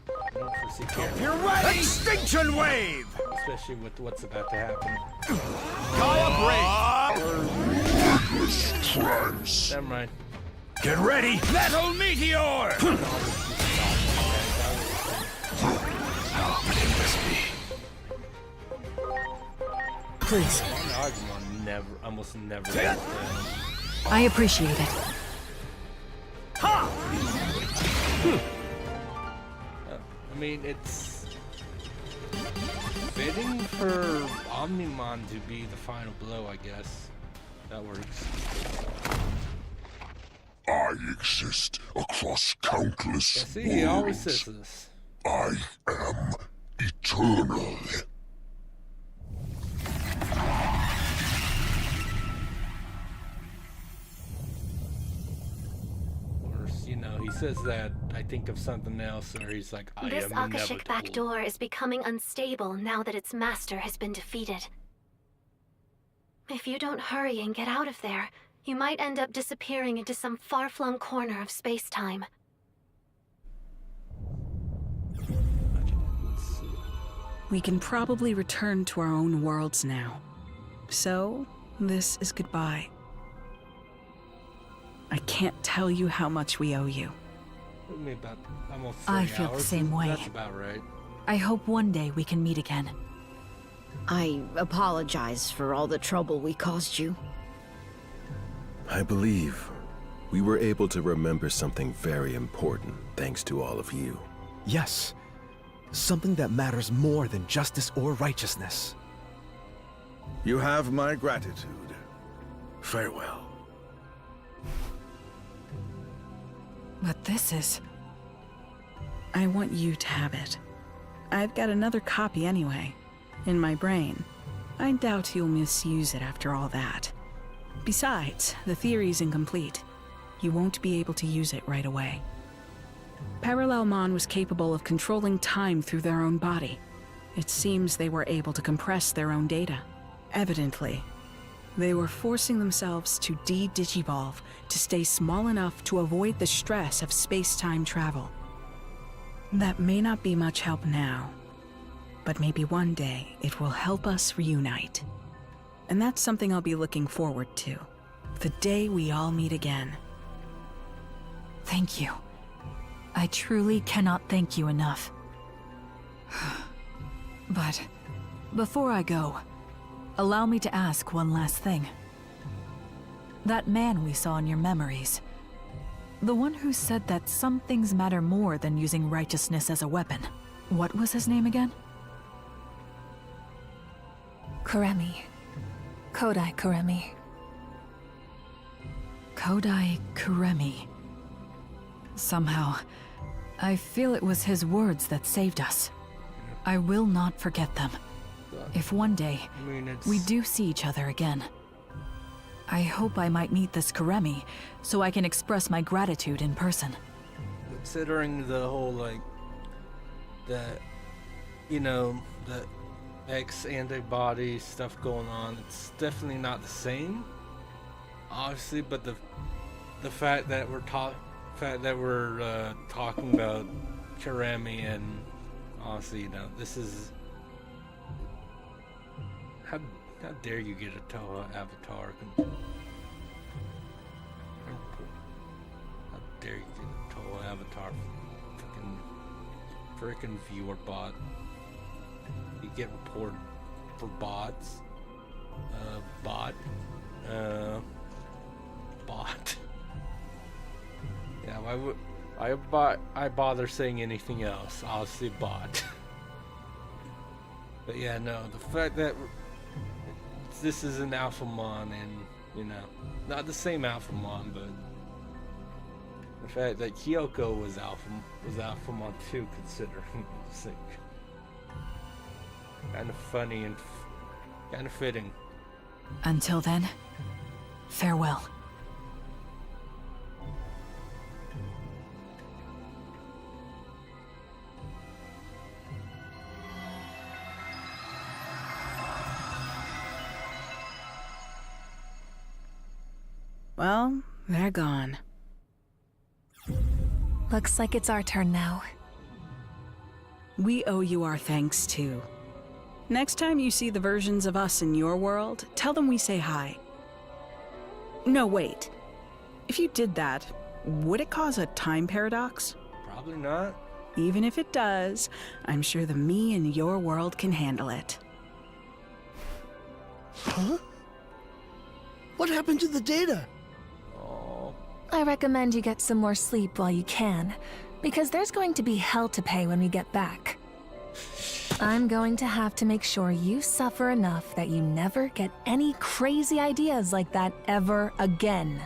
I don't foresee carrying. You're ready! Extinction Wave! Especially with what's about to happen. Gaia Trance. Never mind. Get ready! Metal Meteor! Please. Agumon almost never goes down. I appreciate it. Ha! I mean, it's fitting for Omnimon to be the final blow, I guess. That works. I exist across countless Yeah, see, he always worlds. says this. I am eternal. Or, you know, he says that, I think of something else, or he's like, I This am Akashic back inevitable. door is becoming unstable now that its master has been defeated. If you don't hurry and get out of there, you might end up disappearing into some far-flung corner of space-time. Let's see. We can probably return to our own worlds now. So, this is goodbye. I can't tell you how much we owe you. Maybe about almost 30 I feel hours. the same way. That's about right. I hope one day we can meet again. I apologize for all the trouble we caused you. I believe we were able to remember something very important thanks to all of you. Yes. Something that matters more than justice or righteousness. You have my gratitude. Farewell. But this is... I want you to have it. I've got another copy anyway, in my brain. I doubt you'll misuse it after all that. Besides, the theory's incomplete. You won't be able to use it right away. Parallelmon was capable of controlling time through their own body. It seems they were able to compress their own data. Evidently, they were forcing themselves to de-digivolve to stay small enough to avoid the stress of space-time travel. That may not be much help now, but maybe one day it will help us reunite. And that's something I'll be looking forward to. The day we all meet again. Thank you. I truly cannot thank you enough. But before I go, allow me to ask one last thing. That man we saw in your memories, the one who said that some things matter more than using righteousness as a weapon, what was his name again? Kuremi. Kodai Kuremi. Kodai Kuremi. Somehow, I feel it was his words that saved us. I will not forget them. If one day we do see each other again, I hope I might meet this Kuremi so I can express my gratitude in person. Considering the whole, like, the X-antibody stuff going on, it's definitely not the same, obviously, but the fact that we're talking about Kuremi, and honestly, this is... How dare you get a Toho avatar? How dare you get a Toho avatar? Freaking viewer bot. You get reported for bots. Bot. Yeah, why would I bother saying anything else? Obviously, bot. But yeah, no, the fact that this is an Alphamon, and not the same Alphamon, but the fact that Kyoko was Alphamon too, considering it's like kind of funny and kind of fitting. Until then, farewell. Well, they're gone. Looks like it's our turn now. We owe you our thanks, too. Next time you see the versions of us in your world, tell them we say hi. No, wait. If you did that, would it cause a time paradox? Probably not. Even if it does, I'm sure the me in your world can handle it. Huh? What happened to the data? I recommend you get some more sleep while you can, because there's going to be hell to pay when we get back. I'm going to have to make sure you suffer enough that you never get any crazy ideas like that ever again.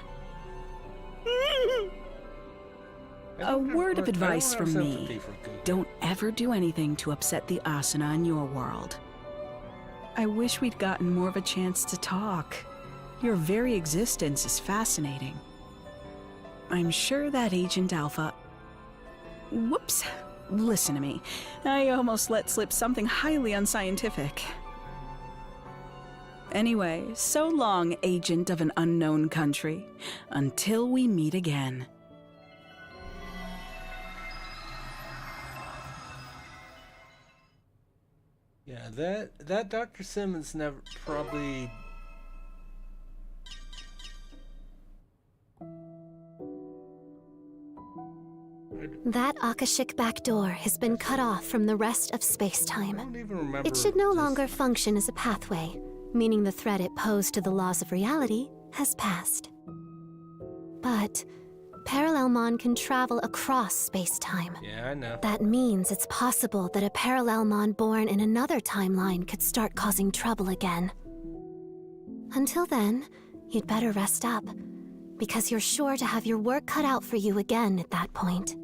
A word of advice from me. Don't ever do anything to upset the Asuna in your world. I wish we'd gotten more of a chance to talk. Your very existence is fascinating. I'm sure that Agent Alpha... Whoops. Listen to me. I almost let slip something highly unscientific. Anyway, so long, Agent of an unknown country. Until we meet again. that Dr. Simmons never probably. That Akashic backdoor has been cut off from the rest of space-time. I don't even remember. It should no longer function as a pathway, meaning the threat it posed to the laws of reality has passed. But Parallelmon can travel across space-time. Yeah, I know. That means it's possible that a Parallelmon born in another timeline could start causing trouble again. Until then, you'd better rest up, because you're sure to have your work cut out for you again at that point.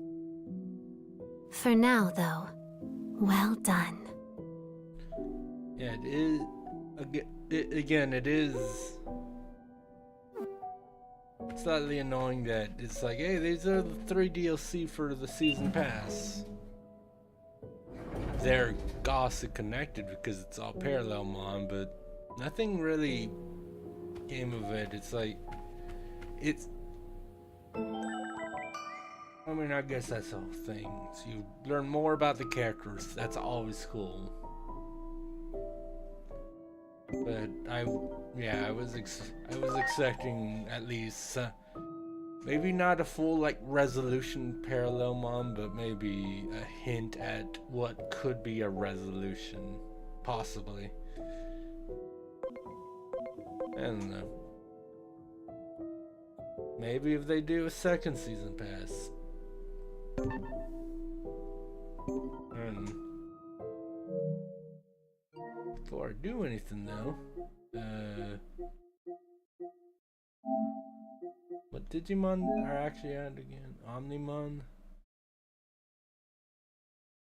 For now, though, well done. Yeah, it is. Again, it is slightly annoying that it's like, hey, these are the 3 DLC for the season pass. They're gossip connected because it's all Parallelmon, but nothing really came of it. It's like, I mean, I guess that's the whole thing. So you learn more about the characters. That's always cool. But I was expecting at least maybe not a full like resolution Parallelmon, but maybe a hint at what could be a resolution, possibly. I don't know. Maybe if they do a second season pass. Before I do anything though, what Digimon are actually out again? Omnimon?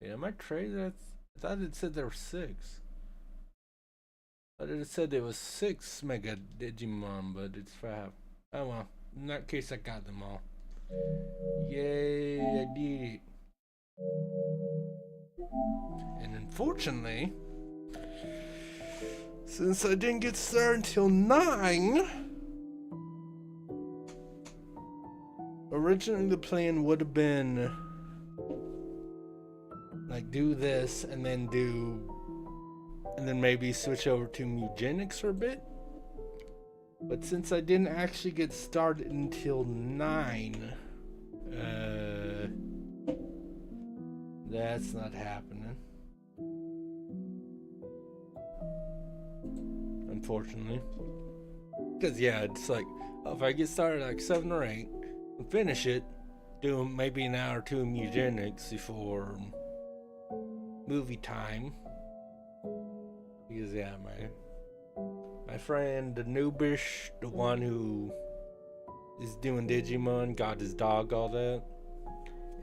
Yeah, am I crazy? I thought it said there were 6. I thought it said there was 6 Mega Digimon, but it's 5. Oh well, in that case I got them all. Yay, I did it. And unfortunately, since I didn't get started until 9, originally the plan would have been like do this and then maybe switch over to Mugenics for a bit. But since I didn't actually get started until 9, that's not happening. Unfortunately. Because yeah, it's like, if I get started like 7 or 8, and finish it, do maybe an hour or 2 of Eugenics before movie time. Because yeah, my friend, the noobish, the one who is doing Digimon, got his dog, all that.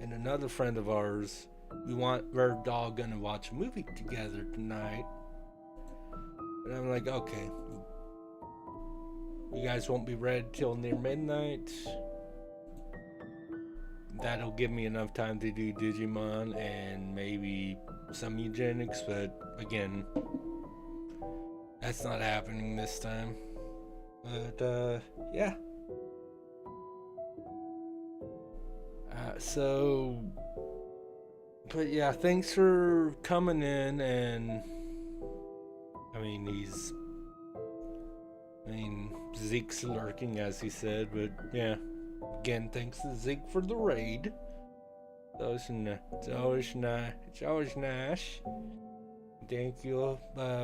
And another friend of ours, we're all gonna watch a movie together tonight. And I'm like, okay, you guys won't be ready till near midnight. That'll give me enough time to do Digimon and maybe some Eugenics, but again, that's not happening this time. But yeah. But yeah, thanks for coming in, and I mean Zeke's lurking, as he said, but yeah, again, thanks to Zeke for the raid. It's always nice. Thank you,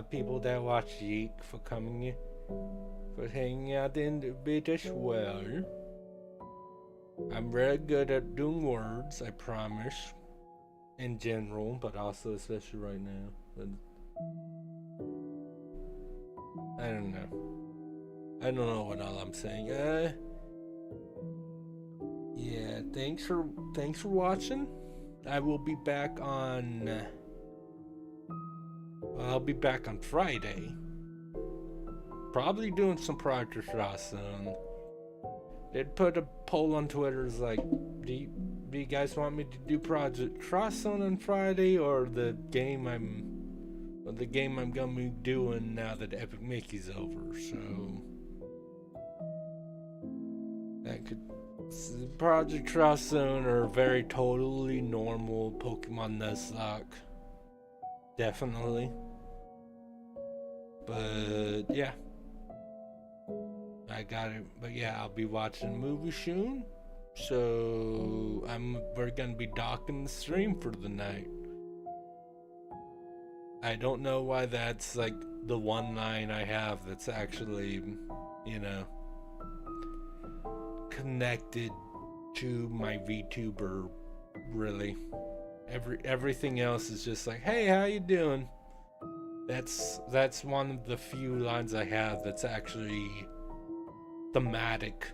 people that watch Zeke, for coming, for hanging out in the bit as well. I'm very good at doing words, I promise, in general, but also especially right now. But I don't know what all I'm saying. Yeah, thanks for watching. I will be back on I'll be back on Friday. Probably doing some Project Cross Zone. They'd put a poll on Twitter, it's like, do you guys want me to do Project Cross Zone on Friday, or the game I'm gonna be doing now that Epic Mickey's over? So that could Project Cross Zone or very totally normal Pokemon Nuzlocke. Definitely. But yeah, I got it. But yeah, I'll be watching a movie soon. So we're gonna be docking the stream for the night. I don't know why that's like the one line I have that's actually, you know, connected to my VTuber. Really, everything else is just like, hey, how you doing? That's one of the few lines I have that's actually thematic,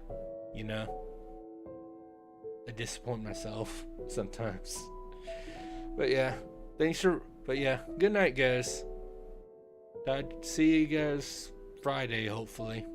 you know. I disappoint myself sometimes. But yeah, good night, guys. See you guys Friday, hopefully.